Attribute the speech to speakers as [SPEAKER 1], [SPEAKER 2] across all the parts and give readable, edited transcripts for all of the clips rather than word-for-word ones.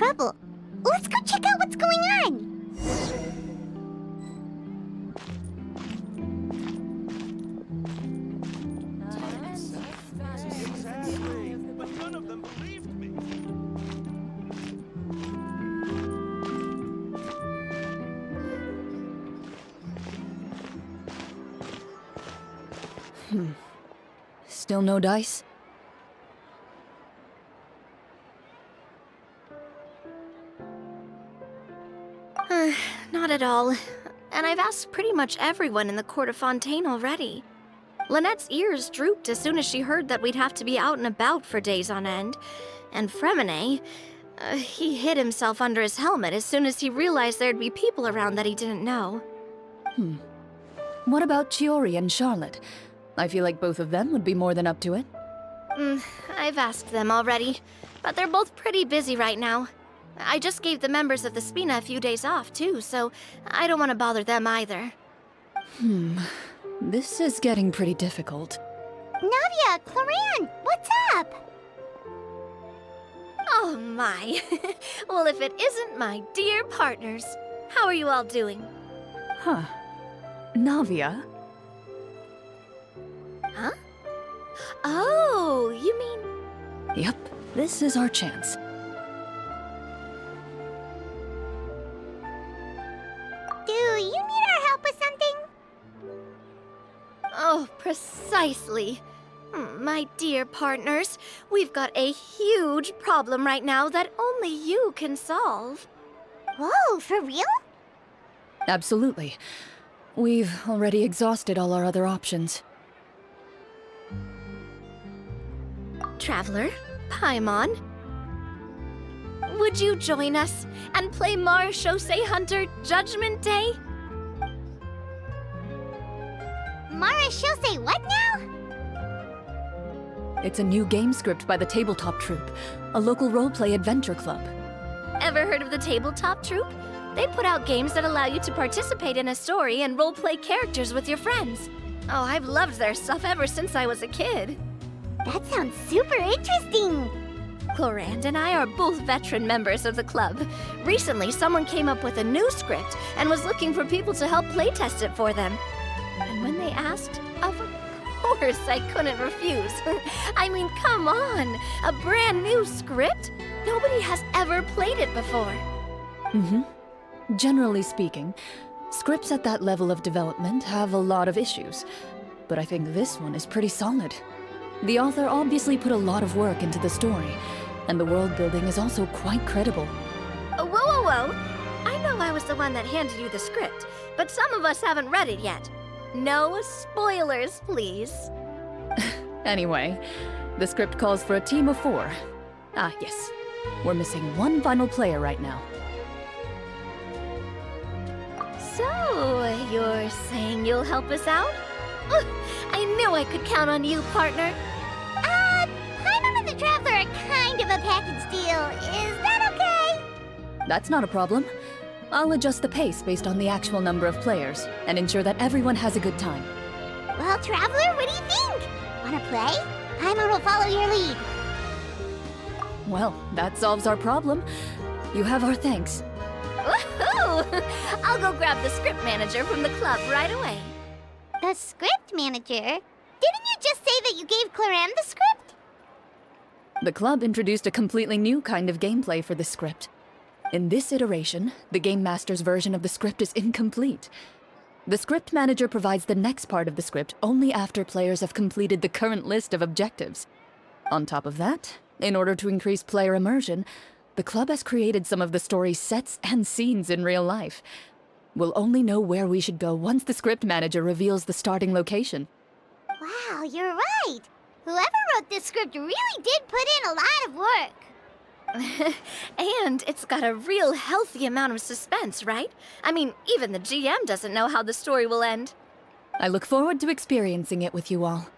[SPEAKER 1] trouble. Let's go check out what's going on.
[SPEAKER 2] But none of them believed me.
[SPEAKER 3] Still no dice?
[SPEAKER 4] Not at all. And I've asked pretty much everyone in the court of Fontaine already. Lynette's ears drooped as soon as she heard that we'd have to be out and about for days on end. And Fremine, he hid himself under his helmet as soon as he realized there'd be people around that he didn't know.
[SPEAKER 3] What about Chiori and Charlotte? I feel like both of them would be more than up to it.
[SPEAKER 4] I've asked them already, but they're both pretty busy right now. I just gave the members of the Spina a few days off, too, so I don't want to bother them either.
[SPEAKER 3] This is getting pretty difficult.
[SPEAKER 1] Navia, Clorinde, what's up?
[SPEAKER 4] Oh my. Well, if it isn't my dear partners. How are you all doing?
[SPEAKER 3] Huh. Navia?
[SPEAKER 4] Huh? Oh, you mean...
[SPEAKER 3] Yep, this is our chance.
[SPEAKER 1] Do you need our help with something?
[SPEAKER 4] Oh, precisely. My dear partners, we've got a huge problem right now that only you can solve.
[SPEAKER 1] Whoa, for real?
[SPEAKER 3] Absolutely. We've already exhausted all our other options.
[SPEAKER 4] Traveler, Paimon, would you join us and play Marechaussee Hunter Judgment Day?
[SPEAKER 1] Marechaussee what now?
[SPEAKER 3] It's a new game script by the Tabletop Troupe, a local roleplay adventure club.
[SPEAKER 4] Ever heard of the Tabletop Troupe? They put out games that allow you to participate in a story and roleplay characters with your friends. Oh, I've loved their stuff ever since I was a kid.
[SPEAKER 1] That sounds super interesting.
[SPEAKER 4] Clorinde and I are both veteran members of the club. Recently, someone came up with a new script and was looking for people to help playtest it for them. And when they asked, of course I couldn't refuse. I mean, come on! A brand new script? Nobody has ever played it before.
[SPEAKER 3] Generally speaking, scripts at that level of development have a lot of issues, but I think this one is pretty solid. The author obviously put a lot of work into the story, and the world building is also quite credible.
[SPEAKER 4] Whoa. I know I was the one that handed you the script, but some of us haven't read it yet. No spoilers, please.
[SPEAKER 3] Anyway, the script calls for a team of 4. Ah, yes. We're missing one final player right now.
[SPEAKER 4] So, you're saying you'll help us out? I knew I could count on you, partner.
[SPEAKER 1] Paimon and the Traveler are kind of a package deal. Is that okay?
[SPEAKER 3] That's not a problem. I'll adjust the pace based on the actual number of players, and ensure that everyone has a good time.
[SPEAKER 1] Well, Traveler, what do you think? Wanna play? Paimon will follow your lead.
[SPEAKER 3] Well, that solves our problem. You have our thanks.
[SPEAKER 4] Woohoo! I'll go grab the script manager from the club right away.
[SPEAKER 1] The script manager? Didn't you just say that you gave Clorinde the script?
[SPEAKER 3] The club introduced a completely new kind of gameplay for the script. In this iteration, the Game Master's version of the script is incomplete. The script manager provides the next part of the script only after players have completed the current list of objectives. On top of that, in order to increase player immersion, the club has created some of the story's sets and scenes in real life. We'll only know where we should go once the script manager reveals the starting location.
[SPEAKER 1] Wow, you're right. Whoever wrote this script really did put in a lot of work.
[SPEAKER 4] And it's got a real healthy amount of suspense, right? I mean, even the GM doesn't know how the story will end.
[SPEAKER 3] I look forward to experiencing it with you all.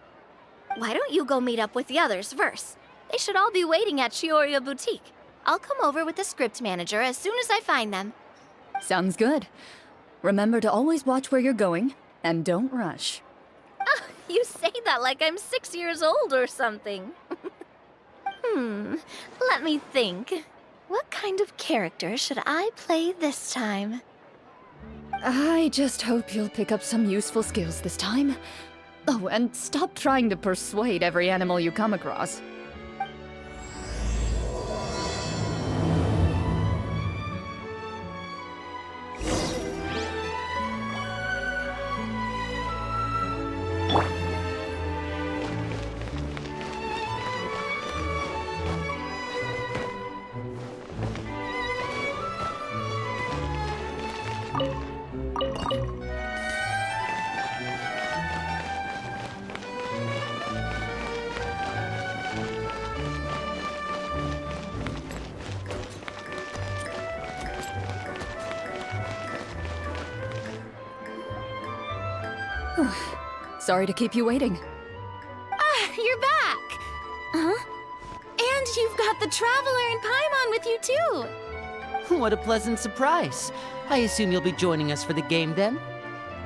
[SPEAKER 4] Why don't you go meet up with the others first? They should all be waiting at Chioria Boutique. I'll come over with the script manager as soon as I find them.
[SPEAKER 3] Sounds good. Remember to always watch where you're going, and don't rush.
[SPEAKER 4] You say that like I'm 6 years old or something. Let me think. What kind of character should I play this time?
[SPEAKER 3] I just hope you'll pick up some useful skills this time. Oh, and stop trying to persuade every animal you come across. Sorry to keep you waiting.
[SPEAKER 4] Ah, you're back! Huh? And you've got the Traveler and Paimon with you too!
[SPEAKER 5] What a pleasant surprise. I assume you'll be joining us for the game then?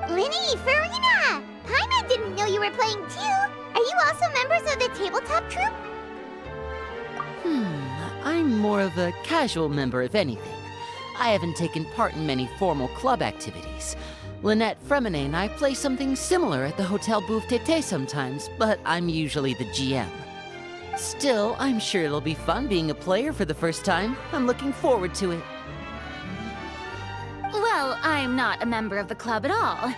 [SPEAKER 1] Linny, Farina! Paimon didn't know you were playing too. Are you also members of the tabletop troupe?
[SPEAKER 5] I'm more of a casual member, if anything. I haven't taken part in many formal club activities. Lynette Fremine and I play something similar at the Hotel Bouffe Tété sometimes, but I'm usually the GM. Still, I'm sure it'll be fun being a player for the first time. I'm looking forward to it.
[SPEAKER 6] Well, I'm not a member of the club at all.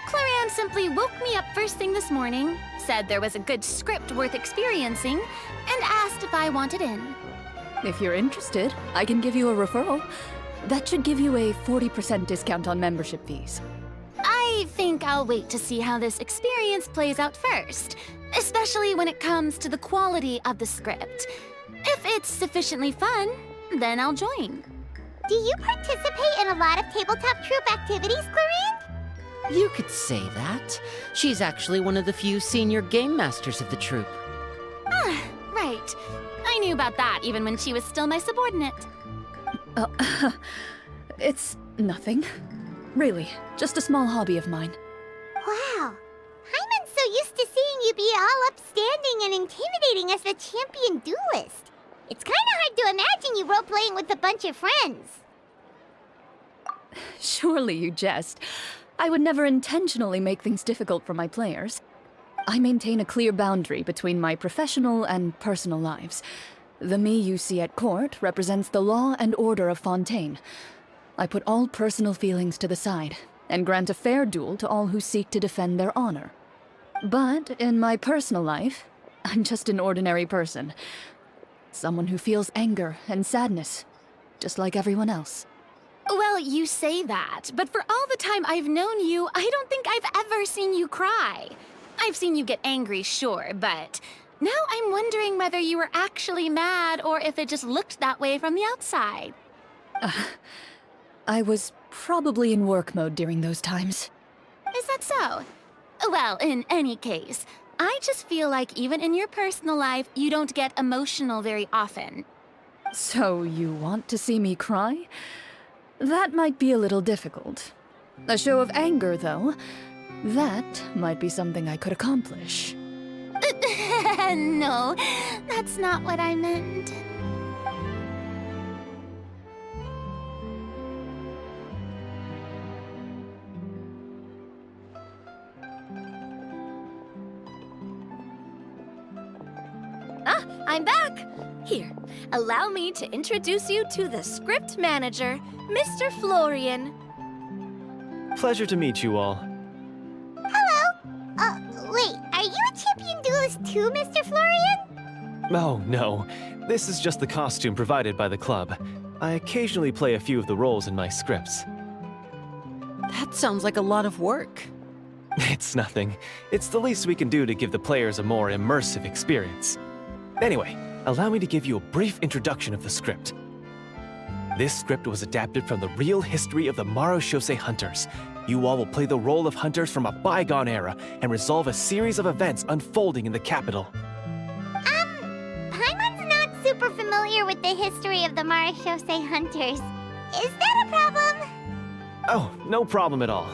[SPEAKER 6] Clorinde simply woke me up first thing this morning, said there was a good script worth experiencing, and asked if I wanted in.
[SPEAKER 3] If you're interested, I can give you a referral. That should give you a 40% discount on membership fees.
[SPEAKER 6] I think I'll wait to see how this experience plays out first, especially when it comes to the quality of the script. If it's sufficiently fun, then I'll join.
[SPEAKER 1] Do you participate in a lot of tabletop troupe activities, Clorinde?
[SPEAKER 5] You could say that. She's actually one of the few senior game masters of the troupe.
[SPEAKER 6] Ah, right. I knew about that even when she was still my subordinate.
[SPEAKER 3] It's nothing. Really, just a small hobby of mine.
[SPEAKER 1] Wow. Paimon's so used to seeing you be all upstanding and intimidating as the champion duelist. It's kind of hard to imagine you role-playing with a bunch of friends.
[SPEAKER 3] Surely you jest. I would never intentionally make things difficult for my players. I maintain a clear boundary between my professional and personal lives. The me you see at court represents the law and order of Fontaine. I put all personal feelings to the side and grant a fair duel to all who seek to defend their honor. But in my personal life, I'm just an ordinary person. Someone who feels anger and sadness, just like everyone else.
[SPEAKER 6] Well, you say that, but for all the time I've known you, I don't think I've ever seen you cry. I've seen you get angry, sure, but now I'm wondering whether you were actually mad or if it just looked that way from the outside.
[SPEAKER 3] I was probably in work mode during those times.
[SPEAKER 6] Is that so? Well, in any case, I just feel like even in your personal life, you don't get emotional very often.
[SPEAKER 3] So you want to see me cry? That might be a little difficult. A show of anger, though, that might be something I could accomplish.
[SPEAKER 6] No, that's not what I meant.
[SPEAKER 4] Ah, I'm back! Here, allow me to introduce you to the script manager, Mr. Florian.
[SPEAKER 7] Pleasure to meet you all.
[SPEAKER 1] Wait, are you a champion duelist too, Mr. Florian?
[SPEAKER 7] Oh, no. This is just the costume provided by the club. I occasionally play a few of the roles in my scripts.
[SPEAKER 5] That sounds like a lot of work.
[SPEAKER 7] It's nothing. It's the least we can do to give the players a more immersive experience. Anyway, allow me to give you a brief introduction of the script. This script was adapted from the real history of the Marechaussee Hunters. You all will play the role of hunters from a bygone era and resolve a series of events unfolding in the capital.
[SPEAKER 1] Paimon's not super familiar with the history of the Marechaussee Hunters. Is that a problem?
[SPEAKER 7] Oh, no problem at all.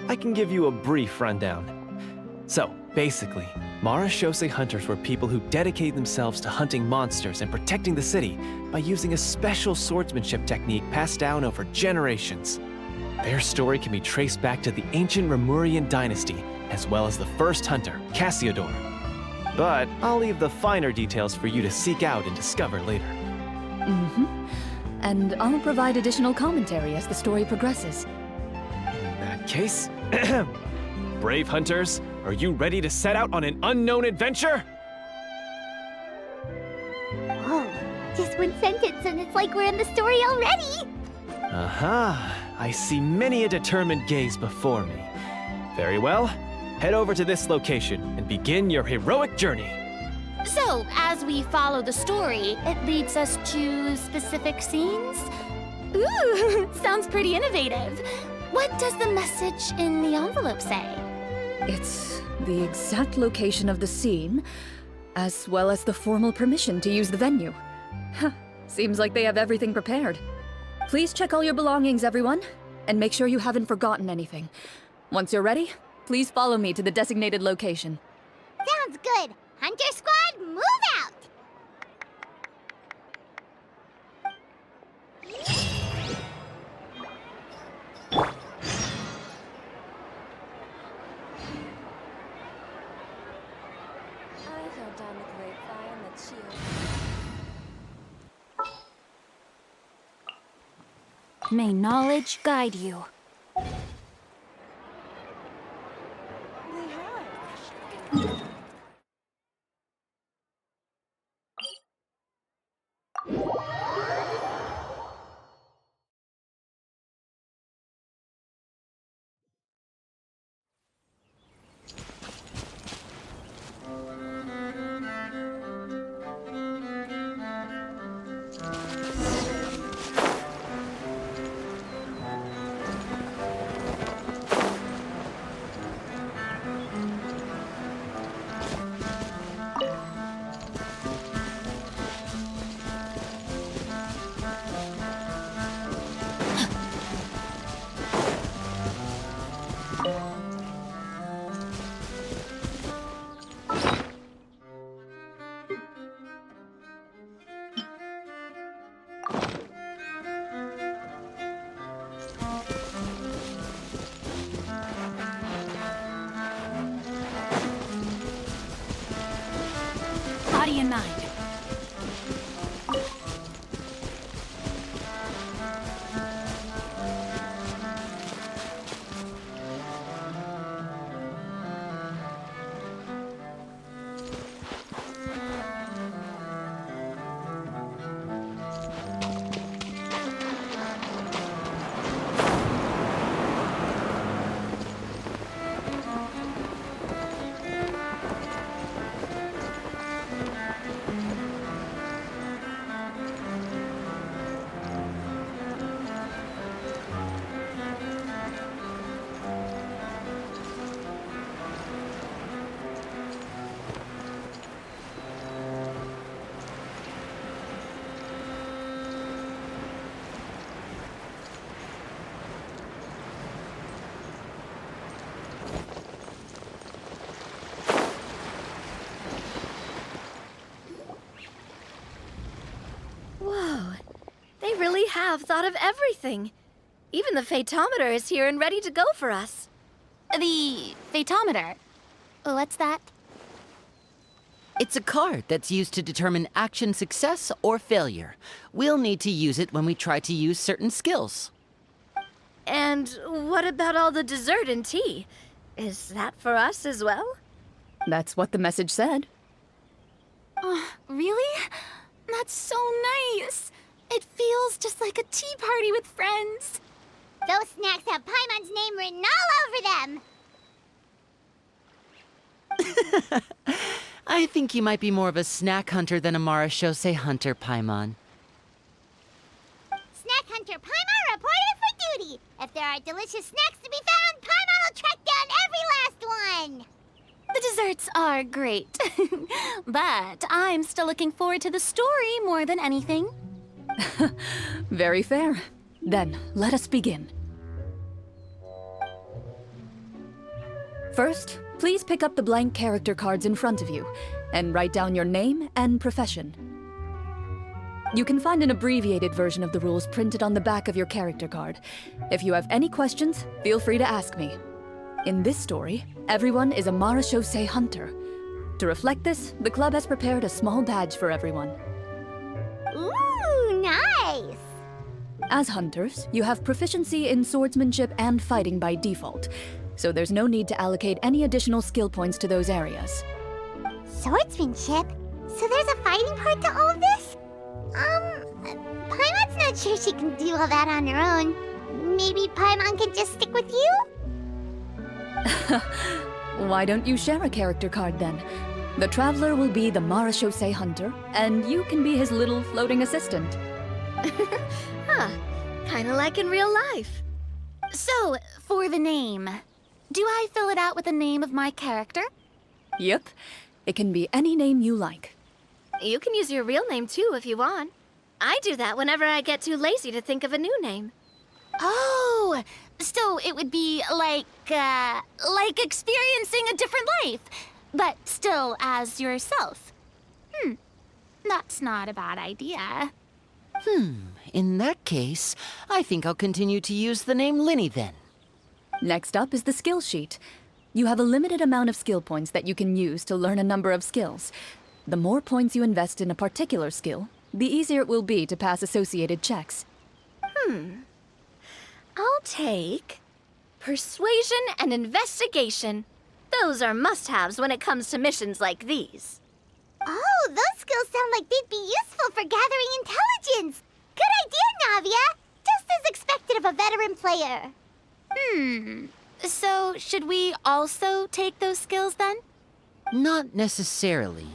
[SPEAKER 7] I can give you a brief rundown. So, Basically, Marashose hunters were people who dedicated themselves to hunting monsters and protecting the city by using a special swordsmanship technique passed down over generations. Their story can be traced back to the ancient Remurian dynasty, as well as the first hunter, Cassiodor. But I'll leave the finer details for you to seek out and discover later.
[SPEAKER 3] And I'll provide additional commentary as the story progresses.
[SPEAKER 7] In that case, brave hunters, are you ready to set out on an unknown adventure?
[SPEAKER 1] Whoa, just one sentence and it's like we're in the story already!
[SPEAKER 7] Aha, I see many a determined gaze before me. Very well, head over to this location and begin your heroic journey.
[SPEAKER 6] So, as we follow the story, it leads us to specific scenes? Ooh, sounds pretty innovative. What does the message in the envelope say?
[SPEAKER 3] It's the exact location of the scene, as well as the formal permission to use the venue. Huh, seems like they have everything prepared. Please check all your belongings, everyone, and make sure you haven't forgotten anything. Once you're ready, please follow me to the designated location.
[SPEAKER 1] Sounds good! Hunter Squad, move out!
[SPEAKER 8] I heard down the grapevine that she...
[SPEAKER 6] May knowledge guide you. Body in mind.
[SPEAKER 4] Whoa, they really have thought of everything. Even the phaetometer is here and ready to go for us.
[SPEAKER 6] The phaetometer. What's that?
[SPEAKER 5] It's a card that's used to determine action success or failure. We'll need to use it when we try to use certain skills.
[SPEAKER 4] And what about all the dessert and tea? Is that for us as well?
[SPEAKER 3] That's what the message said.
[SPEAKER 6] Really? That's so nice. It feels just like a tea party with friends.
[SPEAKER 1] Those snacks have Paimon's name written all over them!
[SPEAKER 5] I think you might be more of a snack hunter than a Marashose hunter, Paimon.
[SPEAKER 1] Snack Hunter Paimon reported for duty! If there are delicious snacks to be found, Paimon will track down every last one!
[SPEAKER 6] The desserts are great. But I'm still looking forward to the story more than anything.
[SPEAKER 3] Very fair. Then, let us begin. First, Please pick up the blank character cards in front of you and write down your name and profession. You can find an abbreviated version of the rules printed on the back of your character card. If you have any questions, feel free to ask me. In this story, everyone is a Marachose hunter. To reflect this, the club has prepared a small badge for everyone.
[SPEAKER 1] Ooh, nice!
[SPEAKER 3] As hunters, you have proficiency in swordsmanship and fighting by default, so there's no need to allocate any additional skill points to those areas.
[SPEAKER 1] Swordsmanship? So there's a fighting part to all of this? Paimon's not sure she can do all that on her own. Maybe Paimon can just stick with you?
[SPEAKER 3] Why don't you share a character card then? The Traveler will be the Marachose hunter, and you can be his little floating assistant.
[SPEAKER 4] Huh. Kinda like in real life.
[SPEAKER 6] So, for the name, do I fill it out with the name of my character?
[SPEAKER 3] Yep. It can be any name you like.
[SPEAKER 4] You can use your real name too if you want. I do that whenever I get too lazy to think of a new name.
[SPEAKER 6] Oh, so it would be like experiencing a different life, but still as yourself. That's not a bad idea.
[SPEAKER 5] In that case, I think I'll continue to use the name Linny then.
[SPEAKER 3] Next up is the skill sheet. You have a limited amount of skill points that you can use to learn a number of skills. The more points you invest in a particular skill, the easier it will be to pass associated checks.
[SPEAKER 4] I'll take persuasion and investigation. Those are must-haves when it comes to missions like these.
[SPEAKER 1] Oh, those skills sound like they'd be useful for gathering intelligence! Good idea, Navia! Just as expected of a veteran player.
[SPEAKER 6] So should we also take those skills then?
[SPEAKER 5] Not necessarily.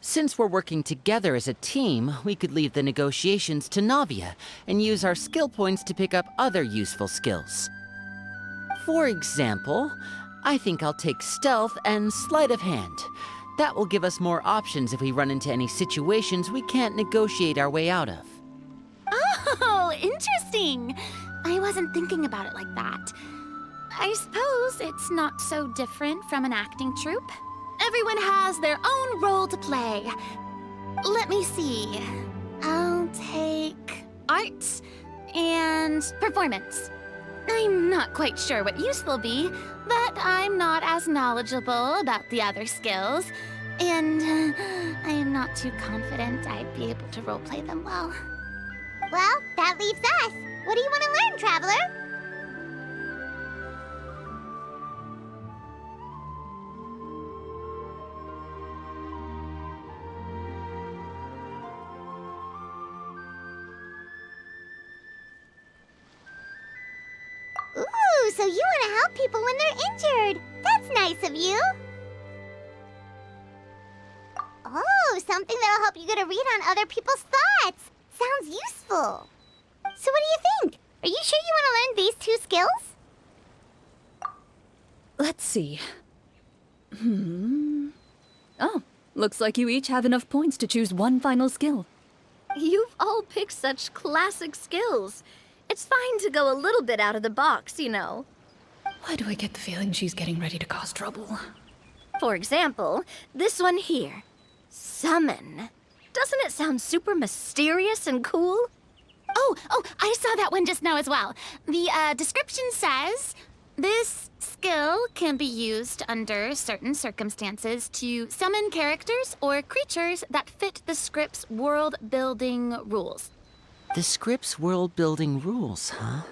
[SPEAKER 5] Since we're working together as a team, we could leave the negotiations to Navia and use our skill points to pick up other useful skills. For example, I think I'll take stealth and sleight of hand. That will give us more options if we run into any situations we can't negotiate our way out of.
[SPEAKER 6] Oh, interesting. I wasn't thinking about it like that. I suppose it's not so different from an acting troupe. Everyone has their own role to play. Let me see. I'll take arts and performance. I'm not quite sure what use they'll be, but I'm not as knowledgeable about the other skills, and I am not too confident I'd be able to roleplay them well.
[SPEAKER 1] Well, that leaves us. What do you want to learn, Traveler? Ooh, so you want to help people when they're injured. That's nice of you. Oh, something that'll help you get a read on other people's thoughts. Sounds useful. So what do you think? Are you sure you want to learn these two skills?
[SPEAKER 3] Let's see. Oh, looks like you each have enough points to choose one final skill.
[SPEAKER 4] You've all picked such classic skills. It's fine to go a little bit out of the box, you know.
[SPEAKER 3] Why do I get the feeling she's getting ready to cause trouble?
[SPEAKER 4] For example, this one here. Summon. Doesn't it sound super mysterious and cool?
[SPEAKER 6] Oh, I saw that one just now as well. The description says, this skill can be used under certain circumstances to summon characters or creatures that fit the script's world-building rules.
[SPEAKER 5] The script's world-building rules, huh?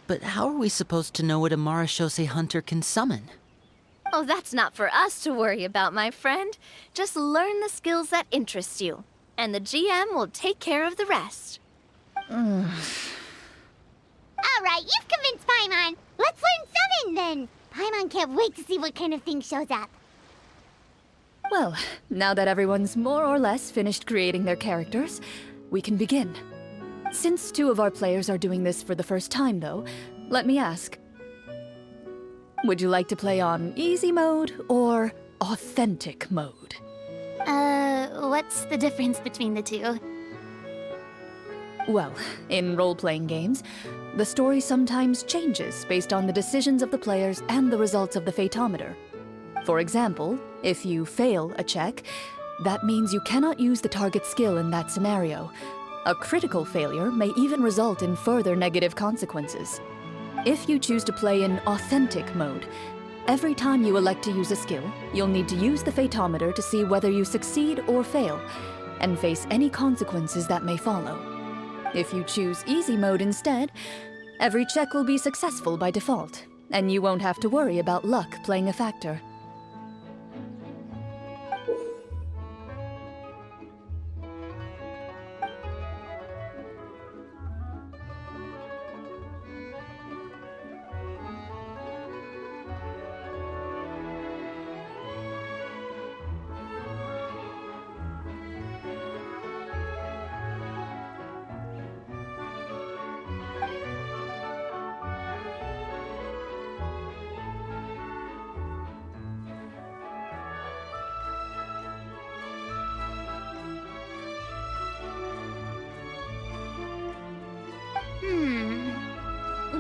[SPEAKER 5] But how are we supposed to know what a Marachose hunter can summon?
[SPEAKER 4] Oh, that's not for us to worry about, my friend. Just learn the skills that interest you, and the GM will take care of the rest.
[SPEAKER 1] All right, you've convinced Paimon. Let's learn summon then. Paimon can't wait to see what kind of thing shows up.
[SPEAKER 3] Well, now that everyone's more or less finished creating their characters, we can begin. Since two of our players are doing this for the first time, though, let me ask. Would you like to play on easy mode or authentic mode?
[SPEAKER 6] What's the difference between the two?
[SPEAKER 3] Well, in role-playing games, the story sometimes changes based on the decisions of the players and the results of the Fatometer. For example, if you fail a check, that means you cannot use the target skill in that scenario. A critical failure may even result in further negative consequences. If you choose to play in Authentic mode, every time you elect to use a skill, you'll need to use the Fatometer to see whether you succeed or fail, and face any consequences that may follow. If you choose Easy mode instead, every check will be successful by default, and you won't have to worry about luck playing a factor.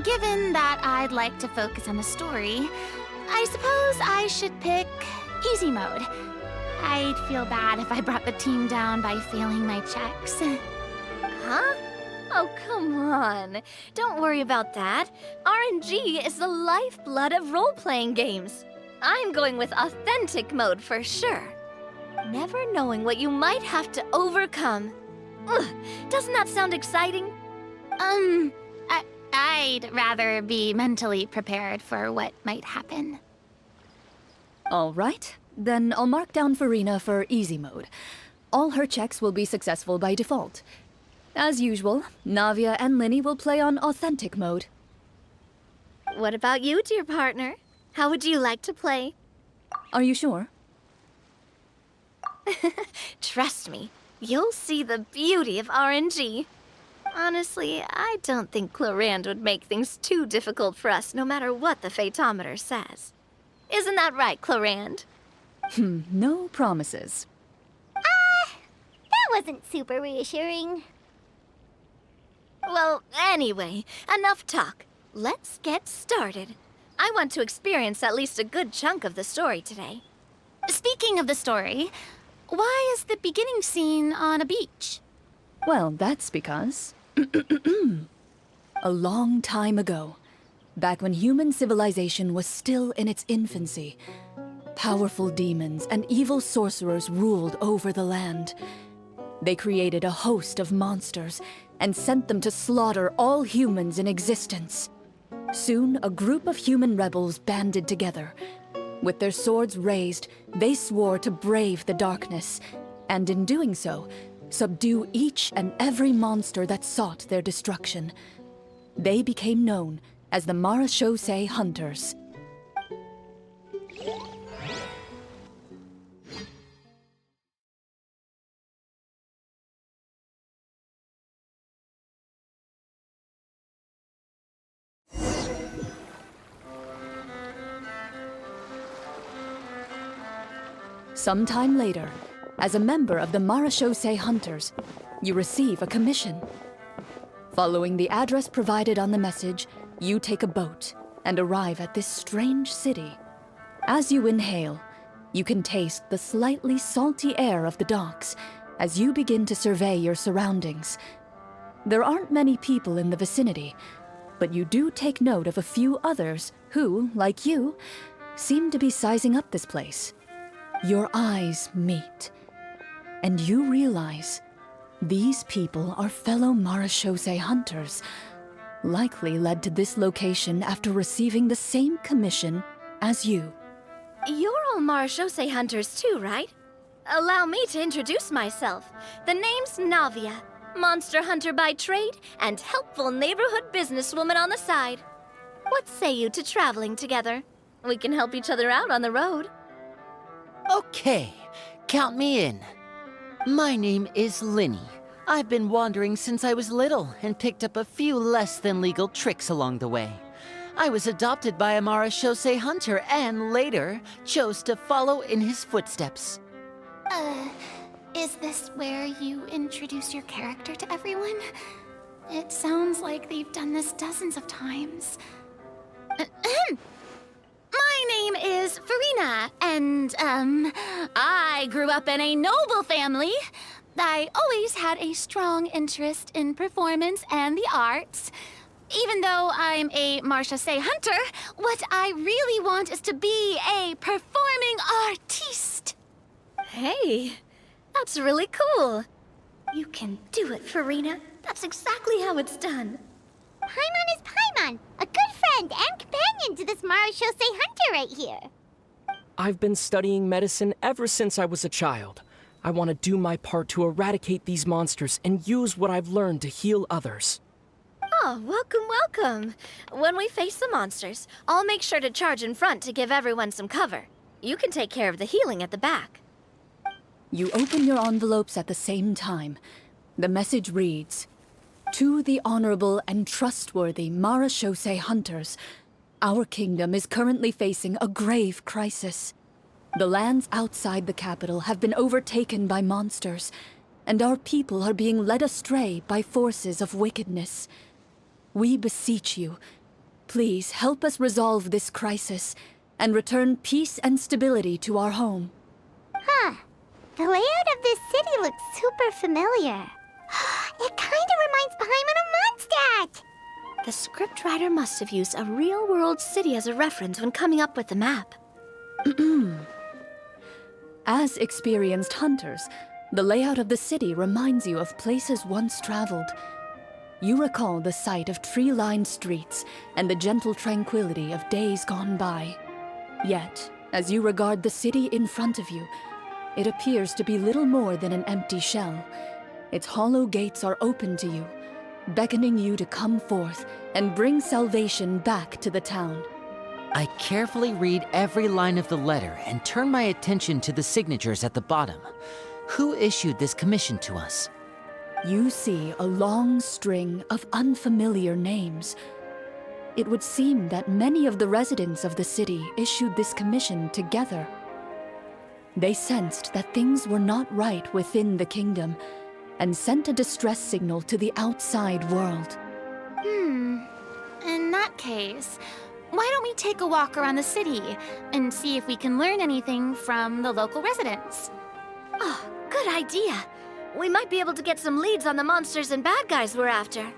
[SPEAKER 6] Given that I'd like to focus on the story, I suppose I should pick Easy mode. I'd feel bad if I brought the team down by failing my checks.
[SPEAKER 4] Huh? Oh, come on. Don't worry about that. RNG is the lifeblood of role-playing games. I'm going with Authentic mode for sure. Never knowing what you might have to overcome. Ugh, doesn't that sound exciting?
[SPEAKER 6] I'd rather be mentally prepared for what might happen.
[SPEAKER 3] All right, then I'll mark down Farina for Easy mode. All her checks will be successful by default. As usual, Navia and Linny will play on Authentic mode.
[SPEAKER 4] What about you, dear partner? How would you like to play?
[SPEAKER 3] Are you sure?
[SPEAKER 4] Trust me, you'll see the beauty of RNG. Honestly, I don't think Clorinde would make things too difficult for us no matter what the Fatometer says. Isn't that right, Clorinde?
[SPEAKER 3] No promises.
[SPEAKER 1] That wasn't super reassuring.
[SPEAKER 4] Well, anyway, enough talk. Let's get started. I want to experience at least a good chunk of the story today.
[SPEAKER 6] Speaking of the story, why is the beginning scene on a beach?
[SPEAKER 3] Well, that's because... a long time ago, back when human civilization was still in its infancy, powerful demons and evil sorcerers ruled over the land. They created a host of monsters and sent them to slaughter all humans in existence. Soon, a group of human rebels banded together. With their swords raised, they swore to brave the darkness, and in doing so, subdue each and every monster that sought their destruction. They became known as the Marachose Hunters. Sometime later, as a member of the Marachose Hunters, you receive a commission. Following the address provided on the message, you take a boat and arrive at this strange city. As you inhale, you can taste the slightly salty air of the docks as you begin to survey your surroundings. There aren't many people in the vicinity, but you do take note of a few others who, like you, seem to be sizing up this place. Your eyes meet, and you realize these people are fellow Marachose hunters, likely led to this location after receiving the same commission as you.
[SPEAKER 4] You're all Marachose hunters too, right? Allow me to introduce myself. The name's Navia, monster hunter by trade and helpful neighborhood businesswoman on the side. What say you to traveling together? We can help each other out on the road.
[SPEAKER 5] Okay, count me in. My name is Linny. I've been wandering since I was little and picked up a few less than legal tricks along the way. I was adopted by a Marachose hunter and later chose to follow in his footsteps.
[SPEAKER 6] Is this where you introduce your character to everyone? It sounds like they've done this dozens of times. My name is Farina, and, I grew up in a noble family. I always had a strong interest in performance and the arts. Even though I'm a marche-say hunter, what I really want is to be a performing artiste.
[SPEAKER 4] Hey, that's really cool. You can do it, Farina. That's exactly how it's done.
[SPEAKER 1] Paimon is Paimon, a good friend and companion to this Marashosei hunter right here.
[SPEAKER 9] I've been studying medicine ever since I was a child. I want to do my part to eradicate these monsters and use what I've learned to heal others.
[SPEAKER 4] Oh, welcome, welcome. When we face the monsters, I'll make sure to charge in front to give everyone some cover. You can take care of the healing at the back.
[SPEAKER 3] You open your envelopes at the same time. The message reads, "To the honorable and trustworthy Marashosei hunters, our kingdom is currently facing a grave crisis. The lands outside the capital have been overtaken by monsters, and our people are being led astray by forces of wickedness. We beseech you, please help us resolve this crisis and return peace and stability to our home."
[SPEAKER 1] Huh. The layout of this city looks super familiar. It kinda reminds Paimon of Mondstadt!
[SPEAKER 4] The scriptwriter must have used a real-world city as a reference when coming up with the map.
[SPEAKER 3] As experienced hunters, the layout of the city reminds you of places once traveled. You recall the sight of tree-lined streets and the gentle tranquility of days gone by. Yet, as you regard the city in front of you, it appears to be little more than an empty shell. Its hollow gates are open to you, beckoning you to come forth and bring salvation back to the town.
[SPEAKER 5] I carefully read every line of the letter and turn my attention to the signatures at the bottom. Who issued this commission to us?
[SPEAKER 3] You see a long string of unfamiliar names. It would seem that many of the residents of the city issued this commission together. They sensed that things were not right within the kingdom and sent a distress signal to the outside world.
[SPEAKER 6] In that case, why don't we take a walk around the city and see if we can learn anything from the local residents?
[SPEAKER 4] Oh, good idea. We might be able to get some leads on the monsters and bad guys we're after.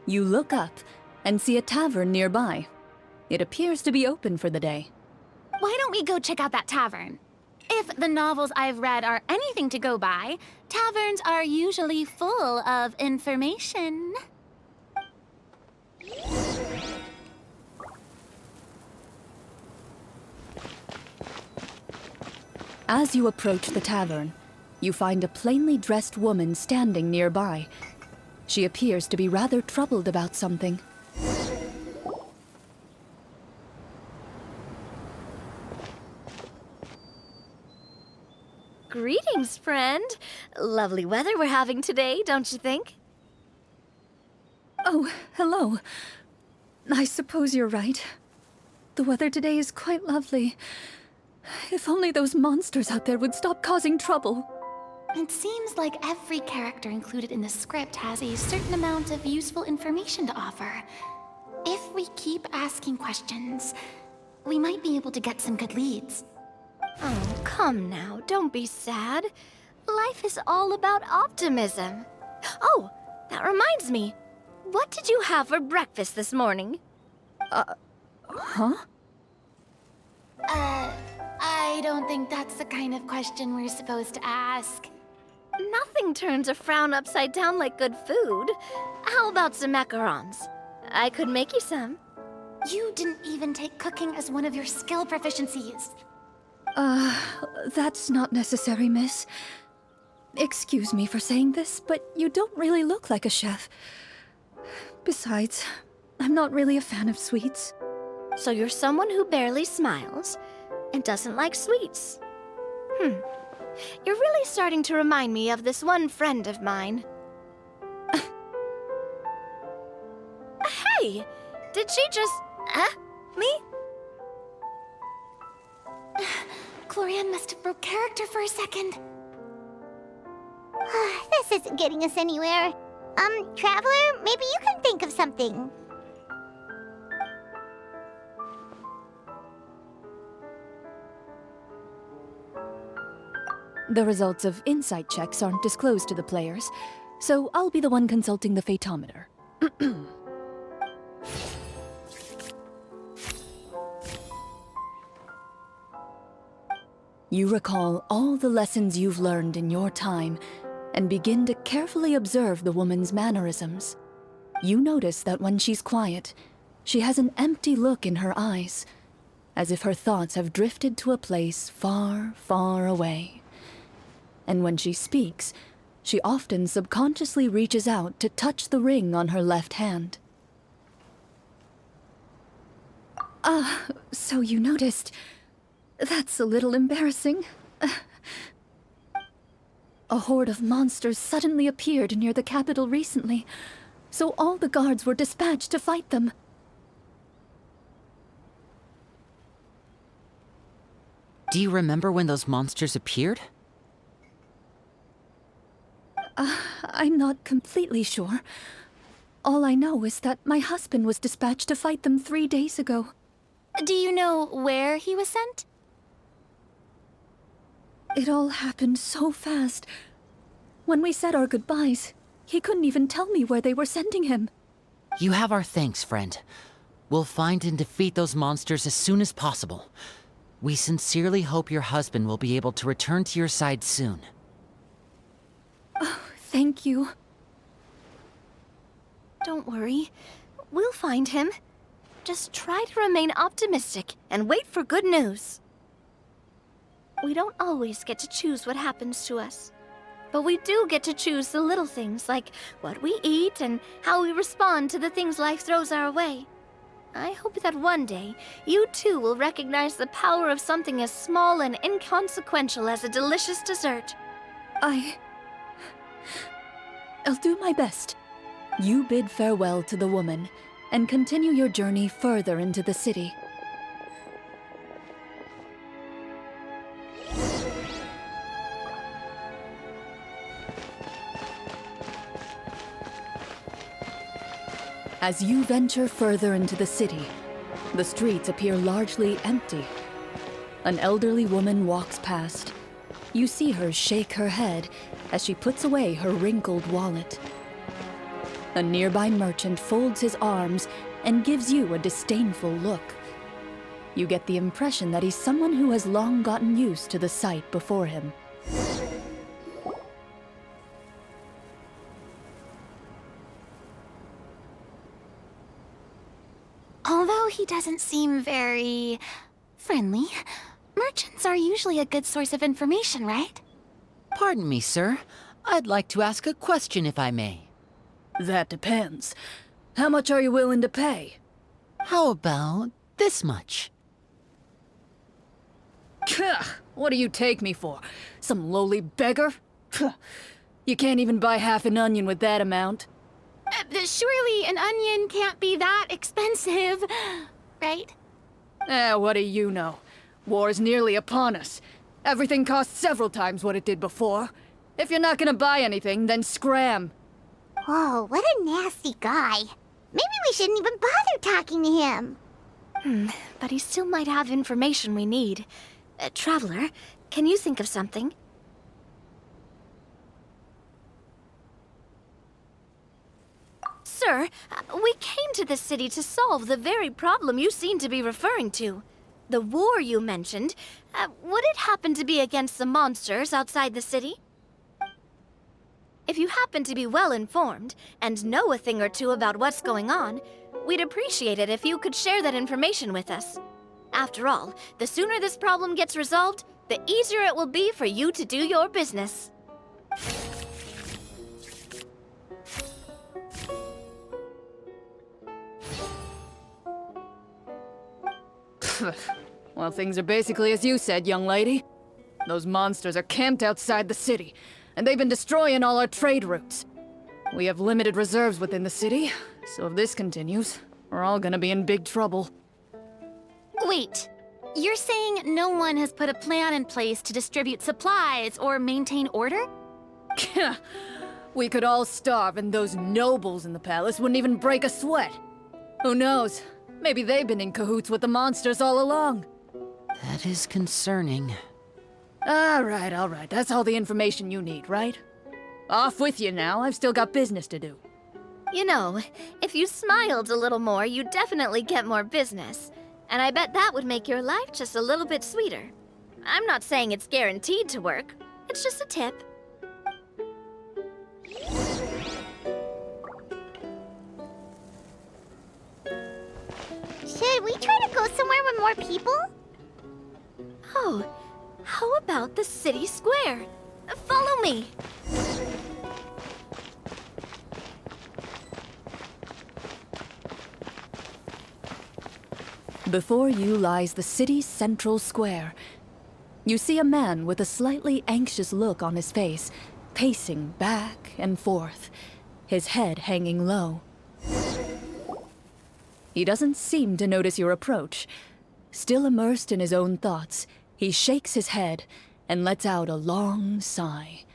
[SPEAKER 3] You look up and see a tavern nearby. It appears to be open for the day.
[SPEAKER 6] Why don't we go check out that tavern? If the novels I've read are anything to go by, taverns are usually full of information.
[SPEAKER 3] As you approach the tavern, you find a plainly dressed woman standing nearby. She appears to be rather troubled about something.
[SPEAKER 4] Greetings, friend. Lovely weather we're having today, don't you think?
[SPEAKER 3] Oh, hello. I suppose you're right. The weather today is quite lovely. If only those monsters out there would stop causing trouble.
[SPEAKER 6] It seems like every character included in the script has a certain amount of useful information to offer. If we keep asking questions, we might be able to get some good leads.
[SPEAKER 4] Oh, come now, don't be sad. Life is all about optimism. Oh, that reminds me. What did you have for breakfast this morning?
[SPEAKER 3] Huh?
[SPEAKER 6] I don't think that's the kind of question we're supposed to ask.
[SPEAKER 4] Nothing turns a frown upside down like good food. How about some macarons? I could make you some.
[SPEAKER 6] You didn't even take cooking as one of your skill proficiencies.
[SPEAKER 3] That's not necessary, miss. Excuse me for saying this, but you don't really look like a chef. Besides, I'm not really a fan of sweets.
[SPEAKER 4] So you're someone who barely smiles and doesn't like sweets. You're really starting to remind me of this one friend of mine. Hey! Did she just... me?
[SPEAKER 6] Clorinde must have broke character for a second.
[SPEAKER 1] isn't getting us anywhere. Traveler, maybe you can think of something.
[SPEAKER 3] The results of insight checks aren't disclosed to the players, so I'll be the one consulting the phaetometer. You recall all the lessons you've learned in your time and begin to carefully observe the woman's mannerisms. You notice that when she's quiet, she has an empty look in her eyes, as if her thoughts have drifted to a place far, far away. And when she speaks, she often subconsciously reaches out to touch the ring on her left hand. So you noticed. That's a little embarrassing. A horde of monsters suddenly appeared near the capital recently, so all the guards were dispatched to fight them.
[SPEAKER 5] Do you remember when those monsters appeared?
[SPEAKER 3] I'm not completely sure. All I know is that my husband was dispatched to fight them 3 days ago.
[SPEAKER 6] Do you know where he was sent?
[SPEAKER 3] It all happened so fast. When we said our goodbyes, he couldn't even tell me where they were sending him.
[SPEAKER 5] You have our thanks, friend. We'll find and defeat those monsters as soon as possible. We sincerely hope your husband will be able to return to your side soon.
[SPEAKER 3] Oh, thank you.
[SPEAKER 4] Don't worry. We'll find him. Just try to remain optimistic and wait for good news. We don't always get to choose what happens to us. But we do get to choose the little things, like what we eat and how we respond to the things life throws our way. I hope that one day, you too will recognize the power of something as small and inconsequential as a delicious dessert.
[SPEAKER 3] I'll do my best. You bid farewell to the woman, and continue your journey further into the city. As you venture further into the city, the streets appear largely empty. An elderly woman walks past. You see her shake her head as she puts away her wrinkled wallet. A nearby merchant folds his arms and gives you a disdainful look. You get the impression that he's someone who has long gotten used to the sight before him.
[SPEAKER 6] Although he doesn't seem very friendly, merchants are usually a good source of information, right?
[SPEAKER 5] Pardon me, sir. I'd like to ask a question if I may.
[SPEAKER 3] That depends. How much are you willing to pay?
[SPEAKER 5] How about this much?
[SPEAKER 3] What do you take me for? Some lowly beggar? You can't even buy half an onion with that amount.
[SPEAKER 6] Surely an onion can't be that expensive, right?
[SPEAKER 3] What do you know? War's nearly upon us. Everything costs several times what it did before. If you're not gonna buy anything, then scram.
[SPEAKER 1] Whoa, what a nasty guy. Maybe we shouldn't even bother talking to him.
[SPEAKER 4] But he still might have information we need. Traveler, can you think of something? Sir, we came to this city to solve the very problem you seem to be referring to. The war you mentioned, would it happen to be against the monsters outside the city? If you happen to be well informed and know a thing or two about what's going on, we'd appreciate it if you could share that information with us. After all, the sooner this problem gets resolved, the easier it will be for you to do your business.
[SPEAKER 3] Well, things are basically as you said, young lady. Those monsters are camped outside the city, and they've been destroying all our trade routes. We have limited reserves within the city, so if this continues, we're all gonna be in big trouble.
[SPEAKER 6] Wait, you're saying no one has put a plan in place to distribute supplies or maintain order?
[SPEAKER 3] We could all starve and those nobles in the palace wouldn't even break a sweat. Who knows? Maybe they've been in cahoots with the monsters all along.
[SPEAKER 5] That is concerning.
[SPEAKER 3] All right. That's all the information you need, right? Off with you now. I've still got business to do.
[SPEAKER 4] You know, if you smiled a little more, you'd definitely get more business. And I bet that would make your life just a little bit sweeter. I'm not saying it's guaranteed to work. It's just a tip.
[SPEAKER 1] Should we try to go somewhere with more people?
[SPEAKER 4] Oh, how about the city square? Follow me.
[SPEAKER 3] Before you lies the city's central square. You see a man with a slightly anxious look on his face, pacing back and forth, his head hanging low. He doesn't seem to notice your approach. Still immersed in his own thoughts, he shakes his head and lets out a long sigh.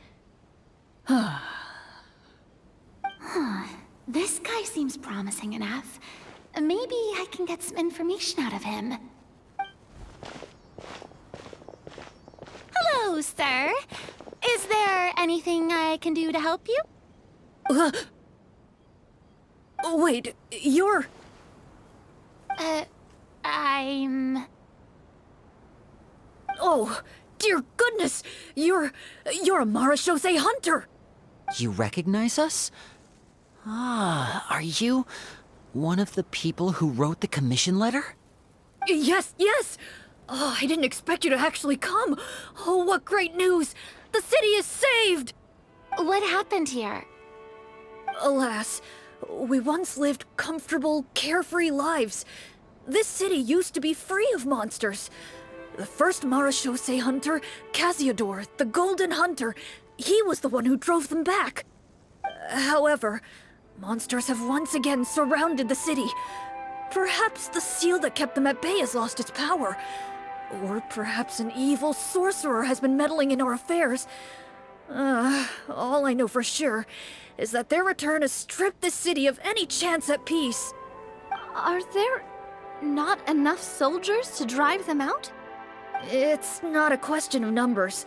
[SPEAKER 6] This guy seems promising enough. Maybe I can get some information out of him. Hello, sir. Is there anything I can do to help you?
[SPEAKER 3] Wait, you're...
[SPEAKER 6] I'm...
[SPEAKER 3] Oh, dear goodness! You're a Marachose hunter!
[SPEAKER 5] You recognize us? Ah, are you one of the people who wrote the commission letter?
[SPEAKER 3] Yes! Oh, I didn't expect you to actually come! Oh, what great news! The city is saved!
[SPEAKER 6] What happened here?
[SPEAKER 3] Alas, we once lived comfortable, carefree lives. This city used to be free of monsters. The first Marachose hunter, Casiodor, the Golden Hunter, he was the one who drove them back. However, monsters have once again surrounded the city. Perhaps the seal that kept them at bay has lost its power. Or perhaps an evil sorcerer has been meddling in our affairs. All I know for sure is that their return has stripped the city of any chance at peace.
[SPEAKER 4] Are there not enough soldiers to drive them out?
[SPEAKER 3] It's not a question of numbers.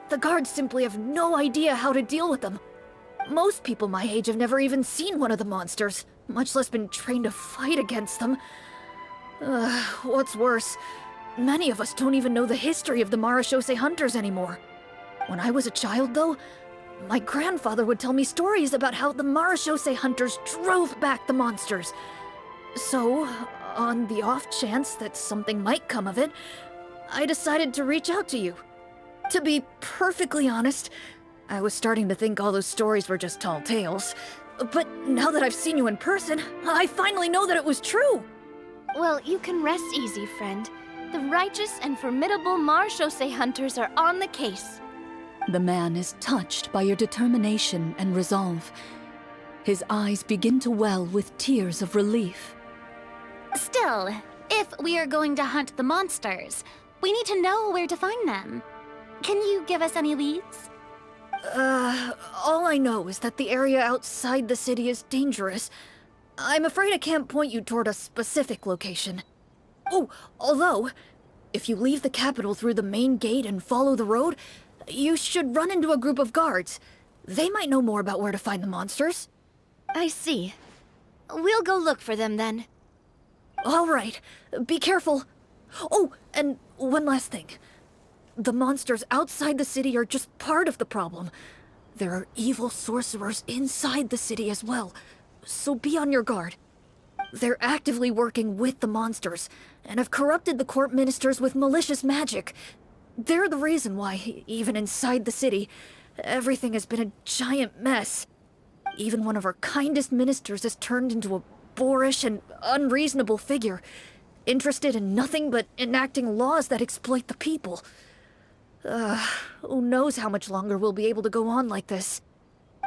[SPEAKER 3] The guards simply have no idea how to deal with them. Most people my age have never even seen one of the monsters, much less been trained to fight against them. What's worse, many of us don't even know the history of the Marachose hunters anymore. When I was a child, though, my grandfather would tell me stories about how the Marachose hunters drove back the monsters. So, on the off chance that something might come of it, I decided to reach out to you. To be perfectly honest, I was starting to think all those stories were just tall tales. But now that I've seen you in person, I finally know that it was true!
[SPEAKER 4] Well, you can rest easy, friend. The righteous and formidable Marachose hunters are on the case.
[SPEAKER 3] The man is touched by your determination and resolve. His eyes begin to well with tears of relief.
[SPEAKER 6] Still, if we are going to hunt the monsters, we need to know where to find them. Can you give us any leads?
[SPEAKER 3] All I know is that the area outside the city is dangerous. I'm afraid I can't point you toward a specific location. Oh, although, if you leave the capital through the main gate and follow the road, you should run into a group of guards. They might know more about where to find the monsters.
[SPEAKER 4] I see. We'll go look for them then.
[SPEAKER 3] All right, be careful. Oh, and one last thing. The monsters outside the city are just part of the problem. There are evil sorcerers inside the city as well, so be on your guard. They're actively working with the monsters, and have corrupted the court ministers with malicious magic. They're the reason why, even inside the city, everything has been a giant mess. Even one of our kindest ministers has turned into a boorish and unreasonable figure, interested in nothing but enacting laws that exploit the people. Who knows how much longer we'll be able to go on like this.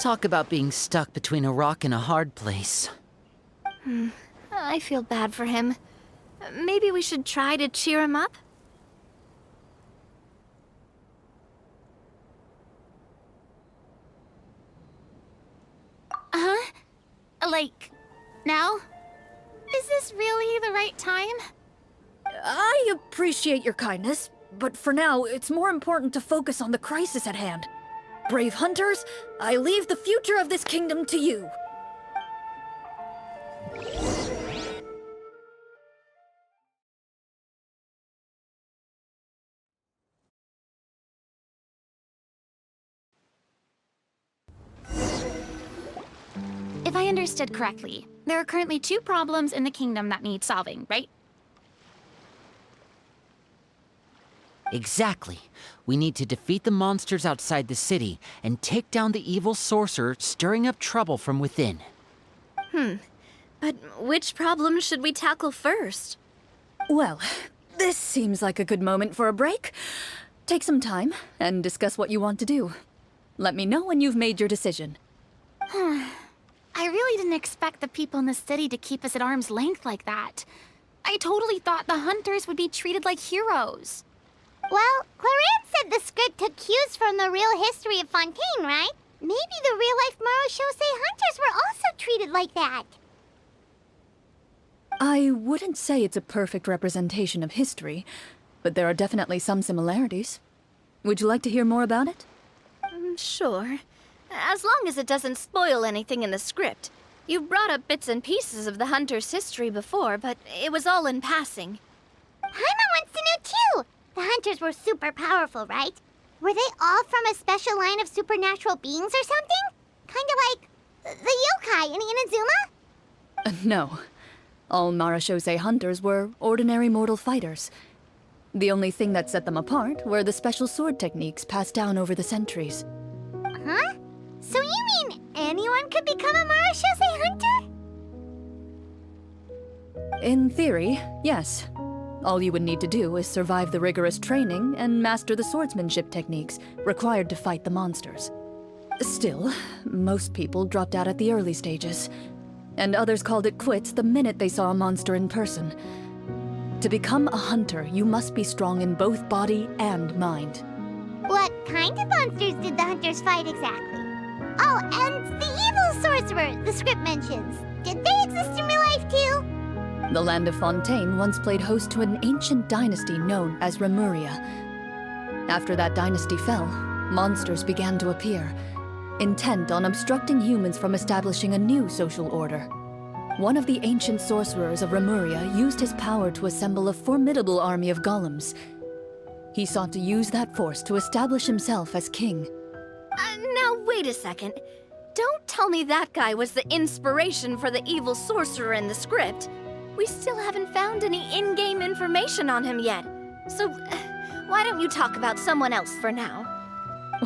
[SPEAKER 5] Talk about being stuck between a rock and a hard place.
[SPEAKER 4] I feel bad for him. Maybe we should try to cheer him up?
[SPEAKER 6] Like, now? Is this really the right time?
[SPEAKER 3] I appreciate your kindness, but for now, it's more important to focus on the crisis at hand. Brave hunters, I leave the future of this kingdom to you.
[SPEAKER 6] If I understood correctly, there are currently 2 problems in the kingdom that need solving, right?
[SPEAKER 5] Exactly. We need to defeat the monsters outside the city and take down the evil sorcerer stirring up trouble from within.
[SPEAKER 4] But which problem should we tackle first?
[SPEAKER 3] Well, this seems like a good moment for a break. Take some time and discuss what you want to do. Let me know when you've made your decision.
[SPEAKER 6] I really didn't expect the people in the city to keep us at arm's length like that. I totally thought the hunters would be treated like heroes.
[SPEAKER 1] Well, Clorinde said the script took cues from the real history of Fontaine, right? Maybe the real-life Marachose hunters were also treated like that.
[SPEAKER 3] I wouldn't say it's a perfect representation of history, but there are definitely some similarities. Would you like to hear more about it?
[SPEAKER 4] Sure. As long as it doesn't spoil anything in the script. You brought up bits and pieces of the hunter's history before, but it was all in passing.
[SPEAKER 1] Paimon wants to know too! The hunters were super powerful, right? Were they all from a special line of supernatural beings or something? Kinda like the yokai in Inazuma?
[SPEAKER 3] No. All Marachose hunters were ordinary mortal fighters. The only thing that set them apart were the special sword techniques passed down over the centuries.
[SPEAKER 1] Huh? So you mean anyone could become a Marachose hunter?
[SPEAKER 3] In theory, yes. All you would need to do is survive the rigorous training and master the swordsmanship techniques required to fight the monsters. Still, most people dropped out at the early stages, and others called it quits the minute they saw a monster in person. To become a hunter, you must be strong in both body and mind.
[SPEAKER 1] What kind of monsters did the hunters fight exactly? Oh, and the evil sorcerer the script mentions. Did they exist in real life too?
[SPEAKER 3] The land of Fontaine once played host to an ancient dynasty known as Remuria. After that dynasty fell, monsters began to appear, intent on obstructing humans from establishing a new social order. One of the ancient sorcerers of Remuria used his power to assemble a formidable army of golems. He sought to use that force to establish himself as king.
[SPEAKER 4] Now wait a second. Don't tell me that guy was the inspiration for the evil sorcerer in the script. We still haven't found any in-game information on him yet. So, why don't you talk about someone else for now?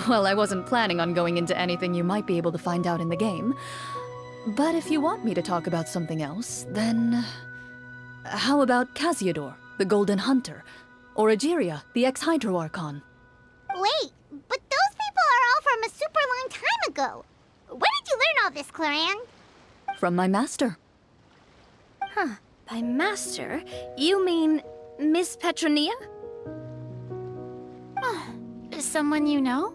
[SPEAKER 3] Well, I wasn't planning on going into anything you might be able to find out in the game. But if you want me to talk about something else, then... How about Casiodor, the Golden Hunter? Or Egeria, the ex-Hydro Archon?
[SPEAKER 1] Wait, but those people are all from a super long time ago. Where did you learn all this, Clorinde?
[SPEAKER 3] From my master.
[SPEAKER 4] Huh. By master, you mean Miss Petronia?
[SPEAKER 6] Someone you know?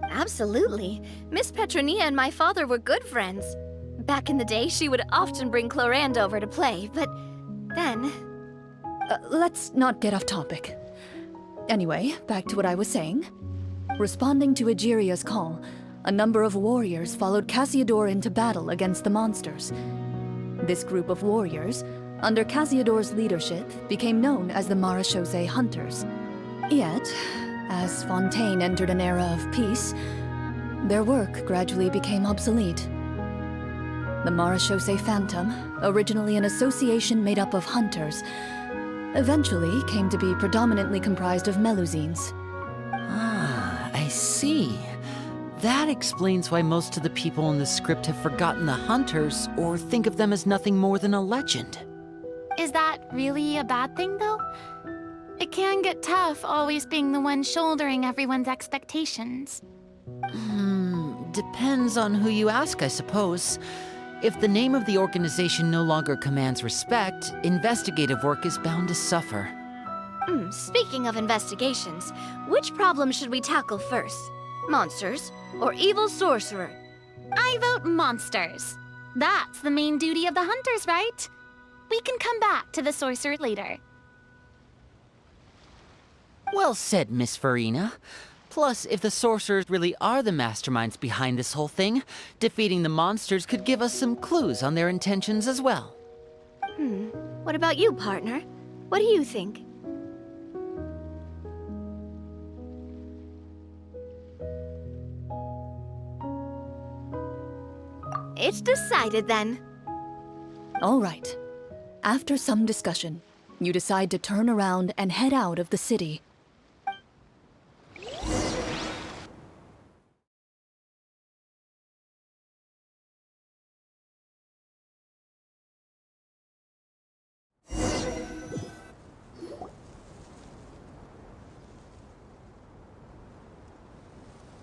[SPEAKER 4] Absolutely. Miss Petronia and my father were good friends. Back in the day, she would often bring Clorinde over to play, but then...
[SPEAKER 3] Let's not get off topic. Anyway, back to what I was saying. Responding to Egeria's call, a number of warriors followed Casiodor into battle against the monsters. This group of warriors, under Casiodor's leadership, became known as the Marachose Hunters. Yet, as Fontaine entered an era of peace, their work gradually became obsolete. The Marachose Phantom, originally an association made up of hunters, eventually came to be predominantly comprised of Melusines.
[SPEAKER 5] Ah, I see. That explains why most of the people in the script have forgotten the hunters or think of them as nothing more than a legend.
[SPEAKER 6] Is that really a bad thing, though? It can get tough always being the one shouldering everyone's expectations.
[SPEAKER 5] Depends on who you ask, I suppose. If the name of the organization no longer commands respect, investigative work is bound to suffer.
[SPEAKER 4] Speaking of investigations, which problem should we tackle first? Monsters or evil sorcerer?
[SPEAKER 6] I vote monsters. That's the main duty of the hunters, right? We can come back to the sorcerer later.
[SPEAKER 5] Well said, Miss Farina. Plus, if the sorcerers really are the masterminds behind this whole thing, defeating the monsters could give us some clues on their intentions as well.
[SPEAKER 4] What about you, partner? What do you think? It's decided then.
[SPEAKER 3] All right. After some discussion, you decide to turn around and head out of the city.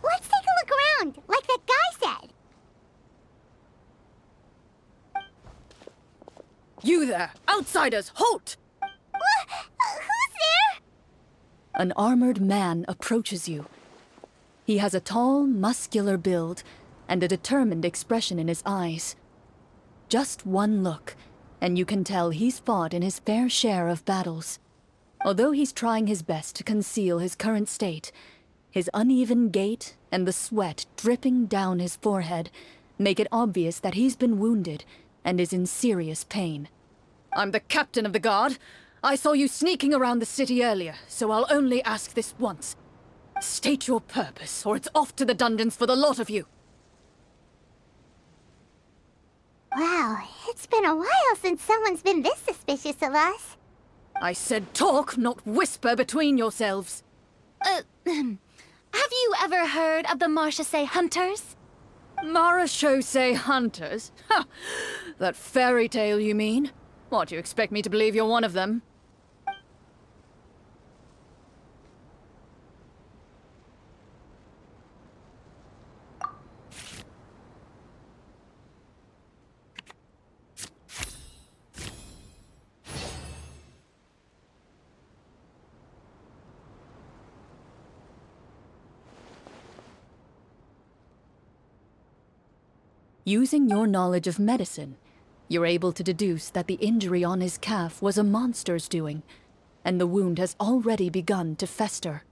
[SPEAKER 1] Let's take a look around, like that guy said.
[SPEAKER 3] You there! Outsiders, halt!
[SPEAKER 1] Who's there?
[SPEAKER 3] An armored man approaches you. He has a tall, muscular build and a determined expression in his eyes. Just one look, and you can tell he's fought in his fair share of battles. Although he's trying his best to conceal his current state, his uneven gait and the sweat dripping down his forehead make it obvious that he's been wounded and is in serious pain. I'm the captain of the guard. I saw you sneaking around the city earlier, so I'll only ask this once. State your purpose, or it's off to the dungeons for the lot of you.
[SPEAKER 1] Wow, it's been a while since someone's been this suspicious of us.
[SPEAKER 3] I said talk, not whisper between yourselves.
[SPEAKER 6] Have you ever heard of the Marchese hunters?
[SPEAKER 3] Marachose hunters? Ha! That fairy tale, you mean? What, do you expect me to believe you're one of them? Using your knowledge of medicine, you're able to deduce that the injury on his calf was a monster's doing, and the wound has already begun to fester.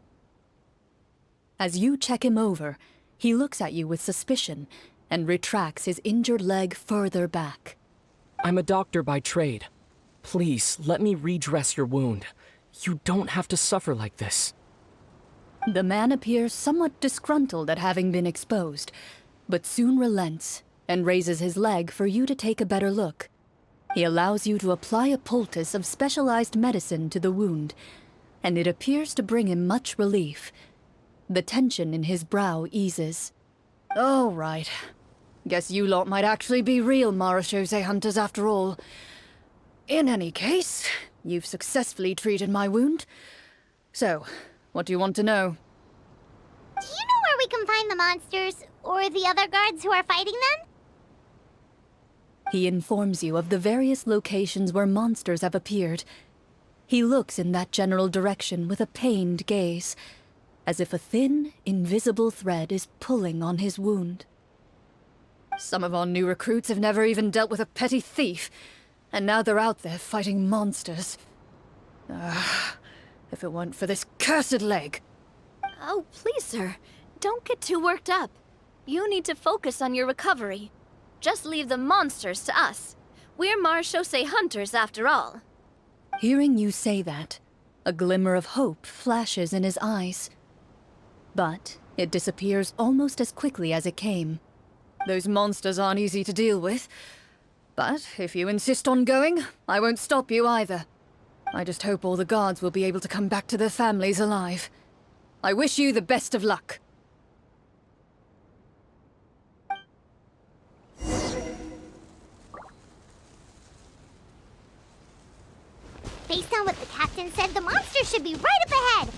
[SPEAKER 3] As you check him over, he looks at you with suspicion and retracts his injured leg further back.
[SPEAKER 9] I'm a doctor by trade. Please, let me redress your wound. You don't have to suffer like this.
[SPEAKER 3] The man appears somewhat disgruntled at having been exposed, but soon relents and raises his leg for you to take a better look. He allows you to apply a poultice of specialized medicine to the wound, and it appears to bring him much relief. The tension in his brow eases. All right. Guess you lot might actually be real Marachose hunters after all. In any case, you've successfully treated my wound. So, what do you want to know?
[SPEAKER 1] Do you know where we can find the monsters, or the other guards who are fighting them?
[SPEAKER 3] He informs you of the various locations where monsters have appeared. He looks in that general direction with a pained gaze, as if a thin, invisible thread is pulling on his wound. Some of our new recruits have never even dealt with a petty thief, and now they're out there fighting monsters. If it weren't for this cursed leg.
[SPEAKER 4] Oh, please, sir. Don't get too worked up. You need to focus on your recovery. Just leave the monsters to us. We're Marachose hunters, after all.
[SPEAKER 3] Hearing you say that, a glimmer of hope flashes in his eyes. But it disappears almost as quickly as it came. Those monsters aren't easy to deal with. But if you insist on going, I won't stop you either. I just hope all the guards will be able to come back to their families alive. I wish you the best of luck.
[SPEAKER 1] Based on what the captain said, the monsters should be right up ahead.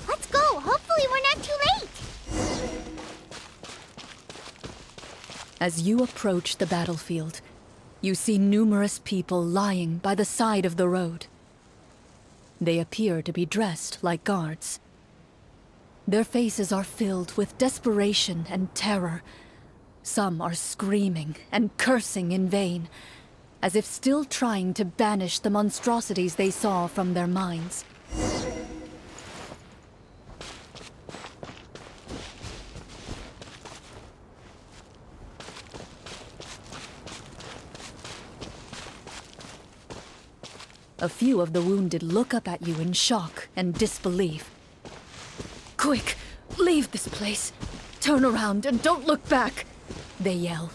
[SPEAKER 1] Let's go. Hopefully we're not too late.
[SPEAKER 3] As you approach the battlefield, you see numerous people lying by the side of the road. They appear to be dressed like guards. Their faces are filled with desperation and terror, Some are screaming and cursing in vain, as if still trying to banish the monstrosities they saw from their minds. A few of the wounded look up at you in shock and disbelief. "Quick, leave this place. Turn around and don't look back," they yell.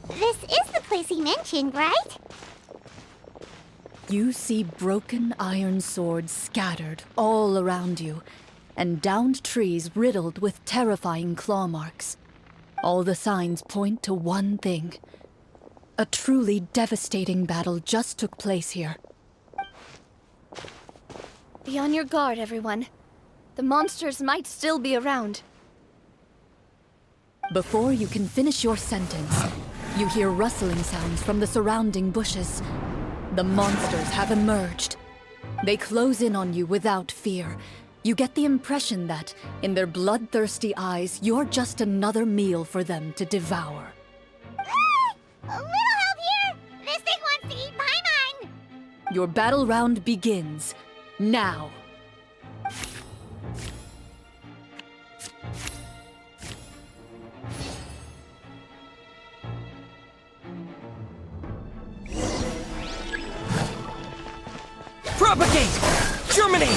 [SPEAKER 1] This is the place he mentioned, right?
[SPEAKER 3] You see broken iron swords scattered all around you, and downed trees riddled with terrifying claw marks. All the signs point to one thing. A truly devastating battle just took place here.
[SPEAKER 4] Be on your guard, everyone. The monsters might still be around.
[SPEAKER 3] Before you can finish your sentence, you hear rustling sounds from the surrounding bushes. The monsters have emerged. They close in on you without fear. You get the impression that, in their bloodthirsty eyes, you're just another meal for them to devour.
[SPEAKER 1] A little help here! This thing wants to eat Paimon!
[SPEAKER 3] Your battle round begins now.
[SPEAKER 9] Propagate! Germinate!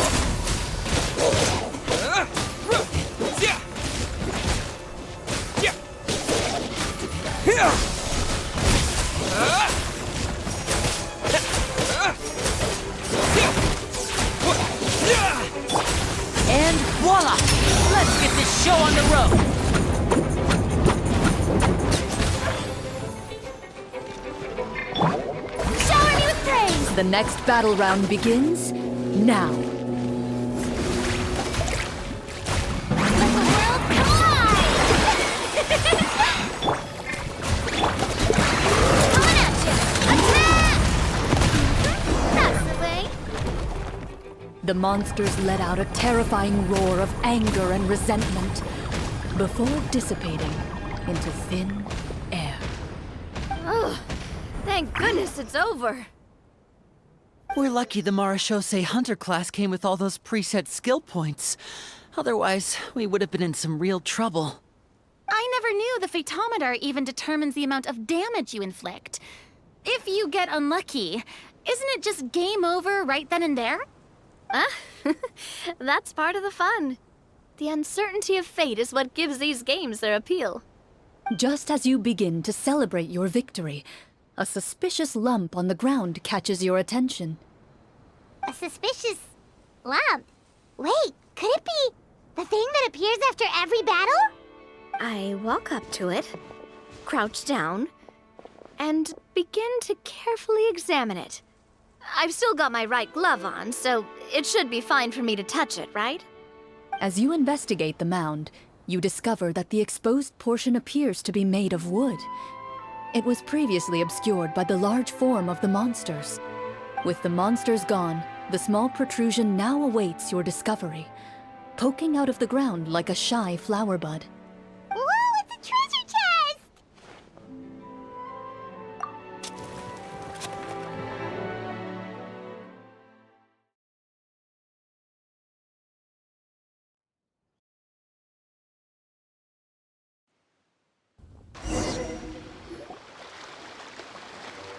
[SPEAKER 5] And voila! Let's get this show on the road!
[SPEAKER 4] Shower me with praise!
[SPEAKER 3] The next battle round begins now.
[SPEAKER 1] Let the world collide! Coming at you! Attack! That's the way.
[SPEAKER 3] The monsters let out a terrifying roar of anger and resentment before dissipating into thin air.
[SPEAKER 4] Oh, thank goodness it's over.
[SPEAKER 5] We're lucky the Marashose Hunter class came with all those preset skill points. Otherwise, we would have been in some real trouble.
[SPEAKER 6] I never knew the Fatometer even determines the amount of damage you inflict. If you get unlucky, isn't it just game over right then and there?
[SPEAKER 4] That's part of the fun. The uncertainty of fate is what gives these games their appeal.
[SPEAKER 3] Just as you begin to celebrate your victory, a suspicious lump on the ground catches your attention.
[SPEAKER 1] A suspicious lump. Wait, could it be the thing that appears after every battle?
[SPEAKER 4] I walk up to it, crouch down, and begin to carefully examine it. I've still got my right glove on, so it should be fine for me to touch it, right?
[SPEAKER 3] As you investigate the mound, you discover that the exposed portion appears to be made of wood. It was previously obscured by the large form of the monsters. With the monsters gone, the small protrusion now awaits your discovery, poking out of the ground like a shy flower bud.
[SPEAKER 1] Whoa, it's a treasure chest!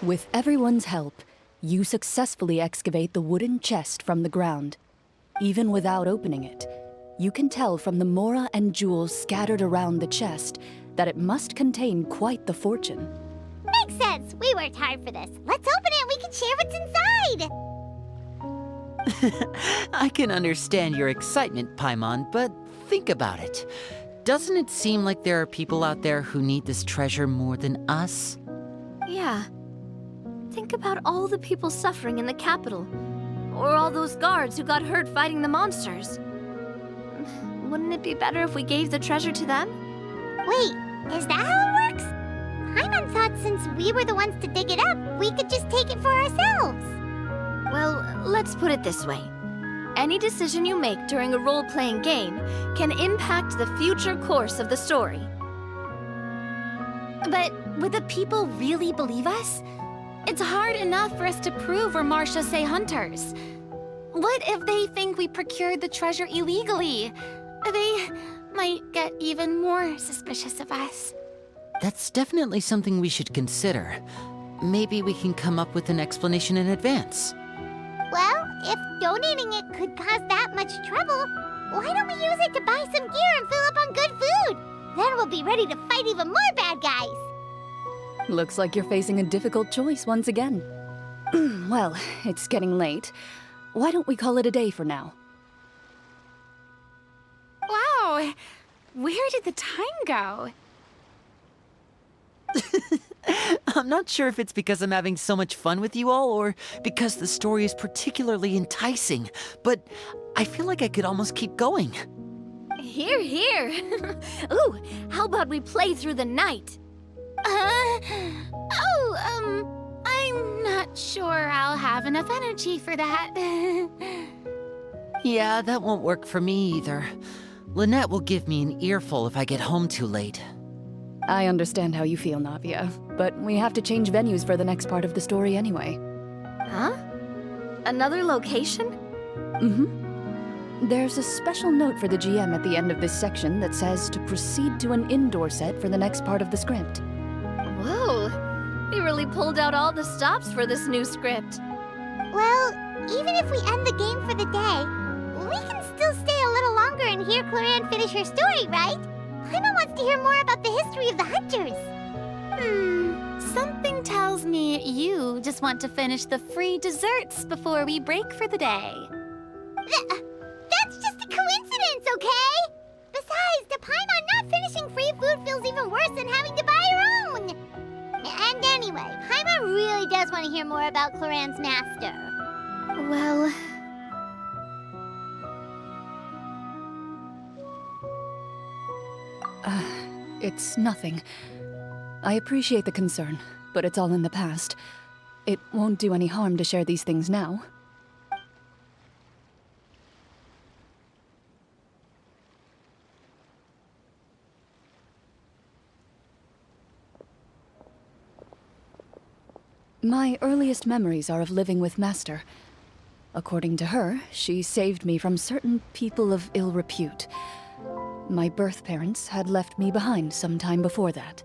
[SPEAKER 3] With everyone's help, you successfully excavate the wooden chest from the ground. Even without opening it, you can tell from the mora and jewels scattered around the chest that it must contain quite the fortune.
[SPEAKER 1] Makes sense. We worked hard for this. Let's open it and we can share what's inside.
[SPEAKER 5] I can understand your excitement, Paimon, but think about it. Doesn't it seem like there are people out there who need this treasure more than us?
[SPEAKER 4] Yeah. Think about all the people suffering in the capital. Or all those guards who got hurt fighting the monsters. Wouldn't it be better if we gave the treasure to them?
[SPEAKER 1] Wait, is that how it works? Paimon thought since we were the ones to dig it up, we could just take it for ourselves.
[SPEAKER 4] Well, let's put it this way. Any decision you make during a role-playing game can impact the future course of the story.
[SPEAKER 6] But would the people really believe us? It's hard enough for us to prove we're Marchese hunters. What if they think we procured the treasure illegally? They might get even more suspicious of us.
[SPEAKER 5] That's definitely something we should consider. Maybe we can come up with an explanation in advance.
[SPEAKER 1] Well, if donating it could cause that much trouble, why don't we use it to buy some gear and fill up on good food? Then we'll be ready to fight even more bad guys.
[SPEAKER 3] Looks like you're facing a difficult choice once again. Well, it's getting late. Why don't we call it a day for now?
[SPEAKER 6] Wow, where did the time go?
[SPEAKER 5] I'm not sure if it's because I'm having so much fun with you all or because the story is particularly enticing, but I feel like I could almost keep going.
[SPEAKER 4] Here, here. Ooh, how about we play through the night?
[SPEAKER 6] I'm not sure I'll have enough energy for that.
[SPEAKER 5] Yeah, that won't work for me either. Lynette will give me an earful if I get home too late.
[SPEAKER 3] I understand how you feel, Navia, but we have to change venues for the next part of the story anyway.
[SPEAKER 4] Huh? Another location?
[SPEAKER 3] Mm-hmm. There's a special note for the GM at the end of this section that says to proceed to an indoor set for the next part of the script.
[SPEAKER 4] Whoa, they really pulled out all the stops for this new script.
[SPEAKER 1] Well, even if we end the game for the day, we can still stay a little longer and hear Clorinde finish her story, right? Paimon wants to hear more about the history of the hunters.
[SPEAKER 6] Something tells me you just want to finish the free desserts before we break for the day.
[SPEAKER 1] That's just a coincidence, okay? Besides, to Paimon, not finishing free food feels even worse than having to buy her own. And anyway, Paimon really does want to hear more about Clorinde's master.
[SPEAKER 4] Well...
[SPEAKER 3] It's nothing. I appreciate the concern, but it's all in the past. It won't do any harm to share these things now. My earliest memories are of living with Master. According to her, she saved me from certain people of ill repute. My birth parents had left me behind some time before that.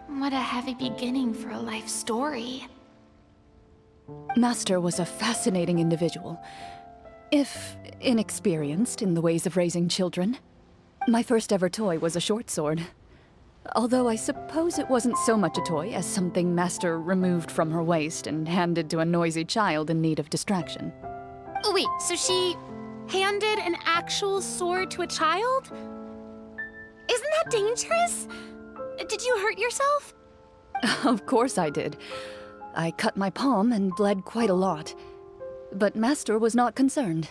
[SPEAKER 6] What a heavy beginning for a life story.
[SPEAKER 3] Master was a fascinating individual, if inexperienced in the ways of raising children. My first ever toy was a short sword. Although I suppose it wasn't so much a toy as something Master removed from her waist and handed to a noisy child in need of distraction.
[SPEAKER 6] Oh, wait, so she handed an actual sword to a child? Isn't that dangerous? Did you hurt yourself?
[SPEAKER 3] Of course I did. I cut my palm and bled quite a lot. But Master was not concerned.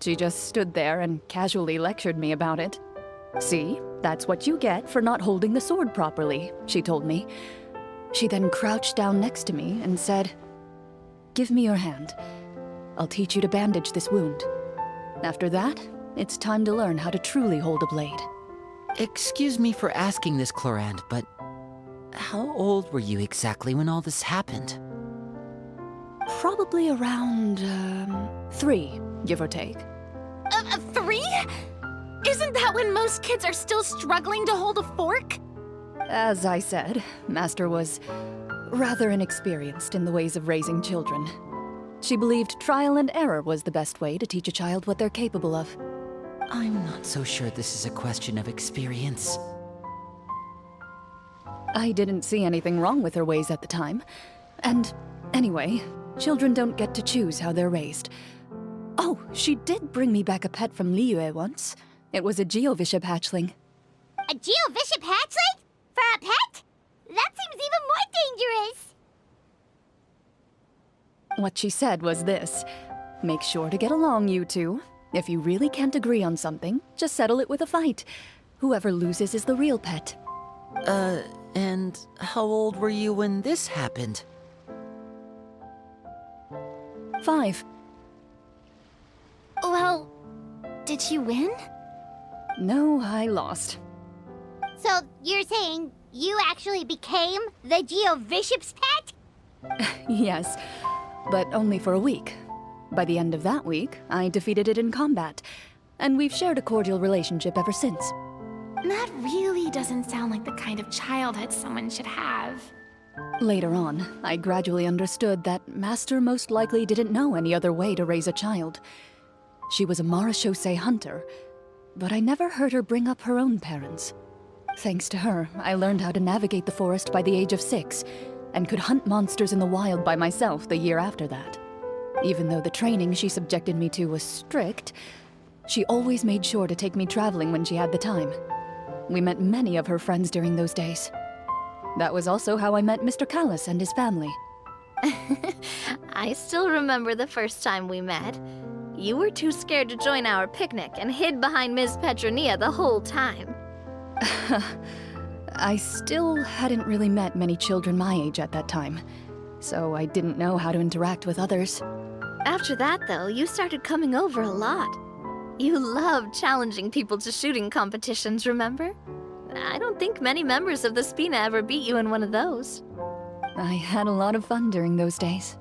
[SPEAKER 3] She just stood there and casually lectured me about it. See, that's what you get for not holding the sword properly, she told me. She then crouched down next to me and said, "Give me your hand. I'll teach you to bandage this wound. After that, it's time to learn how to truly hold a blade."
[SPEAKER 5] Excuse me for asking this, Clorinde, but how old were you exactly when all this happened?
[SPEAKER 3] Probably around, 3, give or take.
[SPEAKER 6] 3? Isn't that when most kids are still struggling to hold a fork?
[SPEAKER 3] As I said, Master was rather inexperienced in the ways of raising children. She believed trial and error was the best way to teach a child what they're capable of.
[SPEAKER 5] I'm not so sure this is a question of experience.
[SPEAKER 3] I didn't see anything wrong with her ways at the time. And anyway, children don't get to choose how they're raised. Oh, she did bring me back a pet from Liyue once. It was a Geovishap hatchling.
[SPEAKER 1] A Geovishap hatchling? For a pet? That seems even more dangerous.
[SPEAKER 3] What she said was this: make sure to get along, you two. If you really can't agree on something, just settle it with a fight. Whoever loses is the real pet.
[SPEAKER 5] And how old were you when this happened?
[SPEAKER 3] 5.
[SPEAKER 6] Well, did you win?
[SPEAKER 3] No, I lost.
[SPEAKER 1] So you're saying you actually became the Geovishap's pet?
[SPEAKER 3] Yes, but only for a week. By the end of that week, I defeated it in combat, and we've shared a cordial relationship ever since.
[SPEAKER 6] That really doesn't sound like the kind of childhood someone should have.
[SPEAKER 3] Later on, I gradually understood that Master most likely didn't know any other way to raise a child. She was a Marachose hunter, but I never heard her bring up her own parents. Thanks to her, I learned how to navigate the forest by the age of 6, and could hunt monsters in the wild by myself the year after that. Even though the training she subjected me to was strict, she always made sure to take me traveling when she had the time. We met many of her friends during those days. That was also how I met Mr. Callis and his family.
[SPEAKER 4] I still remember the first time we met. You were too scared to join our picnic and hid behind Ms. Petronia the whole time.
[SPEAKER 3] I still hadn't really met many children my age at that time, so I didn't know how to interact with others.
[SPEAKER 4] After that, though, you started coming over a lot. You loved challenging people to shooting competitions, remember? I don't think many members of the Spina ever beat you in one of those.
[SPEAKER 3] I had a lot of fun during those days.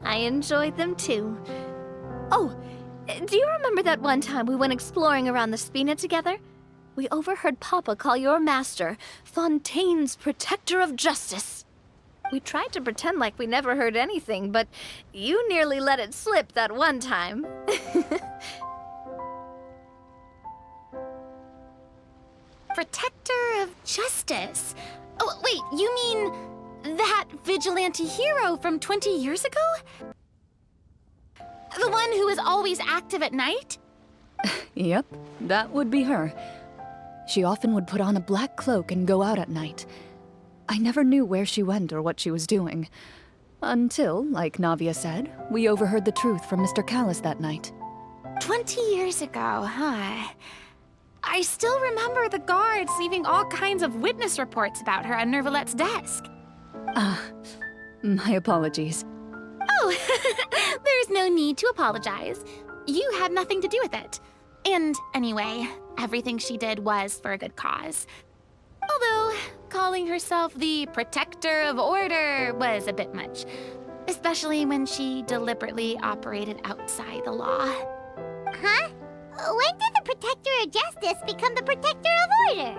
[SPEAKER 4] I enjoyed them too. Oh, do you remember that one time we went exploring around the Spina together? We overheard Papa call your master Fontaine's Protector of Justice. We tried to pretend like we never heard anything, but you nearly let it slip that one time.
[SPEAKER 6] Protector of Justice? Oh, wait, you mean that vigilante hero from 20 years ago? The one who is always active at night?
[SPEAKER 3] Yep, that would be her. She often would put on a black cloak and go out at night. I never knew where she went or what she was doing. Until, like Navia said, we overheard the truth from Mr. Callis that night.
[SPEAKER 6] 20 years ago, huh? I still remember the guards leaving all kinds of witness reports about her on Nervalette's desk.
[SPEAKER 3] My apologies.
[SPEAKER 6] Oh, there's no need to apologize. You had nothing to do with it. And anyway, everything she did was for a good cause. Although, calling herself the Protector of Order was a bit much. Especially when she deliberately operated outside the law.
[SPEAKER 1] Huh? When did the Protector of Justice become the Protector of Order?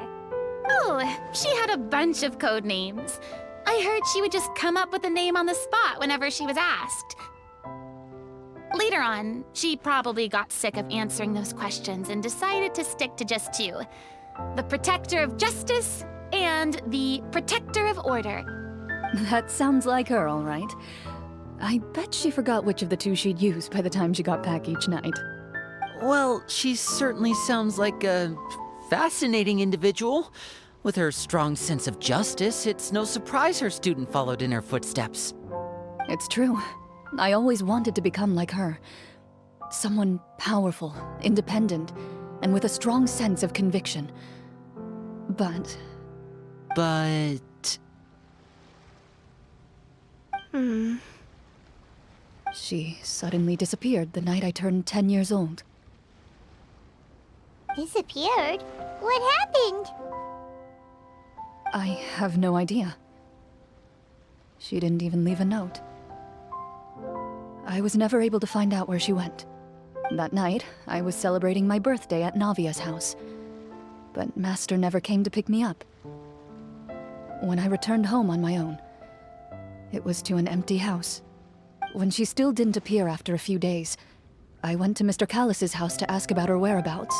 [SPEAKER 6] Oh, she had a bunch of code names. I heard she would just come up with a name on the spot whenever she was asked. Later on, she probably got sick of answering those questions and decided to stick to just 2. The Protector of Justice and the Protector of Order.
[SPEAKER 3] That sounds like her, all right. I bet she forgot which of the 2 she'd use by the time she got back each night.
[SPEAKER 5] Well, she certainly sounds like a fascinating individual. With her strong sense of justice, it's no surprise her student followed in her footsteps.
[SPEAKER 3] It's true. I always wanted to become like her. Someone powerful, independent, and with a strong sense of conviction. But... She suddenly disappeared the night I turned 10 years old.
[SPEAKER 1] Disappeared? What happened?
[SPEAKER 3] I have no idea. She didn't even leave a note. I was never able to find out where she went. That night, I was celebrating my birthday at Navia's house. But Master never came to pick me up. When I returned home on my own, it was to an empty house. When she still didn't appear after a few days, I went to Mr. Callis's house to ask about her whereabouts.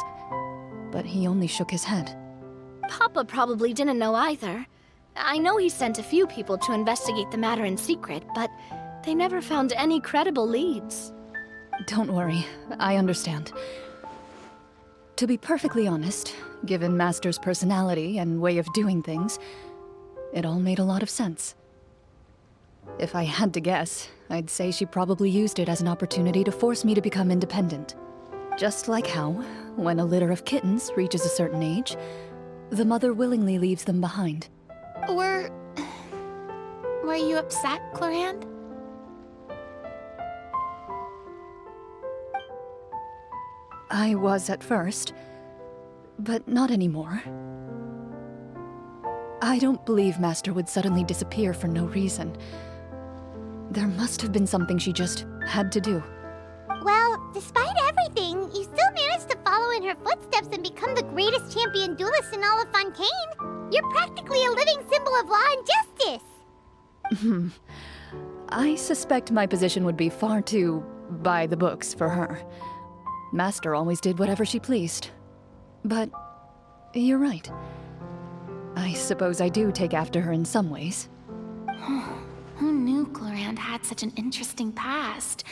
[SPEAKER 3] But he only shook his head.
[SPEAKER 4] Papa probably didn't know either. I know he sent a few people to investigate the matter in secret, but they never found any credible leads.
[SPEAKER 3] Don't worry, I understand. To be perfectly honest, given Master's personality and way of doing things, it all made a lot of sense. If I had to guess, I'd say she probably used it as an opportunity to force me to become independent. Just like how, when a litter of kittens reaches a certain age, the mother willingly leaves them behind.
[SPEAKER 6] Were you upset, Clorinde?
[SPEAKER 3] I was at first, but not anymore. I don't believe Master would suddenly disappear for no reason. There must have been something she just had to do.
[SPEAKER 1] Well, despite everything, you still managed to follow in her footsteps and become the greatest champion duelist in all of Fontaine. You're practically a living symbol of law and justice.
[SPEAKER 3] I suspect my position would be far too by the books for her. Master always did whatever she pleased. But you're right. I suppose I do take after her in some ways.
[SPEAKER 6] Who knew Clorinde had such an interesting past?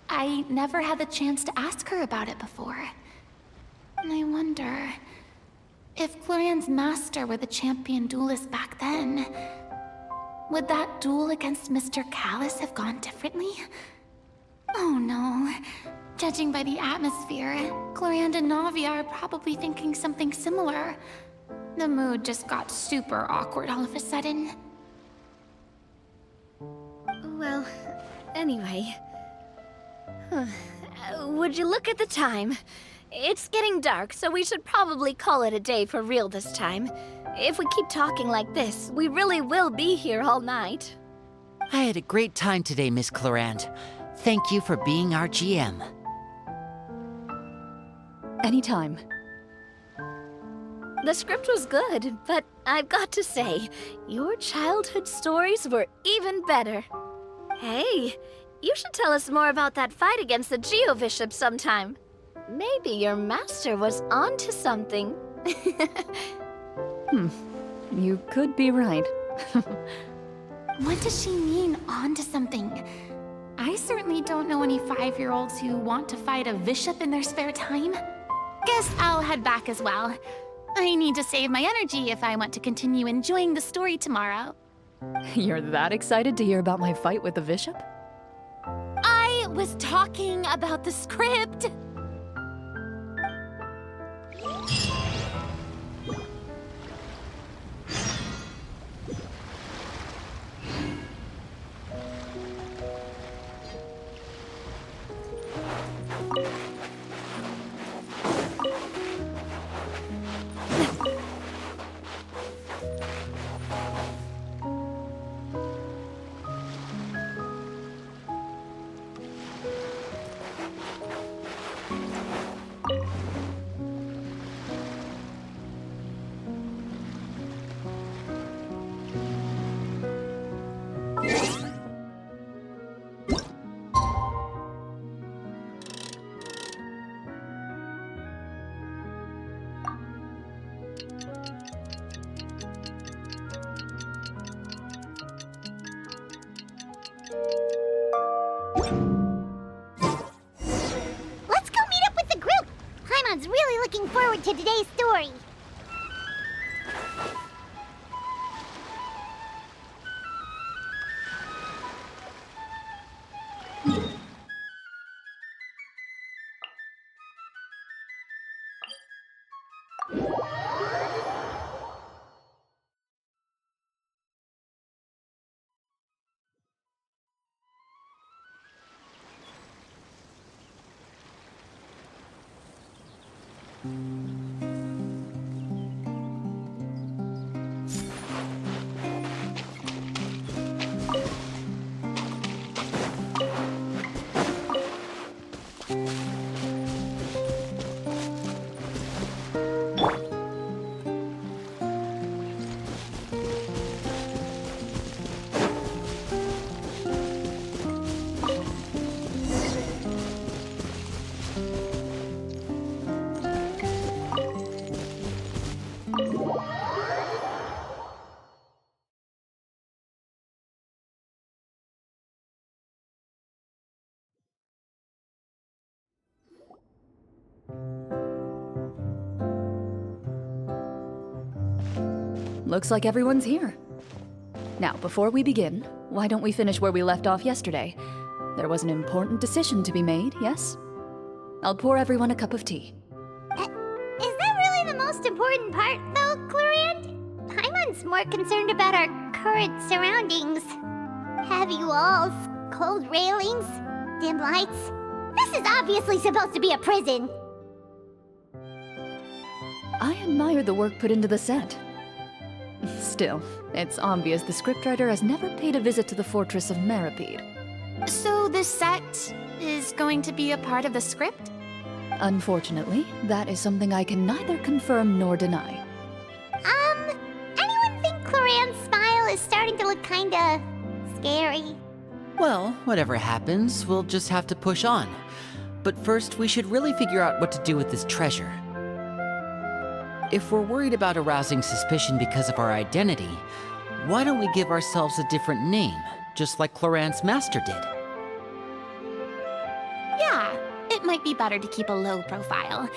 [SPEAKER 6] I never had the chance to ask her about it before. And I wonder if Clorinde's master were the champion duelist back then, would that duel against Mr. Callus have gone differently? Oh no. Judging by the atmosphere, Clorinde and Navia are probably thinking something similar. The mood just got super awkward all of a sudden.
[SPEAKER 4] Well, anyway. Would you look at the time? It's getting dark, so we should probably call it a day for real this time. If we keep talking like this, we really will be here all night.
[SPEAKER 5] I had a great time today, Miss Clorinde. Thank you for being our GM.
[SPEAKER 3] Anytime.
[SPEAKER 4] The script was good, but I've got to say, your childhood stories were even better. Hey, you should tell us more about that fight against the Geo-Bishop sometime. Maybe your master was onto something.
[SPEAKER 3] You could be right.
[SPEAKER 6] What does she mean, onto something? I certainly don't know any 5-year-olds who want to fight a bishop in their spare time. Guess I'll head back as well. I need to save my energy if I want to continue enjoying the story tomorrow.
[SPEAKER 3] You're that excited to hear about my fight with the bishop?
[SPEAKER 6] I was talking about the script.
[SPEAKER 1] Let's go meet up with the group. Paimon's really looking forward to today's story.
[SPEAKER 3] looks like everyone's here. Now, before we begin, why don't we finish where we left off yesterday? There was an important decision to be made, yes? I'll pour everyone a cup of tea.
[SPEAKER 1] Is that really the most important part, though, Clorinde? Paimon's more concerned about our current surroundings. Heavy walls, cold railings, dim lights. This is obviously supposed to be a prison.
[SPEAKER 3] I admire the work put into the set. Still, it's obvious the scriptwriter has never paid a visit to the fortress of Meripede.
[SPEAKER 6] So the set is going to be a part of the script?
[SPEAKER 3] Unfortunately, that is something I can neither confirm nor deny.
[SPEAKER 1] Anyone think Clorinde's smile is starting to look kinda scary?
[SPEAKER 5] Well, whatever happens, we'll just have to push on. But first, we should really figure out what to do with this treasure. If we're worried about arousing suspicion because of our identity, why don't we give ourselves a different name, just like Clorinde's master did?
[SPEAKER 6] Yeah, it might be better to keep a low profile.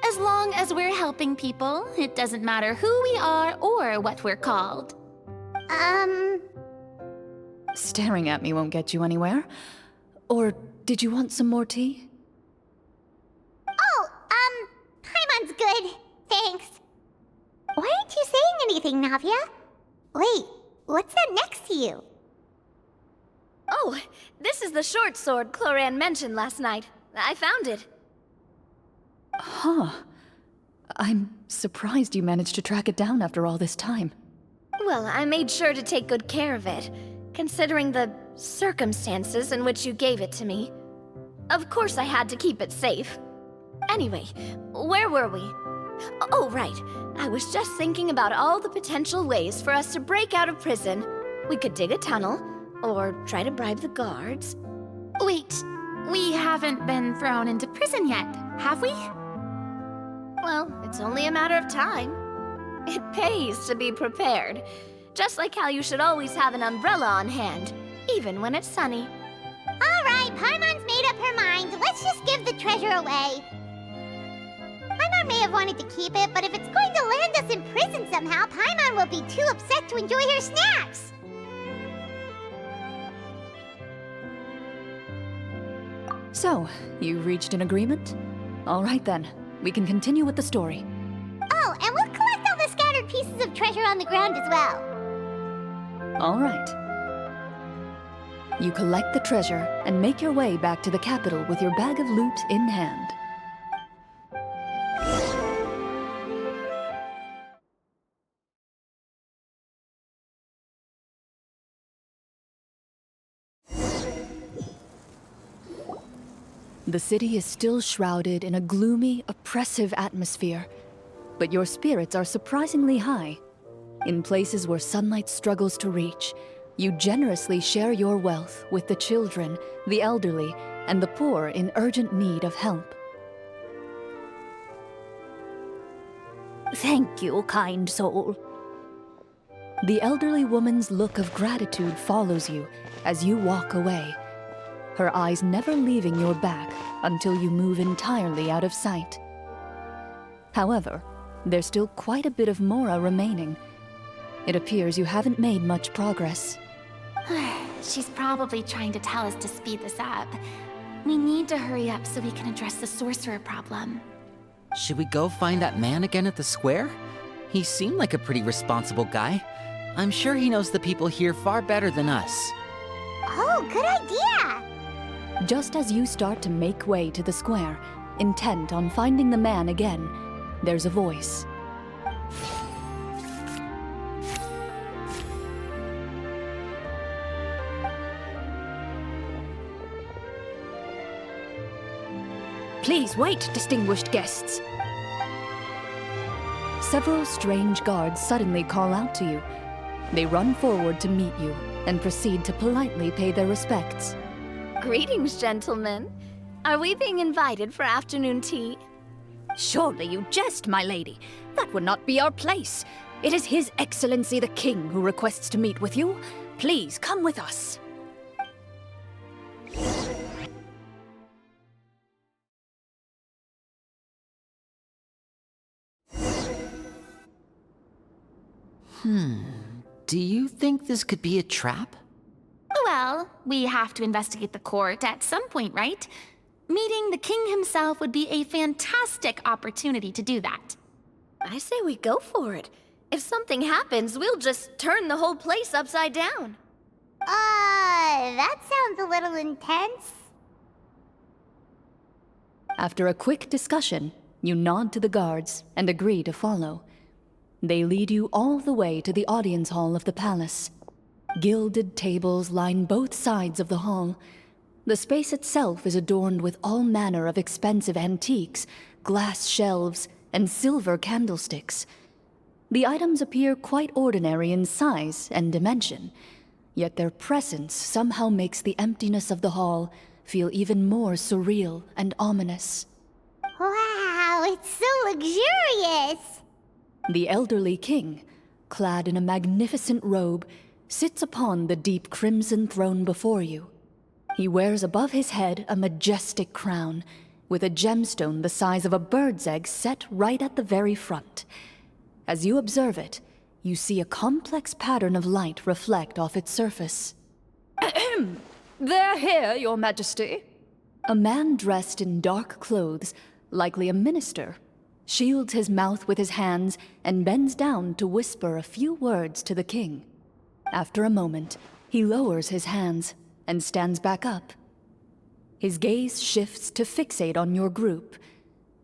[SPEAKER 6] As long as we're helping people, it doesn't matter who we are or what we're called.
[SPEAKER 3] Staring at me won't get you anywhere. Or did you want some more tea?
[SPEAKER 1] Oh, Paimon's good. Thanks. Why aren't you saying anything, Navia? Wait, what's that next to you?
[SPEAKER 4] Oh, this is the short sword Clorinde mentioned last night. I found it.
[SPEAKER 3] Huh. I'm surprised you managed to track it down after all this time.
[SPEAKER 4] Well, I made sure to take good care of it, considering the circumstances in which you gave it to me. Of course I had to keep it safe. Anyway, where were we? Oh, right. I was just thinking about all the potential ways for us to break out of prison. We could dig a tunnel, or try to bribe the guards.
[SPEAKER 6] Wait, we haven't been thrown into prison yet, have we?
[SPEAKER 4] Well, it's only a matter of time. It pays to be prepared. Just like how you should always have an umbrella on hand, even when it's sunny.
[SPEAKER 1] Alright, Paimon's made up her mind. Let's just give the treasure away. Paimon may have wanted to keep it, but if it's going to land us in prison somehow, Paimon will be too upset to enjoy her snacks.
[SPEAKER 3] So, you reached an agreement? All right then, we can continue with the story.
[SPEAKER 1] Oh, and we'll collect all the scattered pieces of treasure on the ground as well.
[SPEAKER 3] All right. You collect the treasure and make your way back to the capital with your bag of loot in hand. The city is still shrouded in a gloomy, oppressive atmosphere, but your spirits are surprisingly high. In places where sunlight struggles to reach, you generously share your wealth with the children, the elderly, and the poor in urgent need of help.
[SPEAKER 10] Thank you, kind soul.
[SPEAKER 3] The elderly woman's look of gratitude follows you as you walk away, her eyes never leaving your back until you move entirely out of sight. However, there's still quite a bit of Mora remaining. It appears you haven't made much progress.
[SPEAKER 6] She's probably trying to tell us to speed this up. We need to hurry up so we can address the sorcerer problem.
[SPEAKER 5] Should we go find that man again at the square? He seemed like a pretty responsible guy. I'm sure he knows the people here far better than us.
[SPEAKER 1] Oh, good idea!
[SPEAKER 3] Just as you start to make way to the square, intent on finding the man again, there's a voice.
[SPEAKER 10] Please wait, distinguished guests.
[SPEAKER 3] Several strange guards suddenly call out to you. They run forward to meet you and proceed to politely pay their respects.
[SPEAKER 4] Greetings, gentlemen. Are we being invited for afternoon tea?
[SPEAKER 10] Surely you jest, my lady. That would not be our place. It is His Excellency the King who requests to meet with you. Please come with us.
[SPEAKER 5] Do you think this could be a trap?
[SPEAKER 6] Well, we have to investigate the court at some point, right? Meeting the king himself would be a fantastic opportunity to do that.
[SPEAKER 4] I say we go for it. If something happens, we'll just turn the whole place upside down.
[SPEAKER 1] That sounds a little intense.
[SPEAKER 3] After a quick discussion, you nod to the guards and agree to follow. They lead you all the way to the audience hall of the palace. Gilded tables line both sides of the hall. The space itself is adorned with all manner of expensive antiques, glass shelves, and silver candlesticks. The items appear quite ordinary in size and dimension, yet their presence somehow makes the emptiness of the hall feel even more surreal and ominous.
[SPEAKER 1] Wow, it's so luxurious!
[SPEAKER 3] The elderly king, clad in a magnificent robe, sits upon the deep crimson throne before you. He wears above his head a majestic crown, with a gemstone the size of a bird's egg set right at the very front. As you observe it, you see a complex pattern of light reflect off its surface.
[SPEAKER 10] They're here, Your Majesty.
[SPEAKER 3] A man dressed in dark clothes, likely a minister, shields his mouth with his hands and bends down to whisper a few words to the king. After a moment, he lowers his hands and stands back up. His gaze shifts to fixate on your group,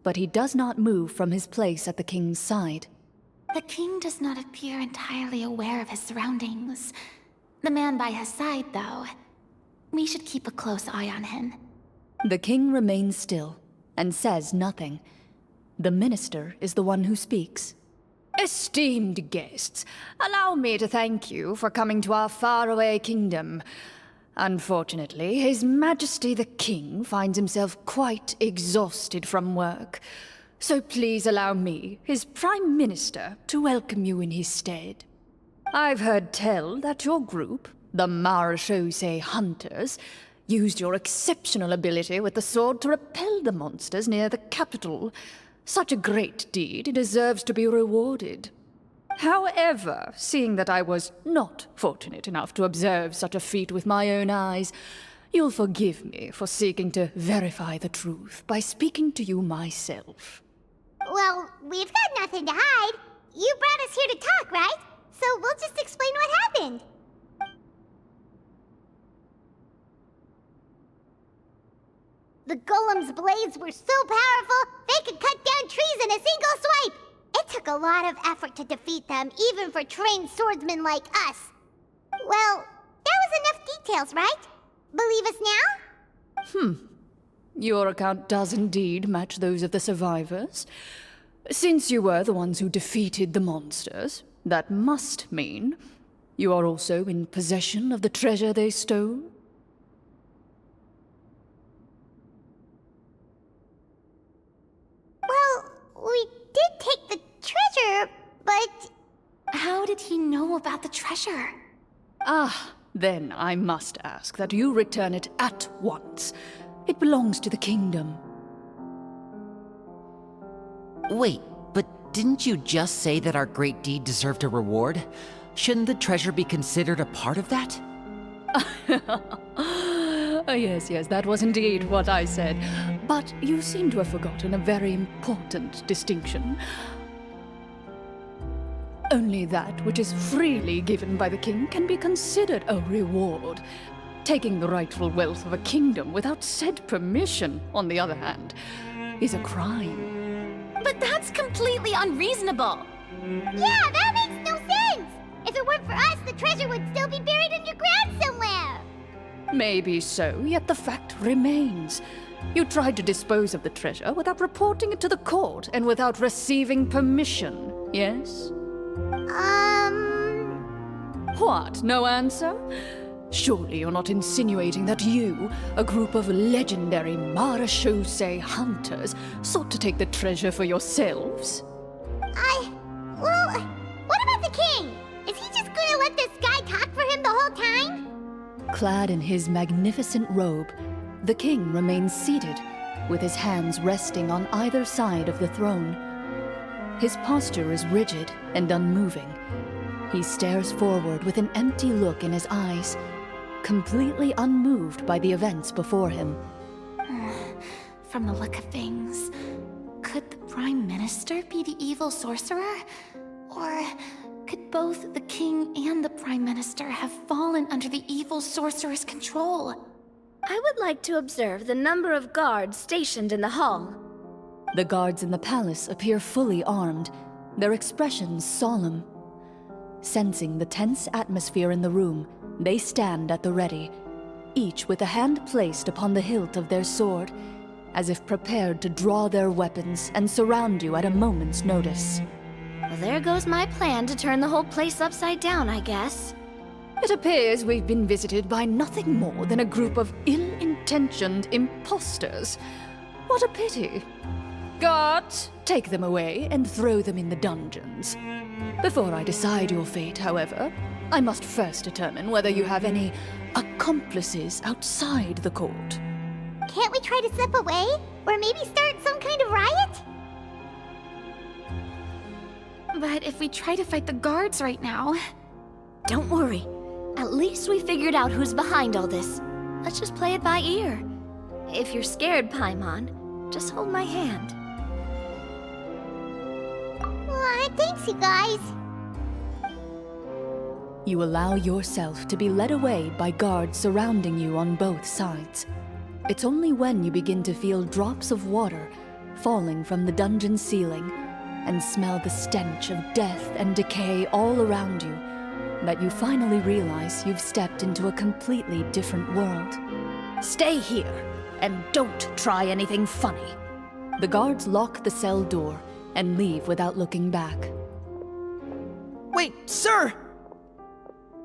[SPEAKER 3] but he does not move from his place at the king's side.
[SPEAKER 6] The king does not appear entirely aware of his surroundings. The man by his side, though. We should keep a close eye on him.
[SPEAKER 3] The king remains still and says nothing. The minister is the one who speaks.
[SPEAKER 10] Esteemed guests, allow me to thank you for coming to our faraway kingdom. Unfortunately, His Majesty the King finds himself quite exhausted from work. So please allow me, his Prime Minister, to welcome you in his stead. I've heard tell that your group, the Marechaussee Hunters, used your exceptional ability with the sword to repel the monsters near the capital. Such a great deed deserves to be rewarded. However, seeing that I was not fortunate enough to observe such a feat with my own eyes, you'll forgive me for seeking to verify the truth by speaking to you myself.
[SPEAKER 1] Well, we've got nothing to hide. You brought us here to talk, right? So we'll just explain what happened. The golem's blades were so powerful, they could cut down trees in a single swipe. It took a lot of effort to defeat them, even for trained swordsmen like us. Well, that was enough details, right? Believe us now?
[SPEAKER 3] Your account does indeed match those of the survivors. Since you were the ones who defeated the monsters, that must mean you are also in possession of the treasure they stole?
[SPEAKER 1] Well, we did take the treasure, but...
[SPEAKER 6] How did he know about the treasure?
[SPEAKER 3] Then I must ask that you return it at once. It belongs to the kingdom.
[SPEAKER 5] Wait, but didn't you just say that our great deed deserved a reward? Shouldn't the treasure be considered a part of that?
[SPEAKER 3] Yes, that was indeed what I said. But you seem to have forgotten a very important distinction. Only that which is freely given by the king can be considered a reward. Taking the rightful wealth of a kingdom without said permission, on the other hand, is a crime.
[SPEAKER 6] But that's completely unreasonable.
[SPEAKER 1] Yeah, that makes no sense! If it weren't for us, the treasure would still be buried underground somewhere!
[SPEAKER 3] Maybe so, yet the fact remains. You tried to dispose of the treasure without reporting it to the court and without receiving permission, yes? What, no answer? Surely you're not insinuating that you, a group of legendary Marechaussee hunters, sought to take the treasure for yourselves?
[SPEAKER 1] Well, what about the king? Is he just gonna let this guy talk for him the whole time?
[SPEAKER 3] Clad in his magnificent robe, the king remains seated, with his hands resting on either side of the throne. His posture is rigid and unmoving. He stares forward with an empty look in his eyes, completely unmoved by the events before him.
[SPEAKER 6] From the look of things, could the Prime Minister be the evil sorcerer? Or could both the King and the Prime Minister have fallen under the evil sorcerer's control?
[SPEAKER 4] I would like to observe the number of guards stationed in the hall.
[SPEAKER 3] The guards in the palace appear fully armed, their expressions solemn. Sensing the tense atmosphere in the room, they stand at the ready, each with a hand placed upon the hilt of their sword, as if prepared to draw their weapons and surround you at a moment's notice.
[SPEAKER 4] Well, there goes my plan to turn the whole place upside down, I guess.
[SPEAKER 10] It appears we've been visited by nothing more than a group of ill-intentioned imposters. What a pity. Guards, take them away and throw them in the dungeons. Before I decide your fate, however, I must first determine whether you have any accomplices outside the court.
[SPEAKER 1] Can't we try to slip away? Or maybe start some kind of riot?
[SPEAKER 6] But if we try to fight the guards right now...
[SPEAKER 4] Don't worry. At least we figured out who's behind all this. Let's just play it by ear. If you're scared, Paimon, just hold my hand.
[SPEAKER 1] Thanks, you guys.
[SPEAKER 3] You allow yourself to be led away by guards surrounding you on both sides. It's only when you begin to feel drops of water falling from the dungeon ceiling and smell the stench of death and decay all around you that you finally realize you've stepped into a completely different world.
[SPEAKER 10] Stay here, and don't try anything funny.
[SPEAKER 3] The guards lock the cell door and leave without looking back.
[SPEAKER 5] Wait, sir!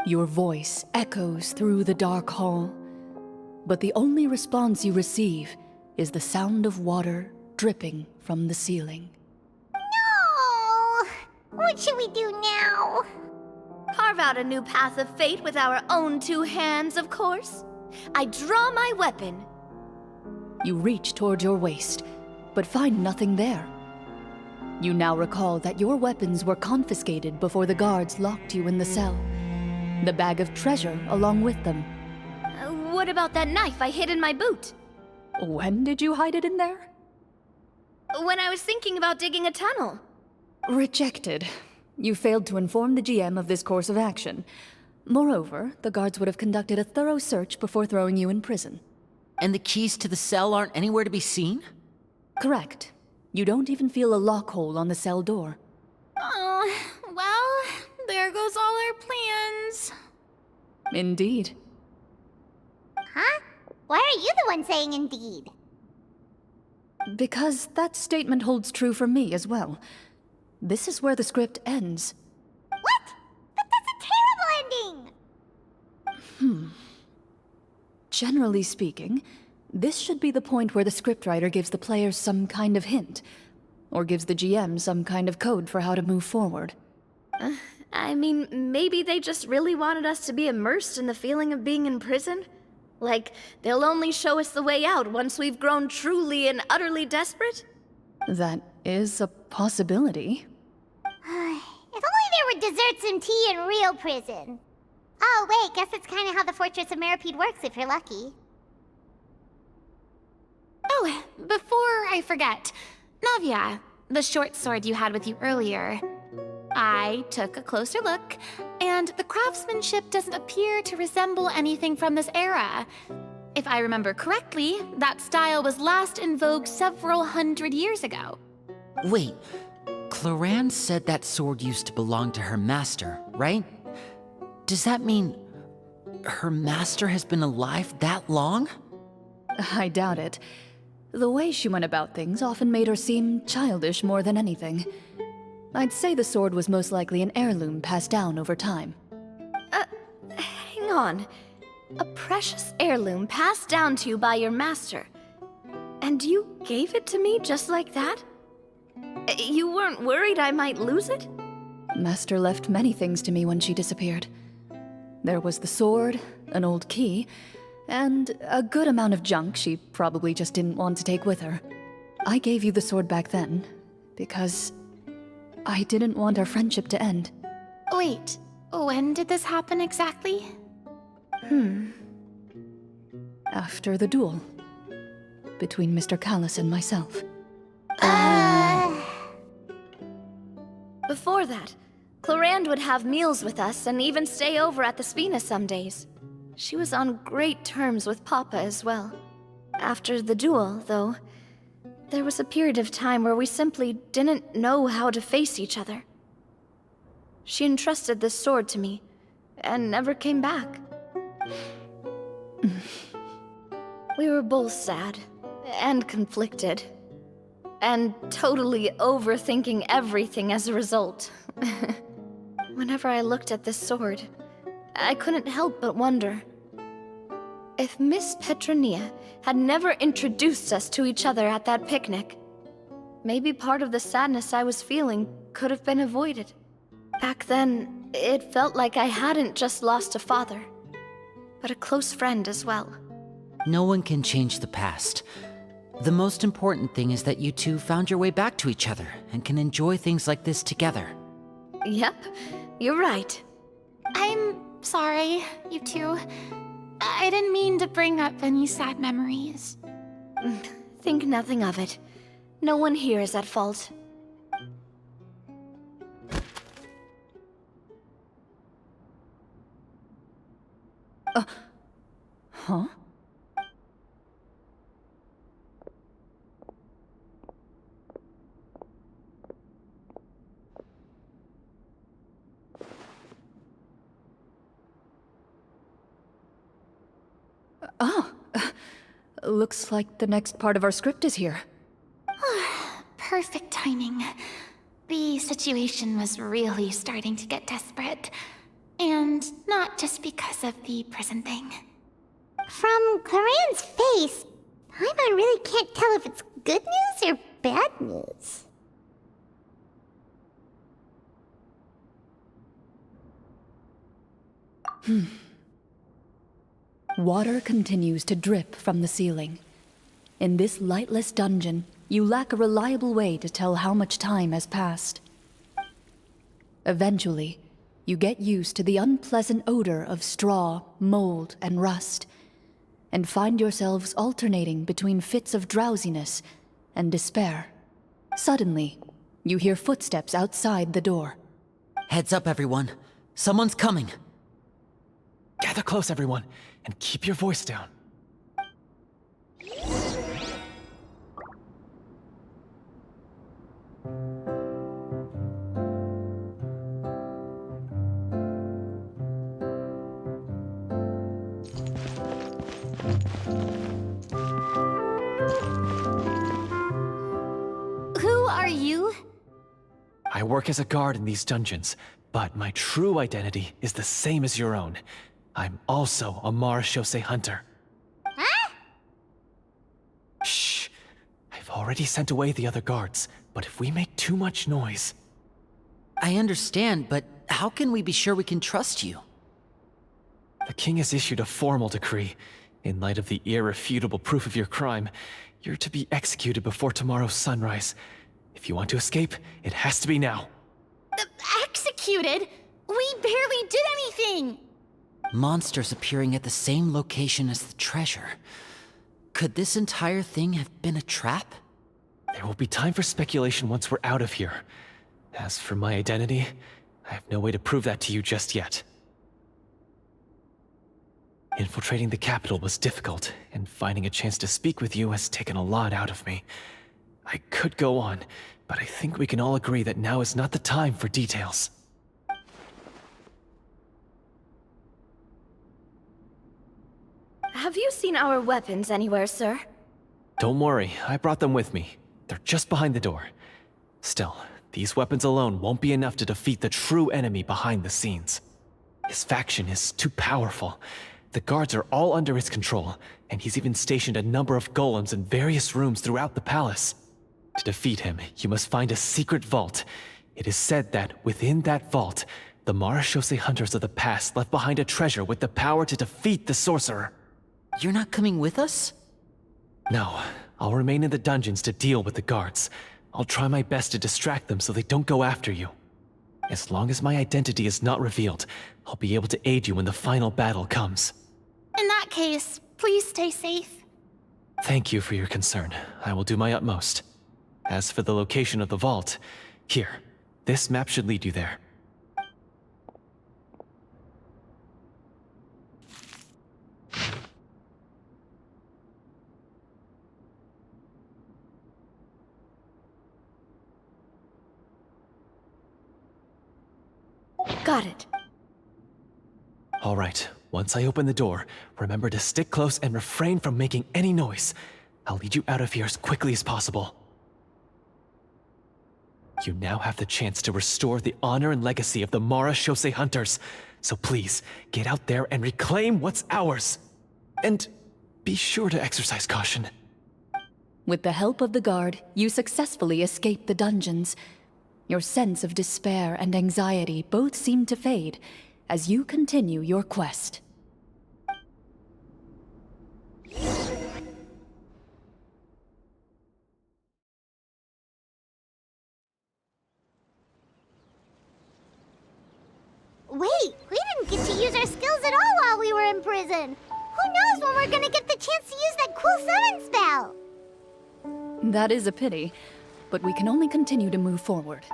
[SPEAKER 3] Your voice echoes through the dark hall, but the only response you receive is the sound of water dripping from the ceiling.
[SPEAKER 1] No! What should we do now?
[SPEAKER 4] Carve out a new path of fate with our own two hands, of course. I draw my weapon.
[SPEAKER 3] You reach toward your waist, but find nothing there. You now recall that your weapons were confiscated before the guards locked you in the cell. The bag of treasure along with them.
[SPEAKER 4] What about that knife I hid in my boot?
[SPEAKER 3] When did you hide it in there?
[SPEAKER 4] When I was thinking about digging a tunnel.
[SPEAKER 3] Rejected. You failed to inform the GM of this course of action. Moreover, the guards would have conducted a thorough search before throwing you in prison.
[SPEAKER 5] And the keys to the cell aren't anywhere to be seen?
[SPEAKER 3] Correct. You don't even feel a lock hole on the cell door.
[SPEAKER 6] Oh, well, there goes all our plans.
[SPEAKER 3] Indeed.
[SPEAKER 1] Huh? Why are you the one saying indeed?
[SPEAKER 3] Because that statement holds true for me as well. This is where the script ends.
[SPEAKER 1] What? But that's a terrible ending!
[SPEAKER 3] Generally speaking, this should be the point where the scriptwriter gives the players some kind of hint, or gives the GM some kind of code for how to move forward.
[SPEAKER 4] I mean, maybe they just really wanted us to be immersed in the feeling of being in prison? Like, they'll only show us the way out once we've grown truly and utterly desperate?
[SPEAKER 3] That is a possibility.
[SPEAKER 1] If only there were desserts and tea in real prison. Oh, wait, guess that's kind of how the Fortress of Meripede works if you're lucky.
[SPEAKER 6] Oh, before I forget, Navia, the short sword you had with you earlier. I took a closer look, and the craftsmanship doesn't appear to resemble anything from this era. If I remember correctly, that style was last in vogue several hundred years ago.
[SPEAKER 5] Wait, Clorinde said that sword used to belong to her master, right? Does that mean her master has been alive that long?
[SPEAKER 3] I doubt it. The way she went about things often made her seem childish more than anything. I'd say the sword was most likely an heirloom passed down over time.
[SPEAKER 4] Hang on. A precious heirloom passed down to you by your master. And you gave it to me just like that? You weren't worried I might lose it?
[SPEAKER 3] Master left many things to me when she disappeared. There was the sword, an old key, and a good amount of junk she probably just didn't want to take with her. I gave you the sword back then, because I didn't want our friendship to end.
[SPEAKER 6] Wait, When did this happen exactly?
[SPEAKER 3] After the duel between Mr. Callis and myself.
[SPEAKER 4] Before that, Clorinde would have meals with us and even stay over at the Spina some days. She was on great terms with Papa as well. After the duel, though, there was a period of time where we simply didn't know how to face each other. She entrusted this sword to me, and never came back. We were both sad, and conflicted, and totally overthinking everything as a result. Whenever I looked at this sword, I couldn't help but wonder if Miss Petronia had never introduced us to each other at that picnic. Maybe part of the sadness I was feeling could have been avoided. Back then, it felt like I hadn't just lost a father, but a close friend as well.
[SPEAKER 5] No one can change the past. The most important thing is that you two found your way back to each other and can enjoy things like this together.
[SPEAKER 4] Yep, you're right.
[SPEAKER 6] I'm sorry, you two. I didn't mean to bring up any sad memories.
[SPEAKER 4] Think nothing of it. No one here is at fault.
[SPEAKER 3] Huh? Looks like the next part of our script is here.
[SPEAKER 6] Perfect timing. The situation was really starting to get desperate. And not just because of the prison thing.
[SPEAKER 1] From Clorinde's face, Paimon really can't tell if it's good news or bad news.
[SPEAKER 3] Water continues to drip from the ceiling. In this lightless dungeon, you lack a reliable way to tell how much time has passed. Eventually, you get used to the unpleasant odor of straw, mold, and rust, and find yourselves alternating between fits of drowsiness and despair. Suddenly, you hear footsteps outside the door.
[SPEAKER 5] Heads up, everyone. Someone's coming.
[SPEAKER 7] Gather close, everyone, and keep your voice down.
[SPEAKER 6] Who are you?
[SPEAKER 7] I work as a guard in these dungeons, but my true identity is the same as your own. I'm also a Marechaussee hunter.
[SPEAKER 1] Huh?
[SPEAKER 7] Shh! I've already sent away the other guards, but if we make too much noise...
[SPEAKER 5] I understand, but how can we be sure we can trust you?
[SPEAKER 7] The king has issued a formal decree. In light of the irrefutable proof of your crime, you're to be executed before tomorrow's sunrise. If you want to escape, it has to be now.
[SPEAKER 6] Executed? We barely did anything!
[SPEAKER 5] Monsters appearing at the same location as the treasure. Could this entire thing have been a trap?
[SPEAKER 7] There will be time for speculation once we're out of here. As for my identity, I have no way to prove that to you just yet. Infiltrating the capital was difficult, and finding a chance to speak with you has taken a lot out of me. I could go on, but I think we can all agree that now is not the time for details.
[SPEAKER 4] Have you seen our weapons anywhere, sir?
[SPEAKER 7] Don't worry, I brought them with me. They're just behind the door. Still, these weapons alone won't be enough to defeat the true enemy behind the scenes. His faction is too powerful. The guards are all under his control, and he's even stationed a number of golems in various rooms throughout the palace. To defeat him, you must find a secret vault. It is said that within that vault, the Marechaussee hunters of the past left behind a treasure with the power to defeat the sorcerer.
[SPEAKER 5] You're not coming with us?
[SPEAKER 7] No, I'll remain in the dungeons to deal with the guards. I'll try my best to distract them so they don't go after you. As long as my identity is not revealed, I'll be able to aid you when the final battle comes.
[SPEAKER 6] In that case, please stay safe.
[SPEAKER 7] Thank you for your concern. I will do my utmost. As for the location of the vault, here, this map should lead you there.
[SPEAKER 4] Got it.
[SPEAKER 7] All right, once I open the door, remember to stick close and refrain from making any noise. I'll lead you out of here as quickly as possible. You now have the chance to restore the honor and legacy of the Mara Shosei Hunters. So please, get out there and reclaim what's ours. And be sure to exercise caution.
[SPEAKER 3] With the help of the guard, you successfully escape the dungeons. Your sense of despair and anxiety both seem to fade as you continue your quest.
[SPEAKER 1] Wait, we didn't get to use our skills at all while we were in prison. Who knows when we're gonna get the chance to use that cool summon spell?
[SPEAKER 3] That is a pity, but we can only continue to move forward.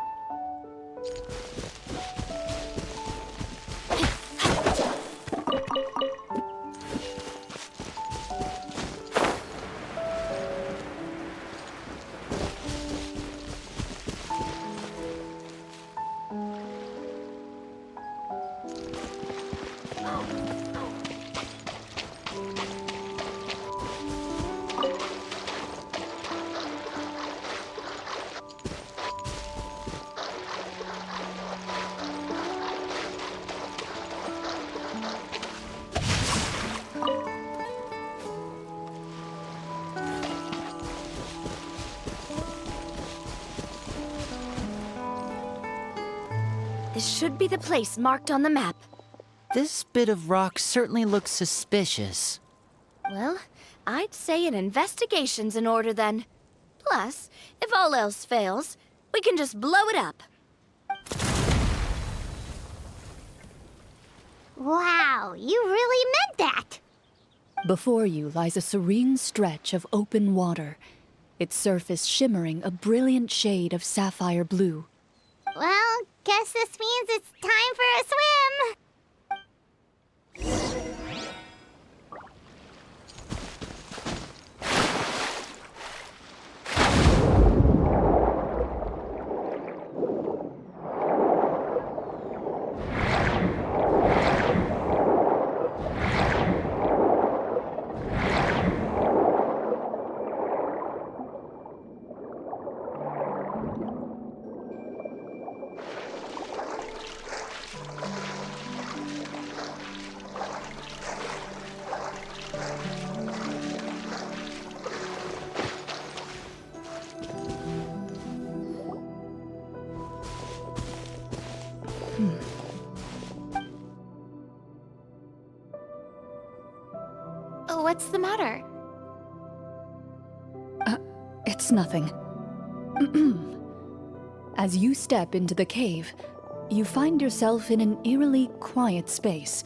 [SPEAKER 4] This should be the place marked on the map.
[SPEAKER 5] This bit of rock certainly looks suspicious.
[SPEAKER 4] Well, I'd say an investigation's in order then. Plus, if all else fails, we can just blow it up.
[SPEAKER 1] Wow, you really meant that!
[SPEAKER 3] Before you lies a serene stretch of open water, its surface shimmering a brilliant shade of sapphire blue.
[SPEAKER 1] Well, guess this means it's time for a swim!
[SPEAKER 6] What's the matter?
[SPEAKER 3] It's nothing. As you step into the cave, you find yourself in an eerily quiet space.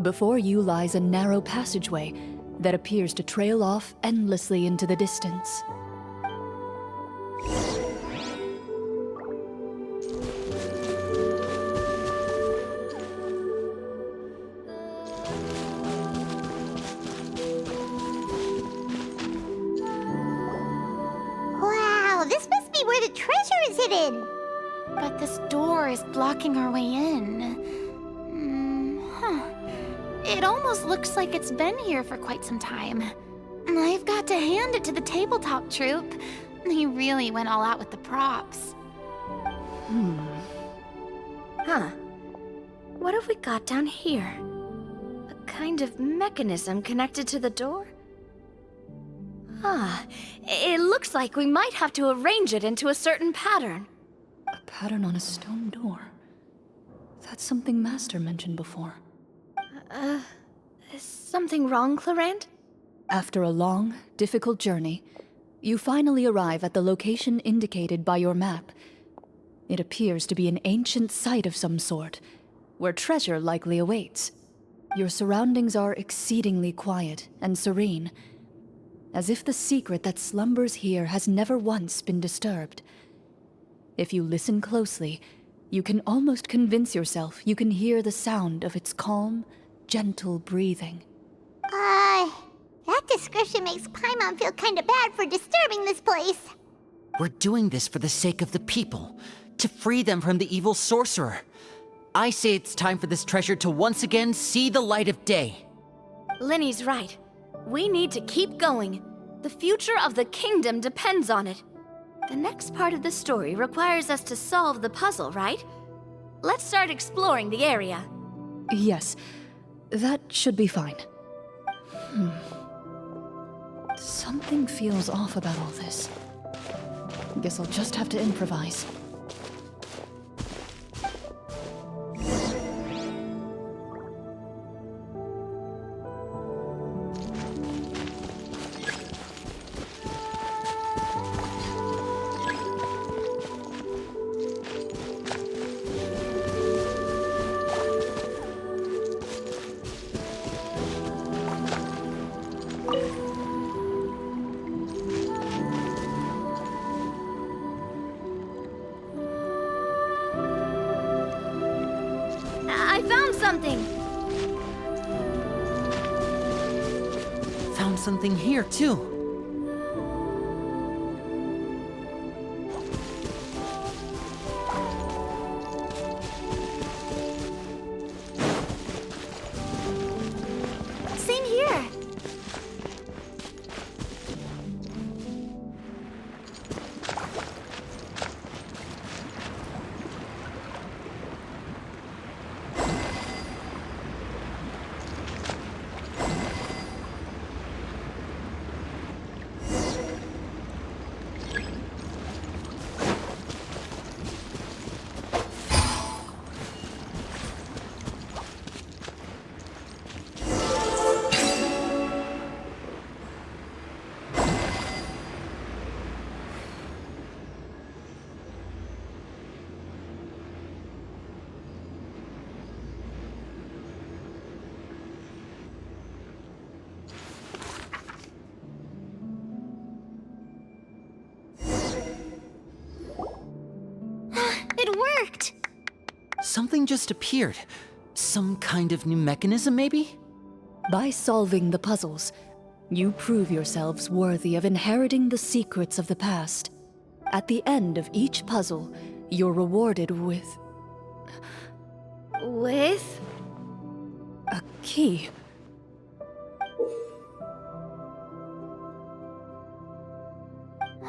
[SPEAKER 3] Before you lies a narrow passageway that appears to trail off endlessly into the distance.
[SPEAKER 1] Wow, this must be where the treasure is hidden!
[SPEAKER 6] But this door is blocking our way in. It almost looks like it's been here for quite some time. I've got to hand it to the tabletop troupe. They really went all out with the props.
[SPEAKER 4] Huh. What have we got down here? A kind of mechanism connected to the door? Ah, it looks like we might have to arrange it into a certain pattern.
[SPEAKER 3] A pattern on a stone door. That's something Master mentioned before.
[SPEAKER 4] Is something wrong, Clorinde?
[SPEAKER 3] After a long, difficult journey, you finally arrive at the location indicated by your map. It appears to be an ancient site of some sort, where treasure likely awaits. Your surroundings are exceedingly quiet and serene, as if the secret that slumbers here has never once been disturbed. If you listen closely, you can almost convince yourself you can hear the sound of its calm, gentle breathing.
[SPEAKER 1] That description makes Paimon feel kinda bad for disturbing this place.
[SPEAKER 5] We're doing this for the sake of the people, to free them from the evil sorcerer. I say it's time for this treasure to once again see the light of day.
[SPEAKER 4] Linny's right. We need to keep going. The future of the kingdom depends on it. The next part of the story requires us to solve the puzzle, right? Let's start exploring the area.
[SPEAKER 3] Yes, that should be fine. Something feels off about all this. Guess I'll just have to improvise.
[SPEAKER 4] I found something!
[SPEAKER 5] Found something here, too.
[SPEAKER 4] Same here! It worked!
[SPEAKER 5] Something just appeared. Some kind of new mechanism, maybe?
[SPEAKER 3] By solving the puzzles, you prove yourselves worthy of inheriting the secrets of the past. At the end of each puzzle, you're rewarded with
[SPEAKER 4] With?
[SPEAKER 3] a key.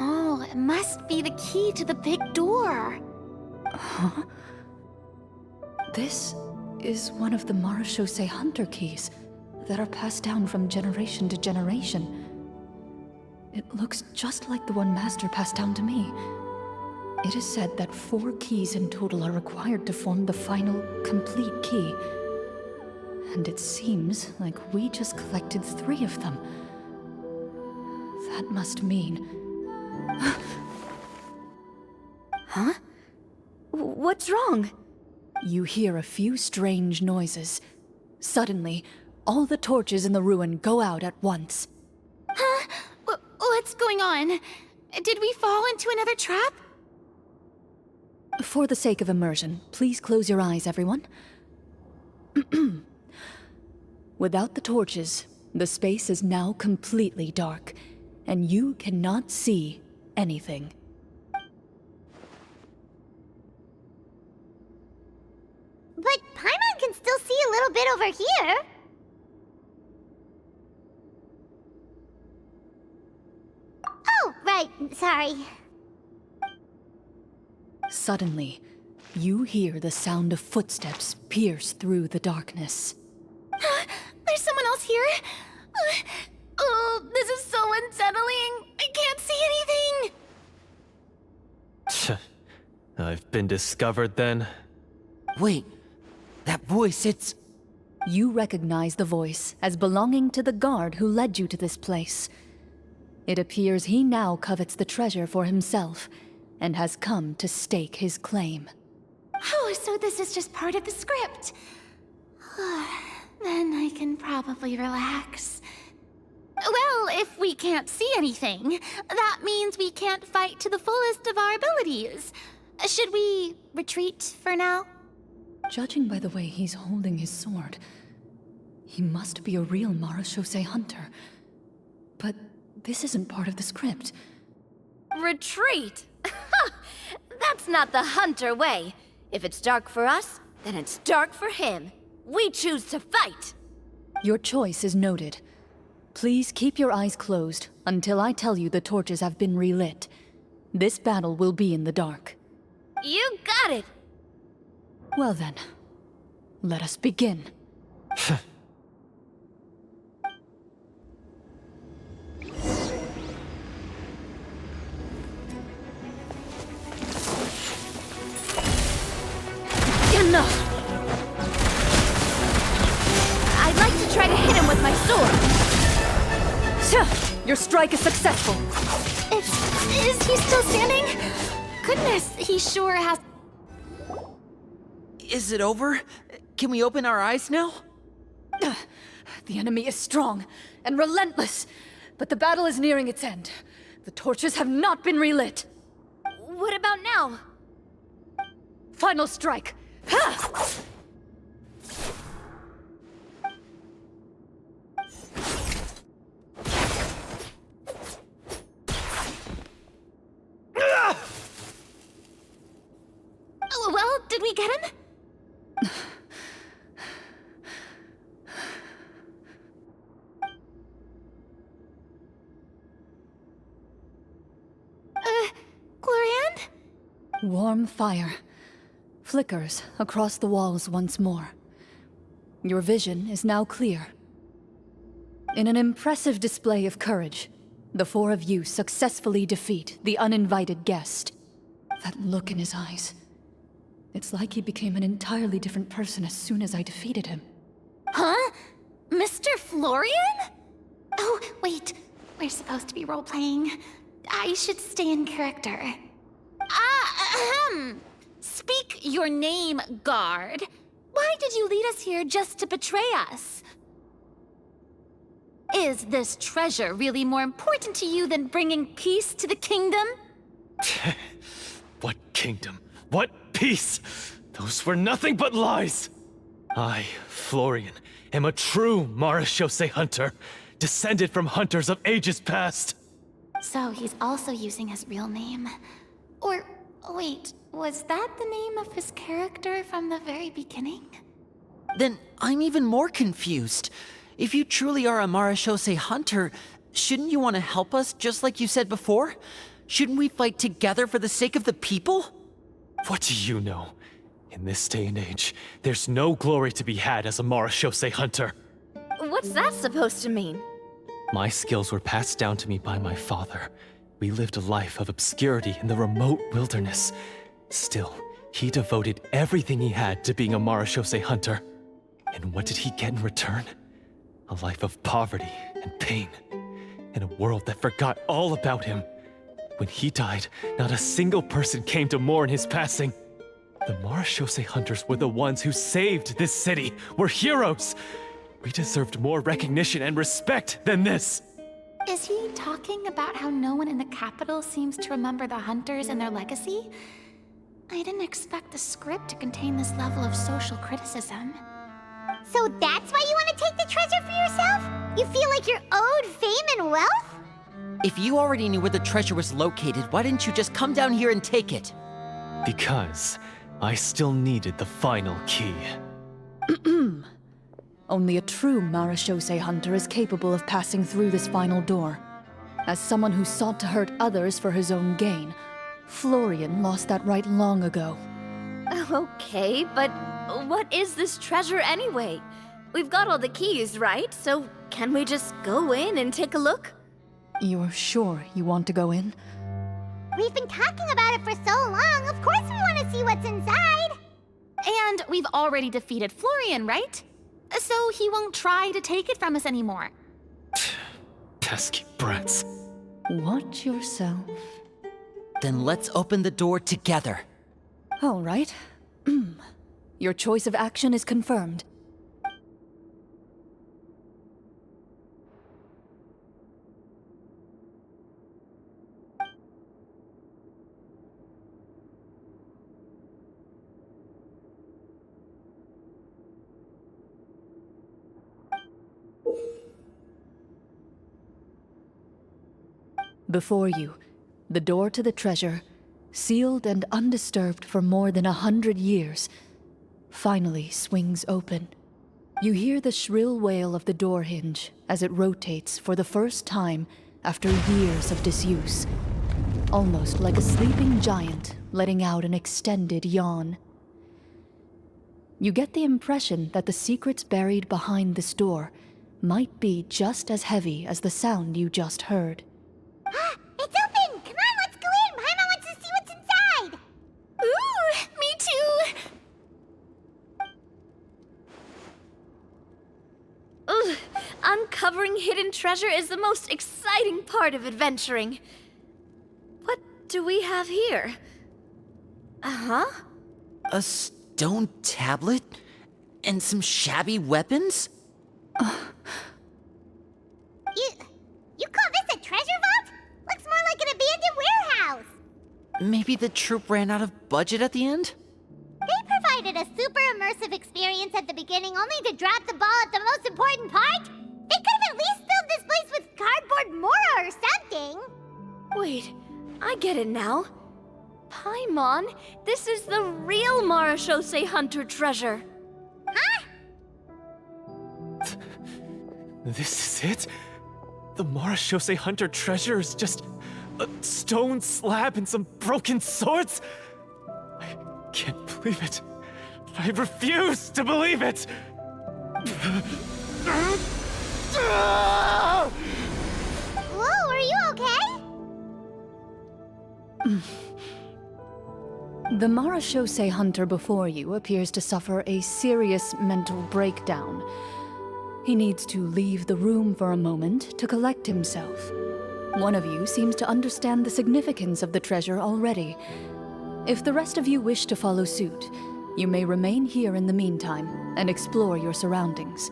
[SPEAKER 4] Oh, it must be the key to the big door.
[SPEAKER 3] Huh? This is one of the Marechaussee Hunter keys that are passed down from generation to generation. It looks just like the one Master passed down to me. It is said that 4 keys in total are required to form the final, complete key. And it seems like we just collected 3 of them. That must mean...
[SPEAKER 4] Huh? What's wrong?
[SPEAKER 3] You hear a few strange noises. Suddenly, all the torches in the ruin go out at once.
[SPEAKER 6] Huh? What's going on? Did we fall into another trap?
[SPEAKER 3] For the sake of immersion, please close your eyes, everyone. Without the torches, the space is now completely dark, and you cannot see anything.
[SPEAKER 1] But Paimon can still see a little bit over here. Oh, right, sorry.
[SPEAKER 3] Suddenly, you hear the sound of footsteps pierce through the darkness.
[SPEAKER 6] There's someone else here? Oh, this is so unsettling. I can't see anything.
[SPEAKER 7] I've been discovered then?
[SPEAKER 5] Wait, that voice, it's...
[SPEAKER 3] You recognize the voice as belonging to the guard who led you to this place. It appears he now covets the treasure for himself, and has come to stake his claim.
[SPEAKER 6] Oh, so this is just part of the script. Then I can probably relax. Well, if we can't see anything, that means we can't fight to the fullest of our abilities. Should we retreat for now?
[SPEAKER 3] Judging by the way he's holding his sword, he must be a real Marashose hunter. But this isn't part of the script.
[SPEAKER 4] Retreat? That's not the hunter way. If it's dark for us, then it's dark for him. We choose to fight.
[SPEAKER 3] Your choice is noted. Please keep your eyes closed until I tell you the torches have been relit. This battle will be in the dark.
[SPEAKER 4] You got it.
[SPEAKER 3] Well then, let us begin.
[SPEAKER 4] Enough! I'd like to try to hit him with my sword.
[SPEAKER 3] Your strike is successful.
[SPEAKER 6] Is he still standing? Goodness, he sure has...
[SPEAKER 5] Is it over? Can we open our eyes now?
[SPEAKER 3] The enemy is strong and relentless, but the battle is nearing its end. The torches have not been relit.
[SPEAKER 4] What about now?
[SPEAKER 3] Final strike. Ha!
[SPEAKER 6] Well, did we get him? Clorinde?
[SPEAKER 3] Warm fire flickers across the walls once more. Your vision is now clear. In an impressive display of courage, the four of you successfully defeat the uninvited guest. That look in his eyes. It's like he became an entirely different person as soon as I defeated him.
[SPEAKER 6] Huh? Mr. Florian? Oh, wait. We're supposed to be role-playing. I should stay in character. Speak your name, guard. Why did you lead us here just to betray us? Is this treasure really more important to you than bringing peace to the kingdom?
[SPEAKER 7] What kingdom? What peace? Those were nothing but lies! I, Florian, am a true Marashose hunter, descended from hunters of ages past.
[SPEAKER 6] So he's also using his real name. Or, wait, was that the name of his character from the very beginning?
[SPEAKER 5] Then I'm even more confused. If you truly are a Marashose hunter, shouldn't you want to help us just like you said before? Shouldn't we fight together for the sake of the people?
[SPEAKER 7] What do you know? In this day and age, there's no glory to be had as a Marashose hunter.
[SPEAKER 4] What's that supposed to mean?
[SPEAKER 7] My skills were passed down to me by my father. We lived a life of obscurity in the remote wilderness. Still, he devoted everything he had to being a Marashose hunter. And what did he get in return? A life of poverty and pain. In a world that forgot all about him. When he died, not a single person came to mourn his passing. The Marashose hunters were the ones who saved this city. We're heroes. We deserved more recognition and respect than this.
[SPEAKER 6] Is he talking about how no one in the capital seems to remember the hunters and their legacy? I didn't expect the script to contain this level of social criticism.
[SPEAKER 1] So that's why you want to take the treasure for yourself? You feel like you're owed fame and wealth?
[SPEAKER 5] If you already knew where the treasure was located, why didn't you just come down here and take it?
[SPEAKER 7] Because I still needed the final key.
[SPEAKER 3] Only a true Marashose hunter is capable of passing through this final door. As someone who sought to hurt others for his own gain, Florian lost that right long ago.
[SPEAKER 4] Okay, but what is this treasure anyway? We've got all the keys, right? So can we just go in and take a look?
[SPEAKER 3] You're sure you want to go in?
[SPEAKER 1] We've been talking about it for so long, of course we want to see what's inside!
[SPEAKER 6] And we've already defeated Florian, right? So he won't try to take it from us anymore.
[SPEAKER 7] Pesky brats.
[SPEAKER 3] Watch yourself.
[SPEAKER 5] Then let's open the door together.
[SPEAKER 3] All right. Your choice of action is confirmed. Before you, the door to the treasure, sealed and undisturbed for more than 100 years, finally swings open. You hear the shrill wail of the door hinge as it rotates for the first time after years of disuse, almost like a sleeping giant letting out an extended yawn. You get the impression that the secrets buried behind this door might be just as heavy as the sound you just heard.
[SPEAKER 1] It's open! Come on, let's go in! Paimon wants to see what's inside!
[SPEAKER 6] Ooh, me too!
[SPEAKER 4] Ugh, uncovering hidden treasure is the most exciting part of adventuring. What do we have here? Uh-huh.
[SPEAKER 5] A stone tablet? And some shabby weapons?
[SPEAKER 1] You call this a treasure vault? Looks more like an abandoned warehouse!
[SPEAKER 5] Maybe the troop ran out of budget at the end?
[SPEAKER 1] They provided a super immersive experience at the beginning only to drop the ball at the most important part? They could have at least filled this place with cardboard mora or something!
[SPEAKER 4] Wait, I get it now. Paimon, this is the real Marachose Hunter treasure.
[SPEAKER 1] Huh?
[SPEAKER 7] This is it? The Marachose Hunter treasure is just a stone slab and some broken swords? I can't believe it. I refuse to believe it!
[SPEAKER 1] Whoa, are you okay?
[SPEAKER 3] The Marachose Hunter before you appears to suffer a serious mental breakdown. He needs to leave the room for a moment to collect himself. One of you seems to understand the significance of the treasure already. If the rest of you wish to follow suit, you may remain here in the meantime and explore your surroundings.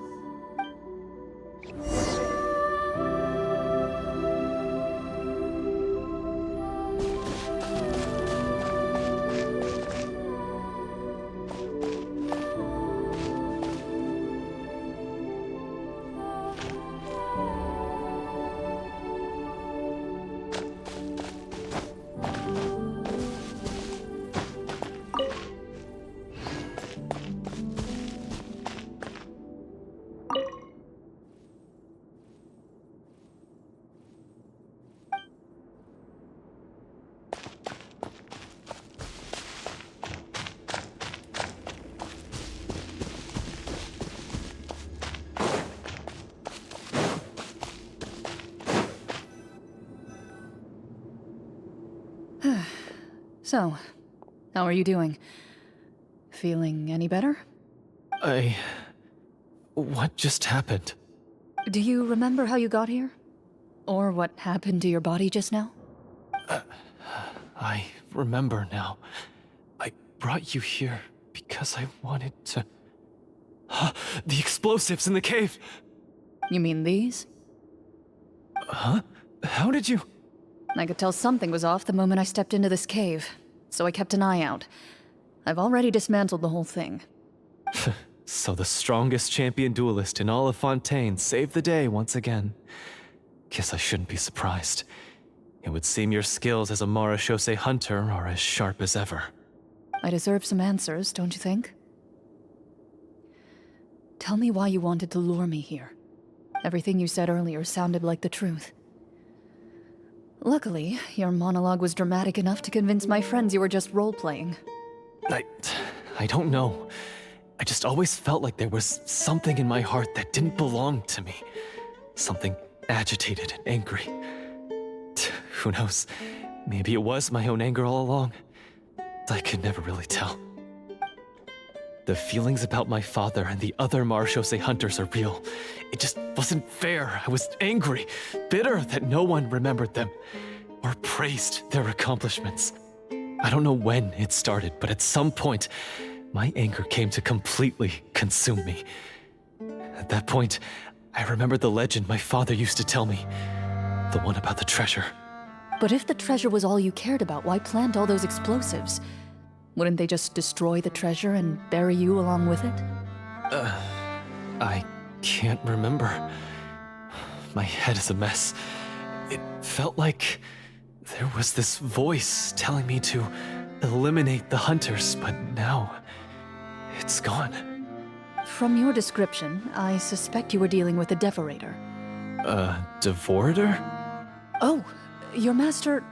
[SPEAKER 3] So, how are you doing? Feeling any better?
[SPEAKER 7] What just happened?
[SPEAKER 3] Do you remember how you got here? Or what happened to your body just now?
[SPEAKER 7] I remember now. I brought you here because I wanted to... The explosives in the cave!
[SPEAKER 3] You mean these?
[SPEAKER 7] Huh? How did you...
[SPEAKER 3] I could tell something was off the moment I stepped into this cave, so I kept an eye out. I've already dismantled the whole thing.
[SPEAKER 7] So the strongest champion duelist in all of Fontaine saved the day once again. Guess I shouldn't be surprised. It would seem your skills as a Marachose hunter are as sharp as ever.
[SPEAKER 3] I deserve some answers, don't you think? Tell me why you wanted to lure me here. Everything you said earlier sounded like the truth. Luckily, your monologue was dramatic enough to convince my friends you were just role-playing.
[SPEAKER 7] I don't know. I just always felt like there was something in my heart that didn't belong to me. Something agitated and angry. Who knows? Maybe it was my own anger all along. I could never really tell. The feelings about my father and the other Marachose hunters are real. It just wasn't fair. I was angry, bitter that no one remembered them. or praised their accomplishments. I don't know when it started, but at some point, my anger came to completely consume me. At that point, I remembered the legend my father used to tell me. The one about the treasure.
[SPEAKER 3] But if the treasure was all you cared about, why plant all those explosives? Wouldn't they just destroy the treasure and bury you along with it?
[SPEAKER 7] I can't remember. My head is a mess. It felt like there was this voice telling me to eliminate the hunters, but now it's gone.
[SPEAKER 3] From your description, I suspect you were dealing with a devorator.
[SPEAKER 7] A devorator?
[SPEAKER 3] Oh, your master,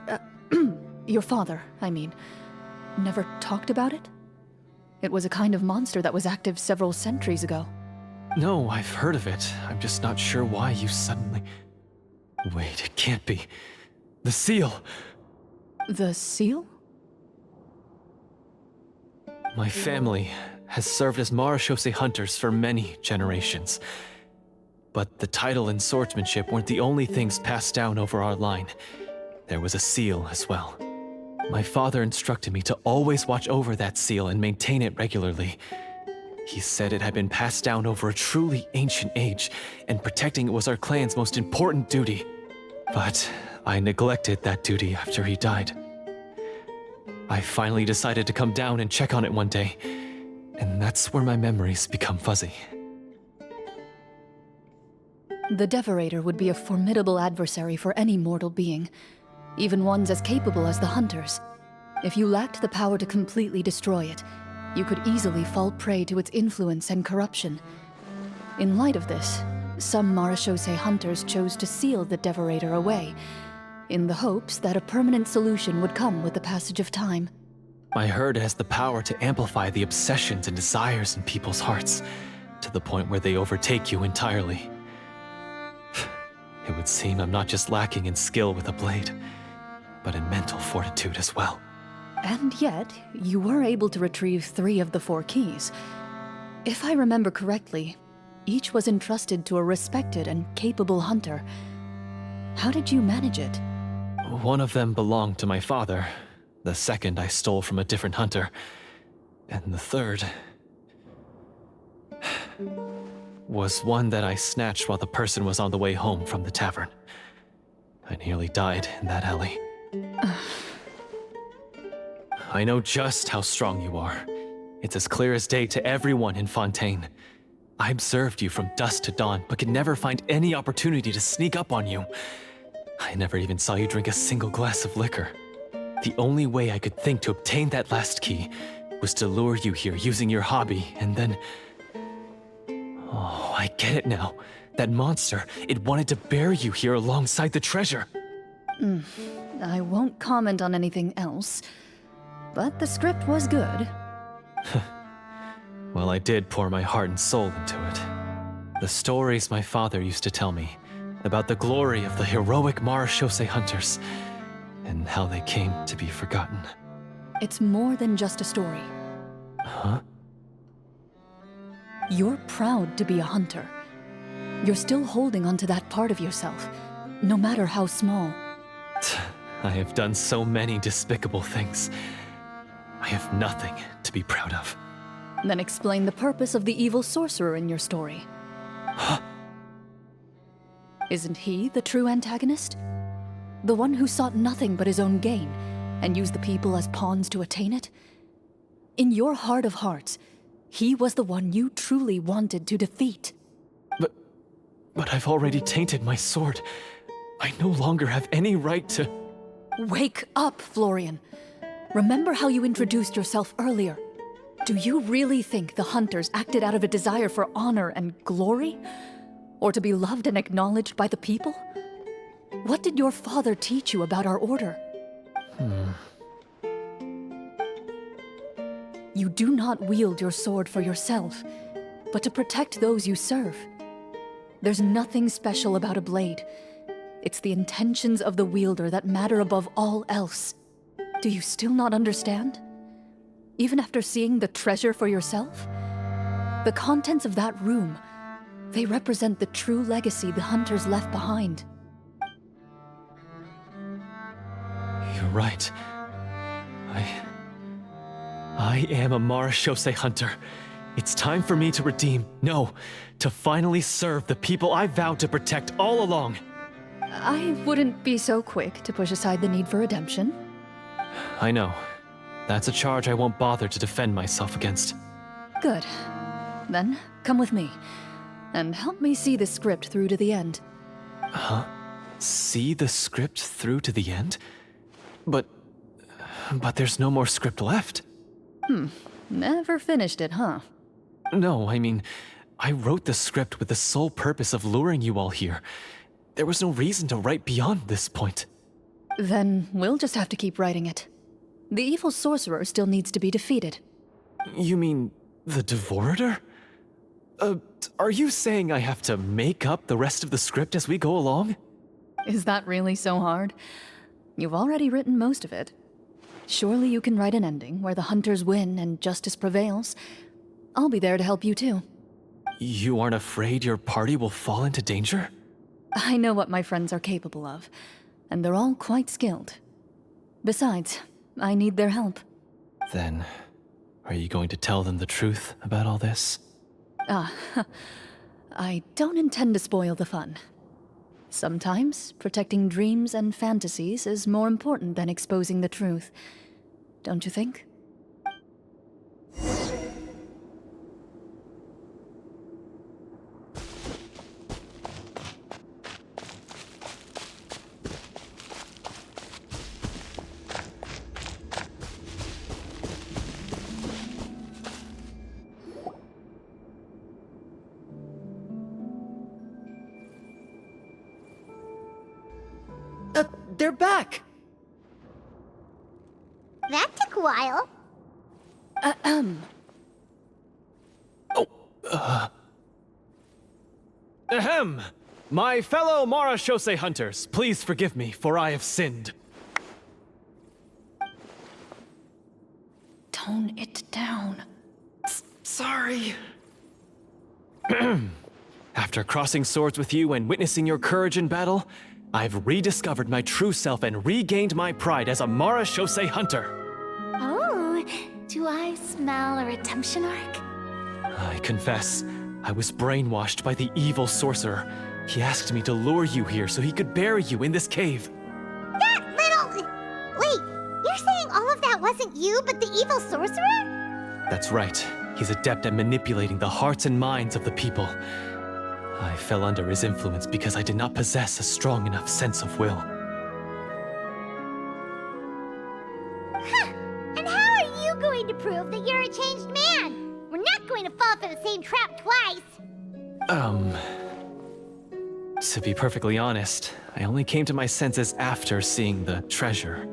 [SPEAKER 3] your father, I mean, never talked about it? It was a kind of monster that was active several centuries ago.
[SPEAKER 7] No, I've heard of it. I'm just not sure why you suddenly... Wait, it can't be. The seal!
[SPEAKER 3] The seal?
[SPEAKER 7] My family has served as Marechaussee hunters for many generations. But the title and swordsmanship weren't the only things passed down over our line. There was a seal as well. My father instructed me to always watch over that seal and maintain it regularly. He said it had been passed down over a truly ancient age, and protecting it was our clan's most important duty. But I neglected that duty after he died. I finally decided to come down and check on it one day, and that's where my memories become fuzzy.
[SPEAKER 3] The Devorator would be a formidable adversary for any mortal being, even ones as capable as the Hunters. If you lacked the power to completely destroy it, you could easily fall prey to its influence and corruption. In light of this, some Marechaussee hunters chose to seal the Devorator away, in the hopes that a permanent solution would come with the passage of time.
[SPEAKER 7] I heard it has the power to amplify the obsessions and desires in people's hearts, to the point where they overtake you entirely. It would seem I'm not just lacking in skill with a blade, but in mental fortitude as well.
[SPEAKER 3] And yet, you were able to retrieve 3 of the 4 keys. If I remember correctly, each was entrusted to a respected and capable hunter. How did you manage it?
[SPEAKER 7] One of them belonged to my father. The second I stole from a different hunter. And the third... was one that I snatched while the person was on the way home from the tavern. I nearly died in that alley. I know just how strong you are. It's as clear as day to everyone in Fontaine. I observed you from dusk to dawn, but could never find any opportunity to sneak up on you. I never even saw you drink a single glass of liquor. The only way I could think to obtain that last key was to lure you here using your hobby, and then... Oh, I get it now. That monster, it wanted to bury you here alongside the treasure.
[SPEAKER 3] I won't comment on anything else, but the script was good.
[SPEAKER 7] Well, I did pour my heart and soul into it. The stories my father used to tell me about the glory of the heroic Marechaussee hunters and how they came to be forgotten.
[SPEAKER 3] It's more than just a story.
[SPEAKER 7] Huh?
[SPEAKER 3] You're proud to be a hunter. You're still holding onto that part of yourself, no matter how small.
[SPEAKER 7] I have done so many despicable things. I have nothing to be proud of.
[SPEAKER 3] Then explain the purpose of the evil sorcerer in your story.
[SPEAKER 7] Huh?
[SPEAKER 3] Isn't he the true antagonist? The one who sought nothing but his own gain, and used the people as pawns to attain it? In your heart of hearts, he was the one you truly wanted to defeat.
[SPEAKER 7] But I've already tainted my sword. I no longer have any right to...
[SPEAKER 3] Wake up, Florian. Remember how you introduced yourself earlier. Do you really think the hunters acted out of a desire for honor and glory? Or to be loved and acknowledged by the people? What did your father teach you about our order? You do not wield your sword for yourself, but to protect those you serve. There's nothing special about a blade. It's the intentions of the wielder that matter above all else. Do you still not understand? Even after seeing the treasure for yourself? The contents of that room, they represent the true legacy the hunters left behind.
[SPEAKER 7] You're right. I am a Marashose hunter. It's time for me to redeem, no, to finally serve the people I vowed to protect all along.
[SPEAKER 3] I wouldn't be so quick to push aside the need for redemption.
[SPEAKER 7] I know. That's a charge I won't bother to defend myself against.
[SPEAKER 3] Good. Then, come with me, and help me see the script through to the end.
[SPEAKER 7] Huh? See the script through to the end? But there's no more script left.
[SPEAKER 3] Never finished it, huh?
[SPEAKER 7] No, I mean, I wrote the script with the sole purpose of luring you all here. There was no reason to write beyond this point.
[SPEAKER 3] Then we'll just have to keep writing it. The evil sorcerer still needs to be defeated.
[SPEAKER 7] You mean the Devorator? Are you saying I have to make up the rest of the script as we go along?
[SPEAKER 3] Is that really so hard? You've already written most of it. Surely you can write an ending where the hunters win and justice prevails. I'll be there to help you too.
[SPEAKER 7] You aren't afraid your party will fall into danger?
[SPEAKER 3] I know what my friends are capable of, and they're all quite skilled. Besides, I need their help.
[SPEAKER 7] Then, are you going to tell them the truth about all this?
[SPEAKER 3] I don't intend to spoil the fun. Sometimes, protecting dreams and fantasies is more important than exposing the truth. Don't you think?
[SPEAKER 5] They're back!
[SPEAKER 1] That took a while.
[SPEAKER 7] Ahem! My fellow Marashose hunters, please forgive me, for I have sinned.
[SPEAKER 3] Tone it down.
[SPEAKER 7] Sorry. After crossing swords with you and witnessing your courage in battle, I've rediscovered my true self and regained my pride as a Marashose hunter.
[SPEAKER 6] Oh, do I smell a redemption arc?
[SPEAKER 7] I confess, I was brainwashed by the evil sorcerer. He asked me to lure you here so he could bury you in this cave.
[SPEAKER 1] That little... Wait, you're saying all of that wasn't you, but the evil sorcerer?
[SPEAKER 7] That's right. He's adept at manipulating the hearts and minds of the people. I fell under his influence because I did not possess a strong enough sense of will.
[SPEAKER 1] Huh. And how are you going to prove that you're a changed man? We're not going to fall for the same trap twice.
[SPEAKER 7] To be perfectly honest, I only came to my senses after seeing the treasure.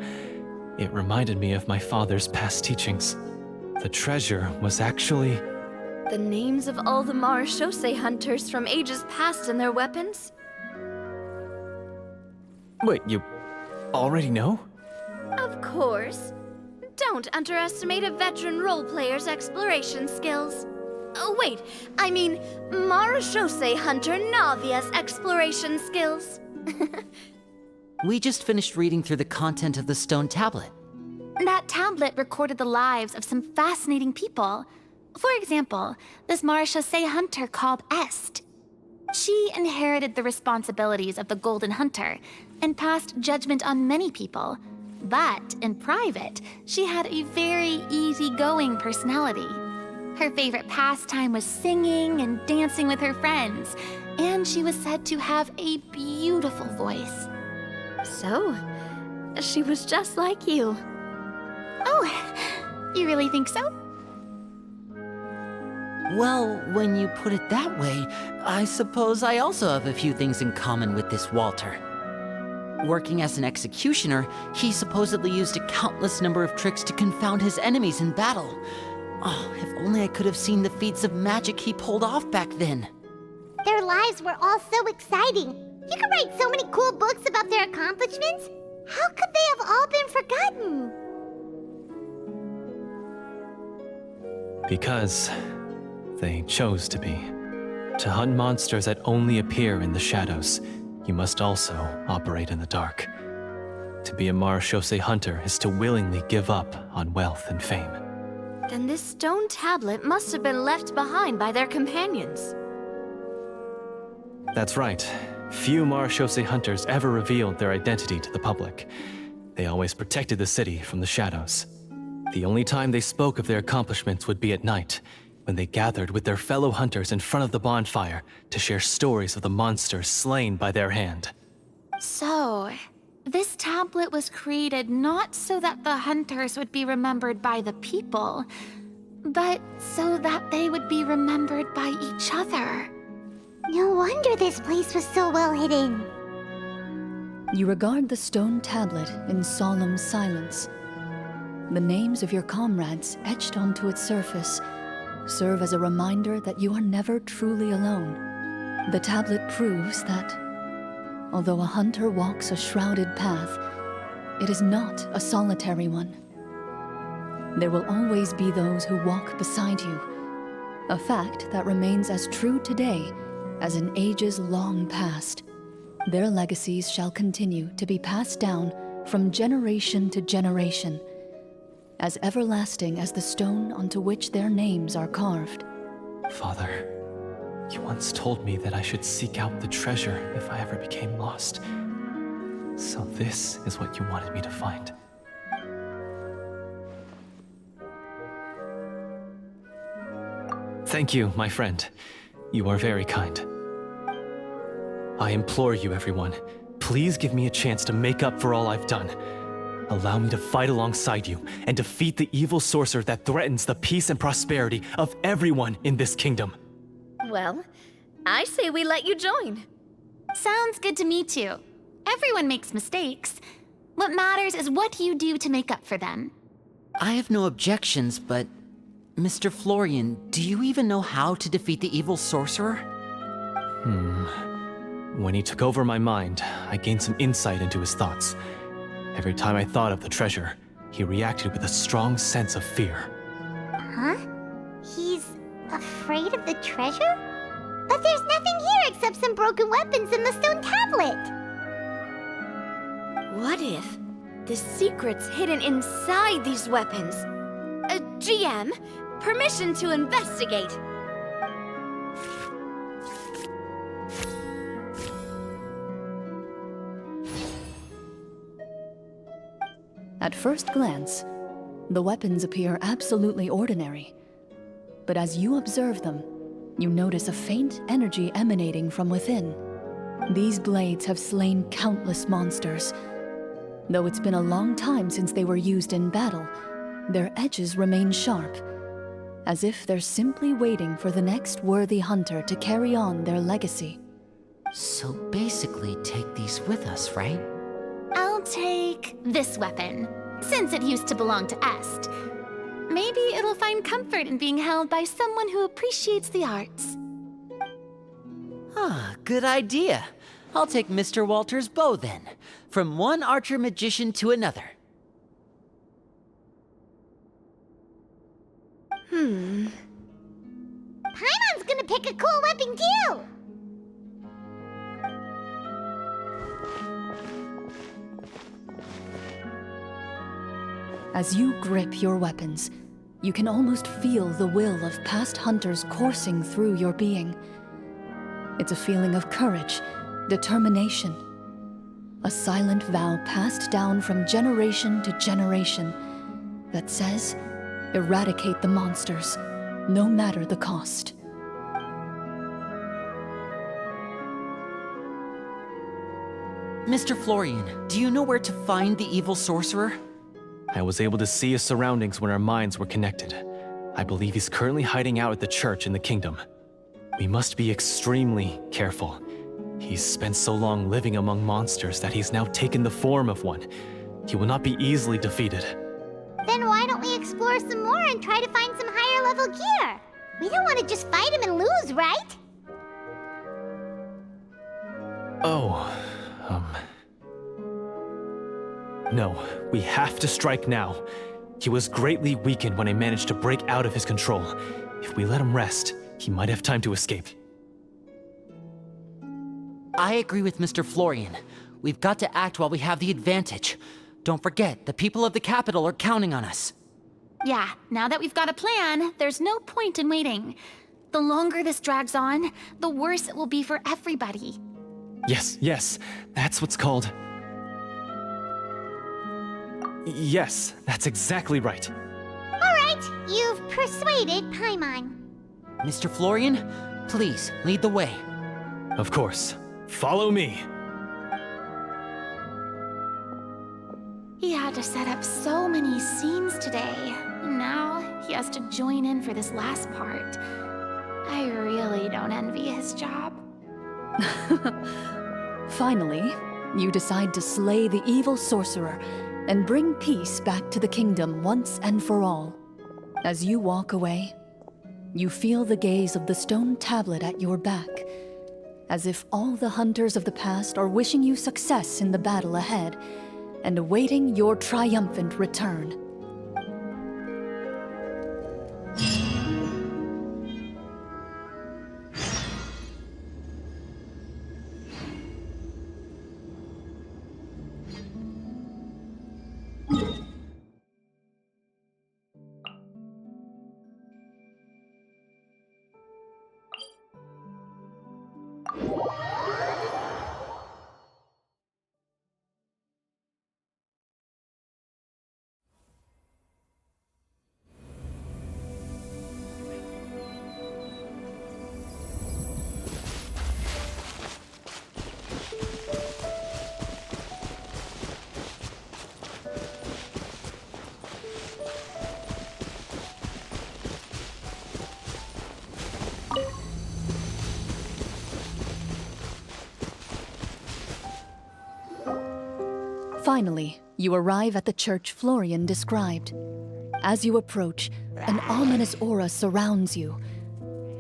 [SPEAKER 7] It reminded me of my father's past teachings. The treasure was actually...
[SPEAKER 4] The names of all the Marashose hunters from ages past and their weapons?
[SPEAKER 7] Wait, you already know?
[SPEAKER 4] Of course. Don't underestimate a veteran role player's exploration skills. Oh, wait, I mean Marashose hunter Navia's exploration skills.
[SPEAKER 5] We just finished reading through the content of the stone tablet.
[SPEAKER 6] That tablet recorded the lives of some fascinating people. For example, this Marashose hunter called Est. She inherited the responsibilities of the Golden Hunter and passed judgment on many people. But in private, she had a very easygoing personality. Her favorite pastime was singing and dancing with her friends, and she was said to have a beautiful voice.
[SPEAKER 4] So, she was just like you.
[SPEAKER 6] Oh, you really think so?
[SPEAKER 5] Well, when you put it that way, I suppose I also have a few things in common with this Walter. Working as an executioner, he supposedly used a countless number of tricks to confound his enemies in battle. Oh, if only I could have seen the feats of magic he pulled off back then.
[SPEAKER 1] Their lives were all so exciting. You could write so many cool books about their accomplishments. How could they have all been forgotten?
[SPEAKER 7] Because they chose to be. To hunt monsters that only appear in the shadows, you must also operate in the dark. To be a marechaussee hunter is to willingly give up on wealth and fame.
[SPEAKER 4] Then this stone tablet must have been left behind by their companions.
[SPEAKER 7] That's right. Few marechaussee hunters ever revealed their identity to the public. They always protected the city from the shadows. The only time they spoke of their accomplishments would be at night, when they gathered with their fellow hunters in front of the bonfire to share stories of the monsters slain by their hand.
[SPEAKER 6] So, this tablet was created not so that the hunters would be remembered by the people, but so that they would be remembered by each other.
[SPEAKER 1] No wonder this place was so well hidden.
[SPEAKER 3] You regard the stone tablet in solemn silence. The names of your comrades etched onto its surface serve as a reminder that you are never truly alone. The tablet proves that, although a hunter walks a shrouded path, it is not a solitary one. There will always be those who walk beside you, a fact that remains as true today as in ages long past. Their legacies shall continue to be passed down from generation to generation, as everlasting as the stone onto which their names are carved.
[SPEAKER 7] Father, you once told me that I should seek out the treasure if I ever became lost. So this is what you wanted me to find. Thank you, my friend. You are very kind. I implore you, everyone, please give me a chance to make up for all I've done. Allow me to fight alongside you and defeat the evil sorcerer that threatens the peace and prosperity of everyone in this kingdom.
[SPEAKER 4] Well, I say we let you join.
[SPEAKER 6] Sounds good to me too. Everyone makes mistakes. What matters is what you do to make up for them.
[SPEAKER 5] I have no objections, but Mr. Florian, do you even know how to defeat the evil sorcerer?
[SPEAKER 7] When he took over my mind, I gained some insight into his thoughts. Every time I thought of the treasure, he reacted with a strong sense of fear.
[SPEAKER 1] Huh? He's afraid of the treasure? But there's nothing here except some broken weapons and the stone tablet.
[SPEAKER 4] What if the secret's hidden inside these weapons? GM, permission to investigate.
[SPEAKER 3] At first glance, the weapons appear absolutely ordinary. But as you observe them, you notice a faint energy emanating from within. These blades have slain countless monsters. Though it's been a long time since they were used in battle, their edges remain sharp, as if they're simply waiting for the next worthy hunter to carry on their legacy.
[SPEAKER 5] So basically, take these with us, right?
[SPEAKER 6] I'll take this weapon, since it used to belong to Est. Maybe it'll find comfort in being held by someone who appreciates the arts.
[SPEAKER 5] Ah, good idea. I'll take Mr. Walter's bow then, from one archer magician to another.
[SPEAKER 1] Paimon's gonna pick a cool weapon too!
[SPEAKER 3] As you grip your weapons, you can almost feel the will of past hunters coursing through your being. It's a feeling of courage, determination, a silent vow passed down from generation to generation that says, eradicate the monsters, no matter the cost.
[SPEAKER 5] Mr. Florian, do you know where to find the evil sorcerer?
[SPEAKER 7] I was able to see his surroundings when our minds were connected. I believe he's currently hiding out at the church in the kingdom. We must be extremely careful. He's spent so long living among monsters that he's now taken the form of one. He will not be easily defeated.
[SPEAKER 1] Then why don't we explore some more and try to find some higher level gear? We don't want to just fight him and lose, right?
[SPEAKER 7] No, we have to strike now. He was greatly weakened when I managed to break out of his control. If we let him rest, he might have time to escape.
[SPEAKER 5] I agree with Mr. Florian. We've got to act while we have the advantage. Don't forget, the people of the capital are counting on us.
[SPEAKER 6] Yeah, now that we've got a plan, there's no point in waiting. The longer this drags on, the worse it will be for everybody.
[SPEAKER 7] Yes, that's what's called... Yes, that's exactly right.
[SPEAKER 1] All right, you've persuaded Paimon.
[SPEAKER 5] Mr. Florian, please, lead the way.
[SPEAKER 7] Of course. Follow me.
[SPEAKER 6] He had to set up so many scenes today, and now he has to join in for this last part. I really don't envy his job.
[SPEAKER 3] Finally, you decide to slay the evil sorcerer and bring peace back to the kingdom once and for all. As you walk away, you feel the gaze of the stone tablet at your back, as if all the hunters of the past are wishing you success in the battle ahead and awaiting your triumphant return. Finally, you arrive at the church Florian described. As you approach, an ominous aura surrounds you.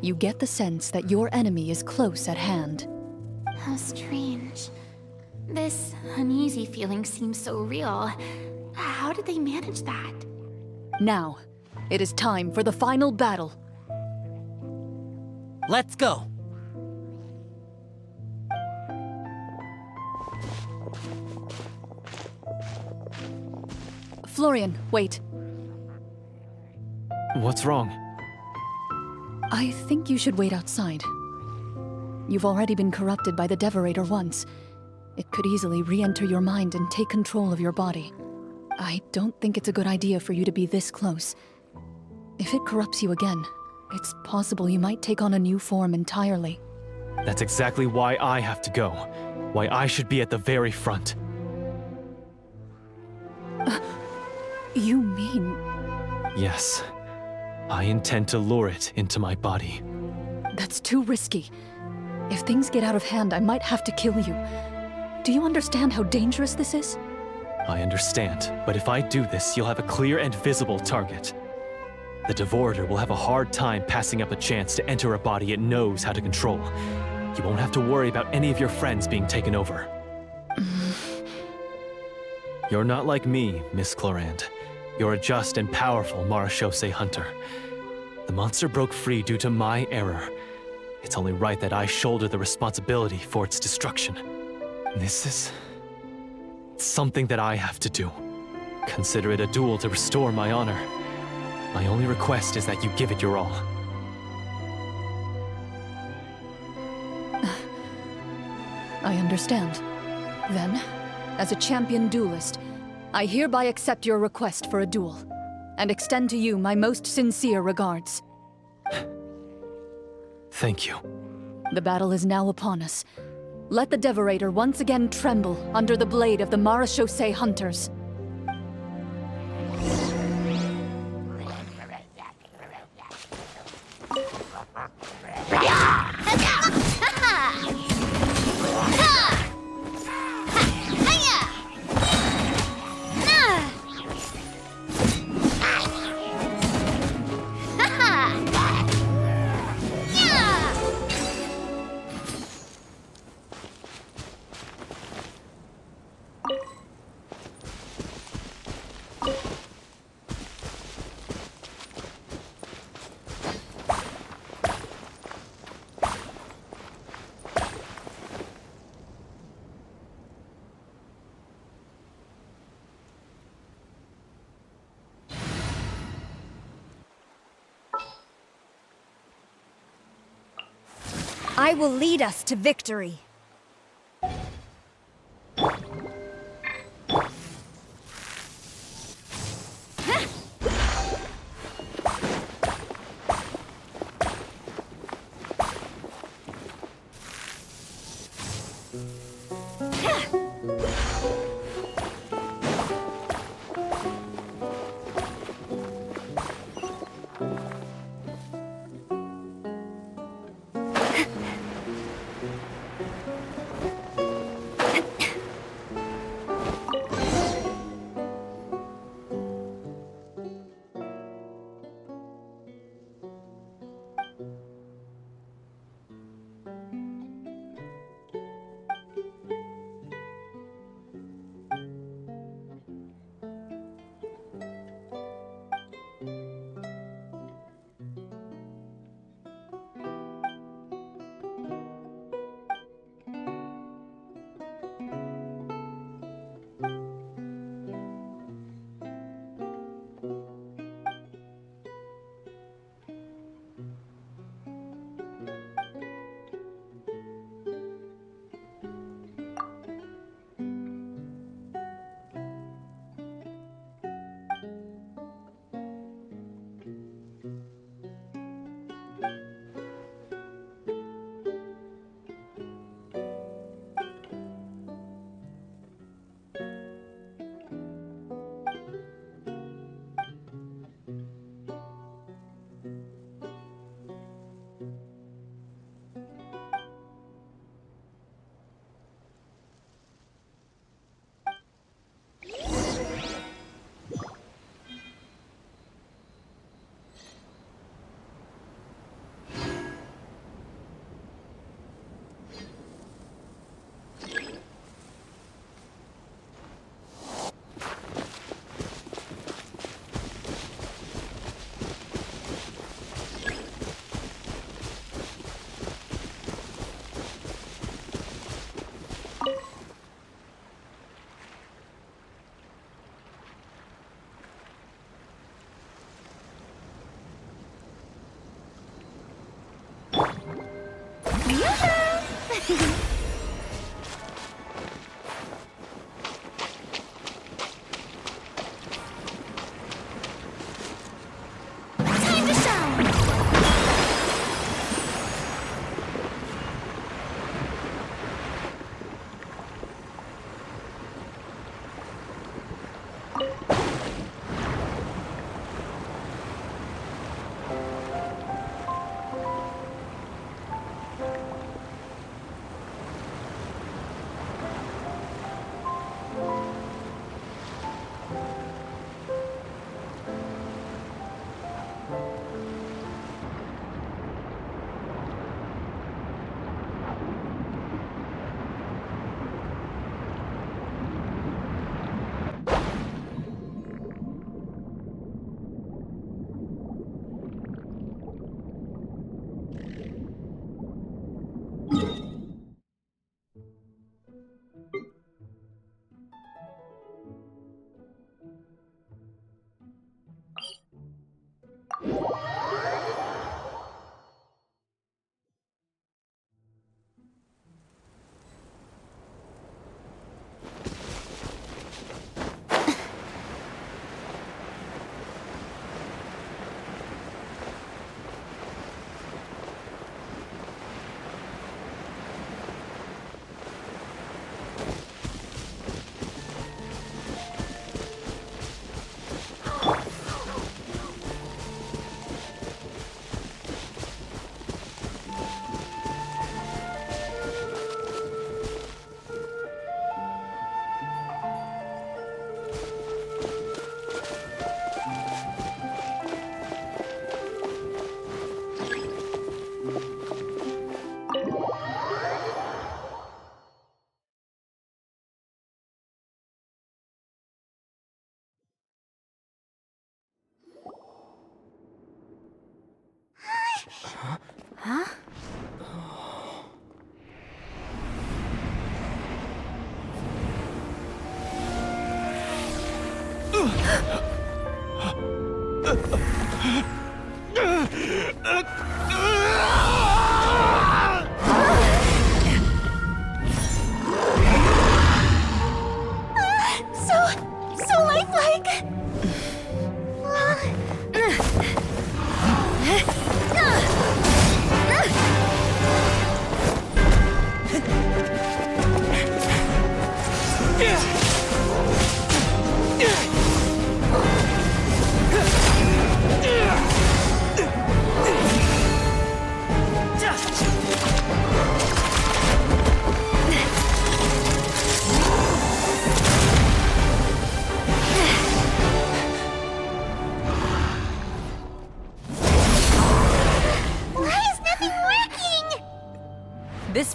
[SPEAKER 3] You get the sense that your enemy is close at hand.
[SPEAKER 6] How strange. This uneasy feeling seems so real. How did they manage that?
[SPEAKER 3] Now, it is time for the final battle.
[SPEAKER 5] Let's go!
[SPEAKER 3] Florian, wait.
[SPEAKER 7] What's wrong?
[SPEAKER 3] I think you should wait outside. You've already been corrupted by the Devorator once. It could easily re-enter your mind and take control of your body. I don't think it's a good idea for you to be this close. If it corrupts you again, it's possible you might take on a new form entirely.
[SPEAKER 7] That's exactly why I have to go. Why I should be at the very front.
[SPEAKER 3] You mean...
[SPEAKER 7] Yes. I intend to lure it into my body.
[SPEAKER 3] That's too risky. If things get out of hand, I might have to kill you. Do you understand how dangerous this is?
[SPEAKER 7] I understand, but if I do this, you'll have a clear and visible target. The Devorator will have a hard time passing up a chance to enter a body it knows how to control. You won't have to worry about any of your friends being taken over. You're not like me, Miss Clorinde. You're a just and powerful Marechaussee hunter. The monster broke free due to my error. It's only right that I shoulder the responsibility for its destruction. This is... something that I have to do. Consider it a duel to restore my honor. My only request is that you give it your all.
[SPEAKER 3] I understand. Then, as a champion duelist, I hereby accept your request for a duel, and extend to you my most sincere regards.
[SPEAKER 7] Thank you.
[SPEAKER 3] The battle is now upon us. Let the Devorator once again tremble under the blade of the Marechaussee hunters.
[SPEAKER 11] I will lead us to victory.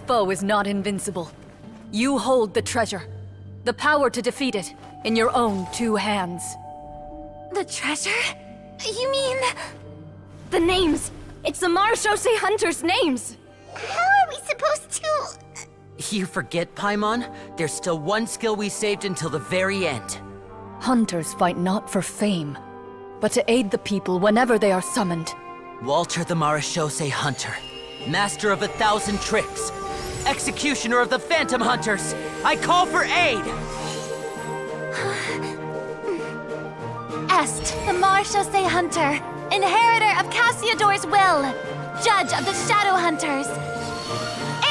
[SPEAKER 3] foe is not invincible. You hold the treasure, the power to defeat it, in your own 2 hands.
[SPEAKER 4] The treasure? You mean... The names! It's the Marechaussee Hunters' names!
[SPEAKER 1] How are we supposed to...
[SPEAKER 5] You forget, Paimon? There's still one skill we saved until the very end.
[SPEAKER 3] Hunters fight not for fame, but to aid the people whenever they are summoned.
[SPEAKER 5] Walter the Marechaussee Hunter, master of 1,000 tricks, executioner of the Phantom Hunters, I call for aid!
[SPEAKER 6] Est, the Marechaussee Hunter, inheritor of Cassiodor's will, judge of the Shadow Hunters.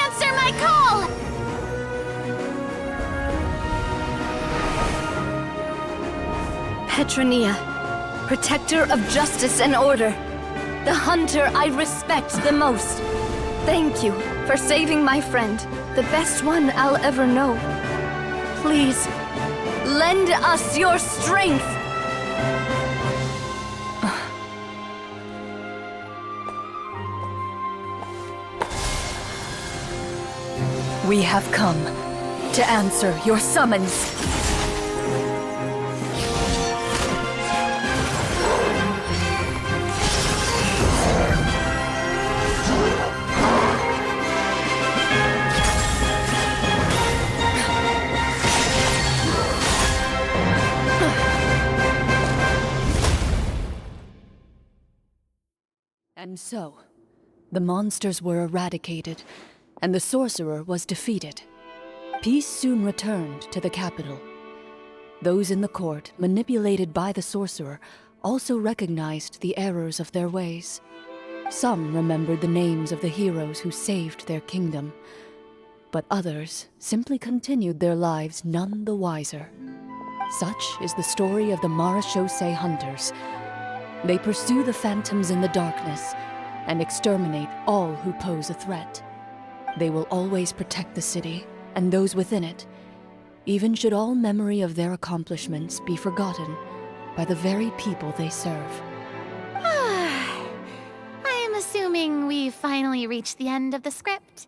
[SPEAKER 6] Answer my call!
[SPEAKER 4] Petronia, protector of justice and order. The hunter I respect the most. Thank you for saving my friend, the best one I'll ever know. Please, lend us your strength!
[SPEAKER 3] We have come to answer your summons. And so, the monsters were eradicated, and the sorcerer was defeated. Peace soon returned to the capital. Those in the court, manipulated by the sorcerer, also recognized the errors of their ways. Some remembered the names of the heroes who saved their kingdom, but others simply continued their lives none the wiser. Such is the story of the Marechaussee Hunters. They pursue the phantoms in the darkness and exterminate all who pose a threat. They will always protect the city and those within it, even should all memory of their accomplishments be forgotten by the very people they serve.
[SPEAKER 6] I am assuming we've finally reached the end of the script.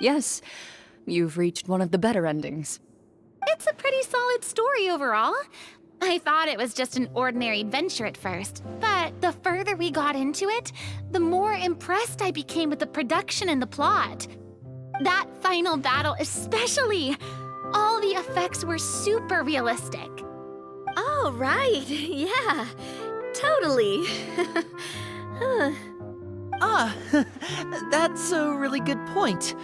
[SPEAKER 3] Yes, you've reached one of the better endings.
[SPEAKER 6] It's a pretty solid story overall. I thought it was just an ordinary adventure at first, but the further we got into it, the more impressed I became with the production and the plot. That final battle especially! All the effects were super realistic.
[SPEAKER 4] Oh, right. Yeah, totally.
[SPEAKER 5] That's a really good point.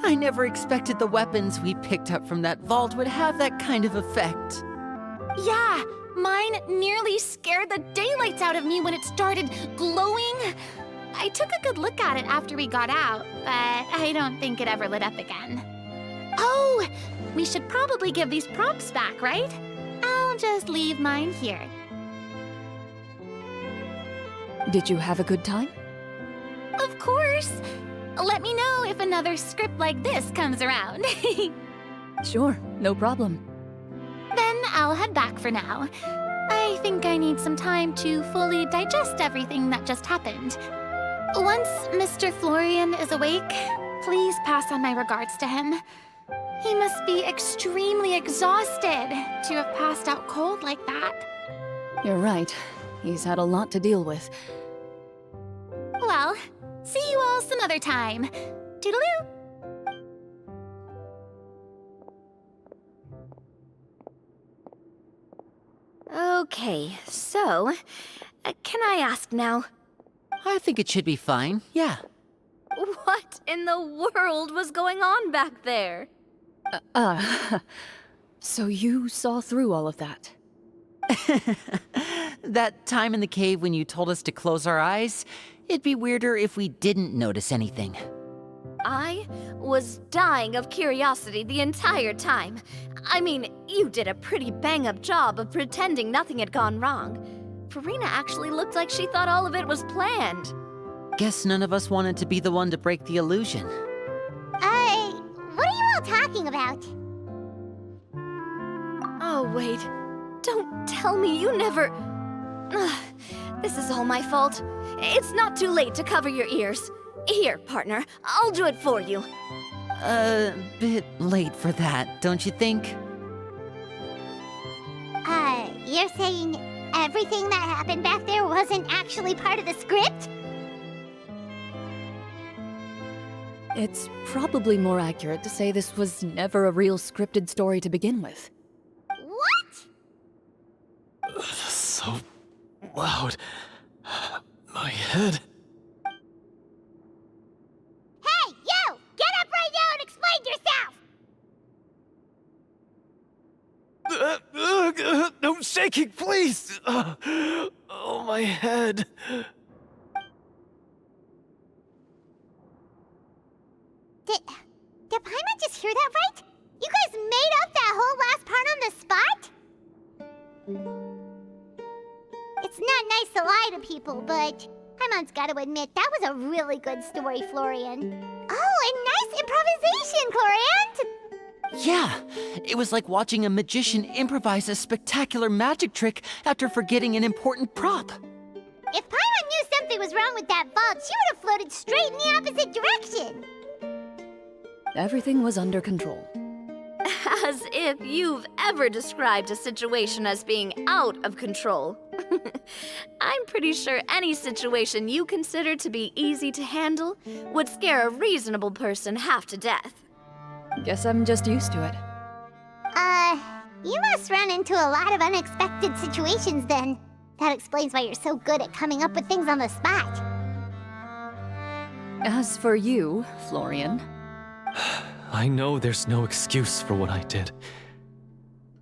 [SPEAKER 5] I never expected the weapons we picked up from that vault would have that kind of effect.
[SPEAKER 6] Yeah, mine nearly scared the daylights out of me when it started glowing. I took a good look at it after we got out, but I don't think it ever lit up again. Oh, we should probably give these props back, right? I'll just leave mine here.
[SPEAKER 3] Did you have a good time?
[SPEAKER 6] Of course. Let me know if another script like this comes around.
[SPEAKER 3] Sure, no problem.
[SPEAKER 6] Then I'll head back for now. I think I need some time to fully digest everything that just happened. Once Mr. Florian is awake, please pass on my regards to him. He must be extremely exhausted to have passed out cold like that.
[SPEAKER 3] You're right. He's had a lot to deal with.
[SPEAKER 6] Well, see you all some other time. Toodaloo!
[SPEAKER 4] Okay, so, can I ask now?
[SPEAKER 5] I think it should be fine, yeah.
[SPEAKER 4] What in the world was going on back there?
[SPEAKER 3] So you saw through all of that?
[SPEAKER 5] That time in the cave when you told us to close our eyes, it'd be weirder if we didn't notice anything.
[SPEAKER 4] I was dying of curiosity the entire time. I mean, you did a pretty bang-up job of pretending nothing had gone wrong. Farina actually looked like she thought all of it was planned.
[SPEAKER 5] Guess none of us wanted to be the one to break the illusion.
[SPEAKER 1] What are you all talking about?
[SPEAKER 4] Oh, wait. Don't tell me you never... Ugh, this is all my fault. It's not too late to cover your ears. Here, partner, I'll do it for you.
[SPEAKER 5] A bit late for that, don't you think?
[SPEAKER 1] You're saying everything that happened back there wasn't actually part of the script?
[SPEAKER 3] It's probably more accurate to say this was never a real scripted story to begin with.
[SPEAKER 1] What?
[SPEAKER 7] So loud. My head.
[SPEAKER 1] Hey, you! Get up right now and explain yourself!
[SPEAKER 7] No shaking, please! Oh, my head.
[SPEAKER 1] Did Paimon just hear that right? You guys made up that whole last part on the spot? It's not nice to lie to people, but Paimon's gotta admit, that was a really good story, Florian. Oh, and nice improvisation, Clorinde!
[SPEAKER 5] Yeah, it was like watching a magician improvise a spectacular magic trick after forgetting an important prop.
[SPEAKER 1] If Paimon knew something was wrong with that vault, she would have floated straight in the opposite direction!
[SPEAKER 3] Everything was under control.
[SPEAKER 4] As if you've ever described a situation as being out of control. I'm pretty sure any situation you consider to be easy to handle would scare a reasonable person half to death.
[SPEAKER 3] Guess I'm just used to it.
[SPEAKER 1] You must run into a lot of unexpected situations then. That explains why you're so good at coming up with things on the spot.
[SPEAKER 3] As for you, Florian,
[SPEAKER 7] I know there's no excuse for what I did.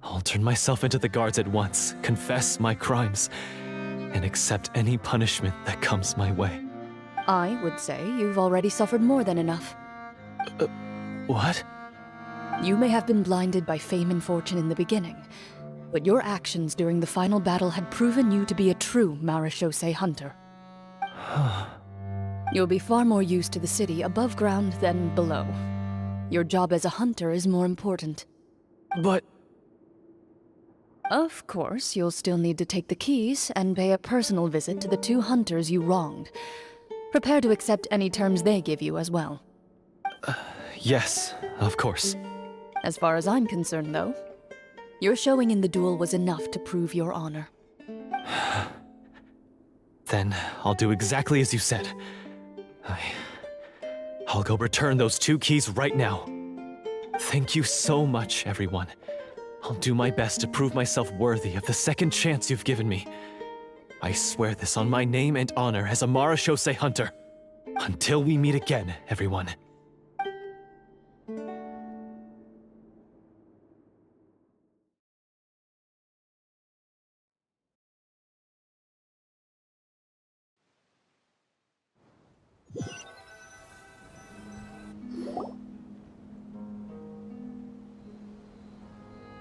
[SPEAKER 7] I'll turn myself into the guards at once, confess my crimes, and accept any punishment that comes my way.
[SPEAKER 3] I would say you've already suffered more than enough.
[SPEAKER 7] What?
[SPEAKER 3] You may have been blinded by fame and fortune in the beginning, but your actions during the final battle had proven you to be a true Marechaussee hunter. You'll be far more used to the city above ground than below. Your job as a hunter is more important.
[SPEAKER 7] But...
[SPEAKER 3] Of course, you'll still need to take the keys and pay a personal visit to the 2 hunters you wronged. Prepare to accept any terms they give you as well.
[SPEAKER 7] Yes, of course.
[SPEAKER 3] As far as I'm concerned, though, your showing in the duel was enough to prove your honor.
[SPEAKER 7] Then I'll do exactly as you said. I'll go return those 2 keys right now. Thank you so much, everyone. I'll do my best to prove myself worthy of the second chance you've given me. I swear this on my name and honor as a Marechaussee hunter. Until we meet again, everyone.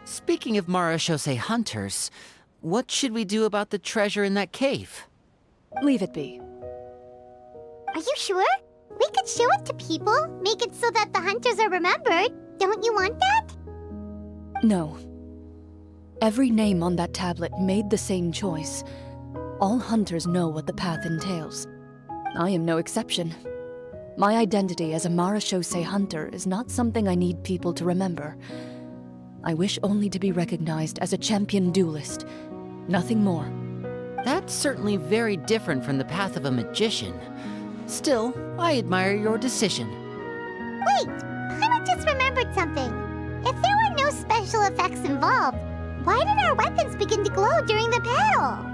[SPEAKER 5] Speaking of Marechaussee hunters, what should we do about the treasure in that cave?
[SPEAKER 3] Leave it be.
[SPEAKER 1] Are you sure? We could show it to people, make it so that the hunters are remembered. Don't you want that?
[SPEAKER 3] No. Every name on that tablet made the same choice. All hunters know what the path entails. I am no exception. My identity as a Marechaussee hunter is not something I need people to remember. I wish only to be recognized as a champion duelist. Nothing more.
[SPEAKER 5] That's certainly very different from the path of a magician. Still, I admire your decision.
[SPEAKER 1] Wait! I just remembered something. If there were no special effects involved, why did our weapons begin to glow during the battle?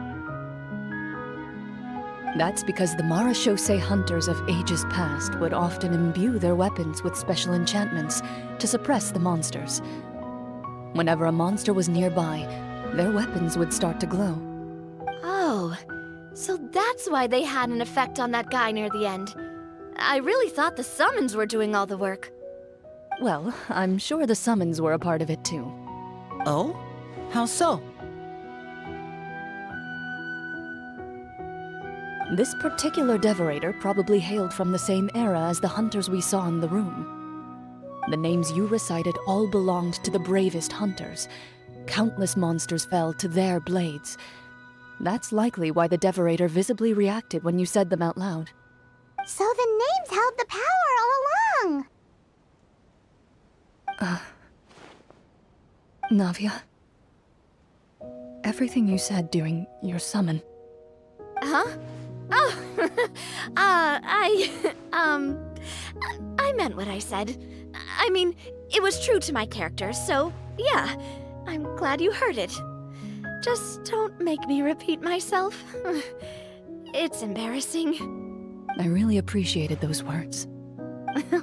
[SPEAKER 3] That's because the Marechaussee hunters of ages past would often imbue their weapons with special enchantments to suppress the monsters. Whenever a monster was nearby, their weapons would start to glow.
[SPEAKER 4] Oh, so that's why they had an effect on that guy near the end. I really thought the summons were doing all the work.
[SPEAKER 3] Well, I'm sure the summons were a part of it too.
[SPEAKER 5] Oh? How so?
[SPEAKER 3] This particular devorator probably hailed from the same era as the hunters we saw in the room. The names you recited all belonged to the bravest hunters. Countless monsters fell to their blades. That's likely why the devorator visibly reacted when you said them out loud.
[SPEAKER 1] So the names held the power all along!
[SPEAKER 3] Navia? Everything you said during your summon.
[SPEAKER 4] Huh? Oh, I meant what I said. I mean, it was true to my character, so yeah, I'm glad you heard it. Just don't make me repeat myself. It's embarrassing.
[SPEAKER 3] I really appreciated those words.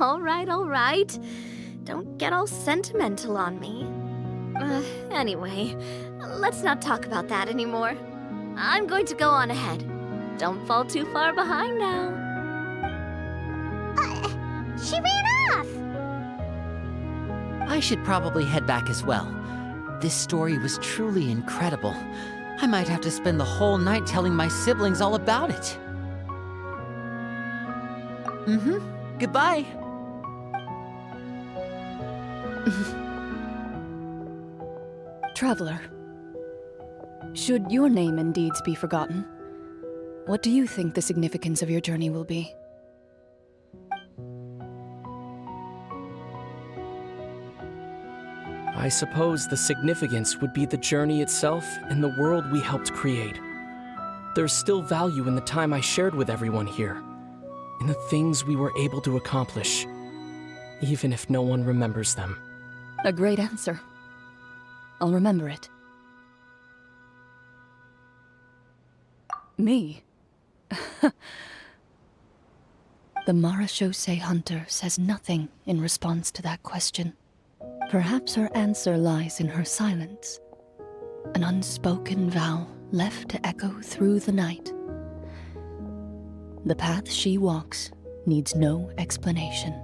[SPEAKER 4] All right. Don't get all sentimental on me. Anyway, let's not talk about that anymore. I'm going to go on ahead. Don't fall too far behind now.
[SPEAKER 1] She ran off!
[SPEAKER 5] I should probably head back as well. This story was truly incredible. I might have to spend the whole night telling my siblings all about it. Goodbye.
[SPEAKER 3] Traveler, should your name and deeds be forgotten, what do you think the significance of your journey will be?
[SPEAKER 9] I suppose the significance would be the journey itself and the world we helped create. There's still value in the time I shared with everyone here, in the things we were able to accomplish, even if no one remembers them.
[SPEAKER 3] A great answer. I'll remember it. Me? The Marechaussee Hunter says nothing in response to that question. Perhaps her answer lies in her silence, an unspoken vow left to echo through the night. The path she walks needs no explanation.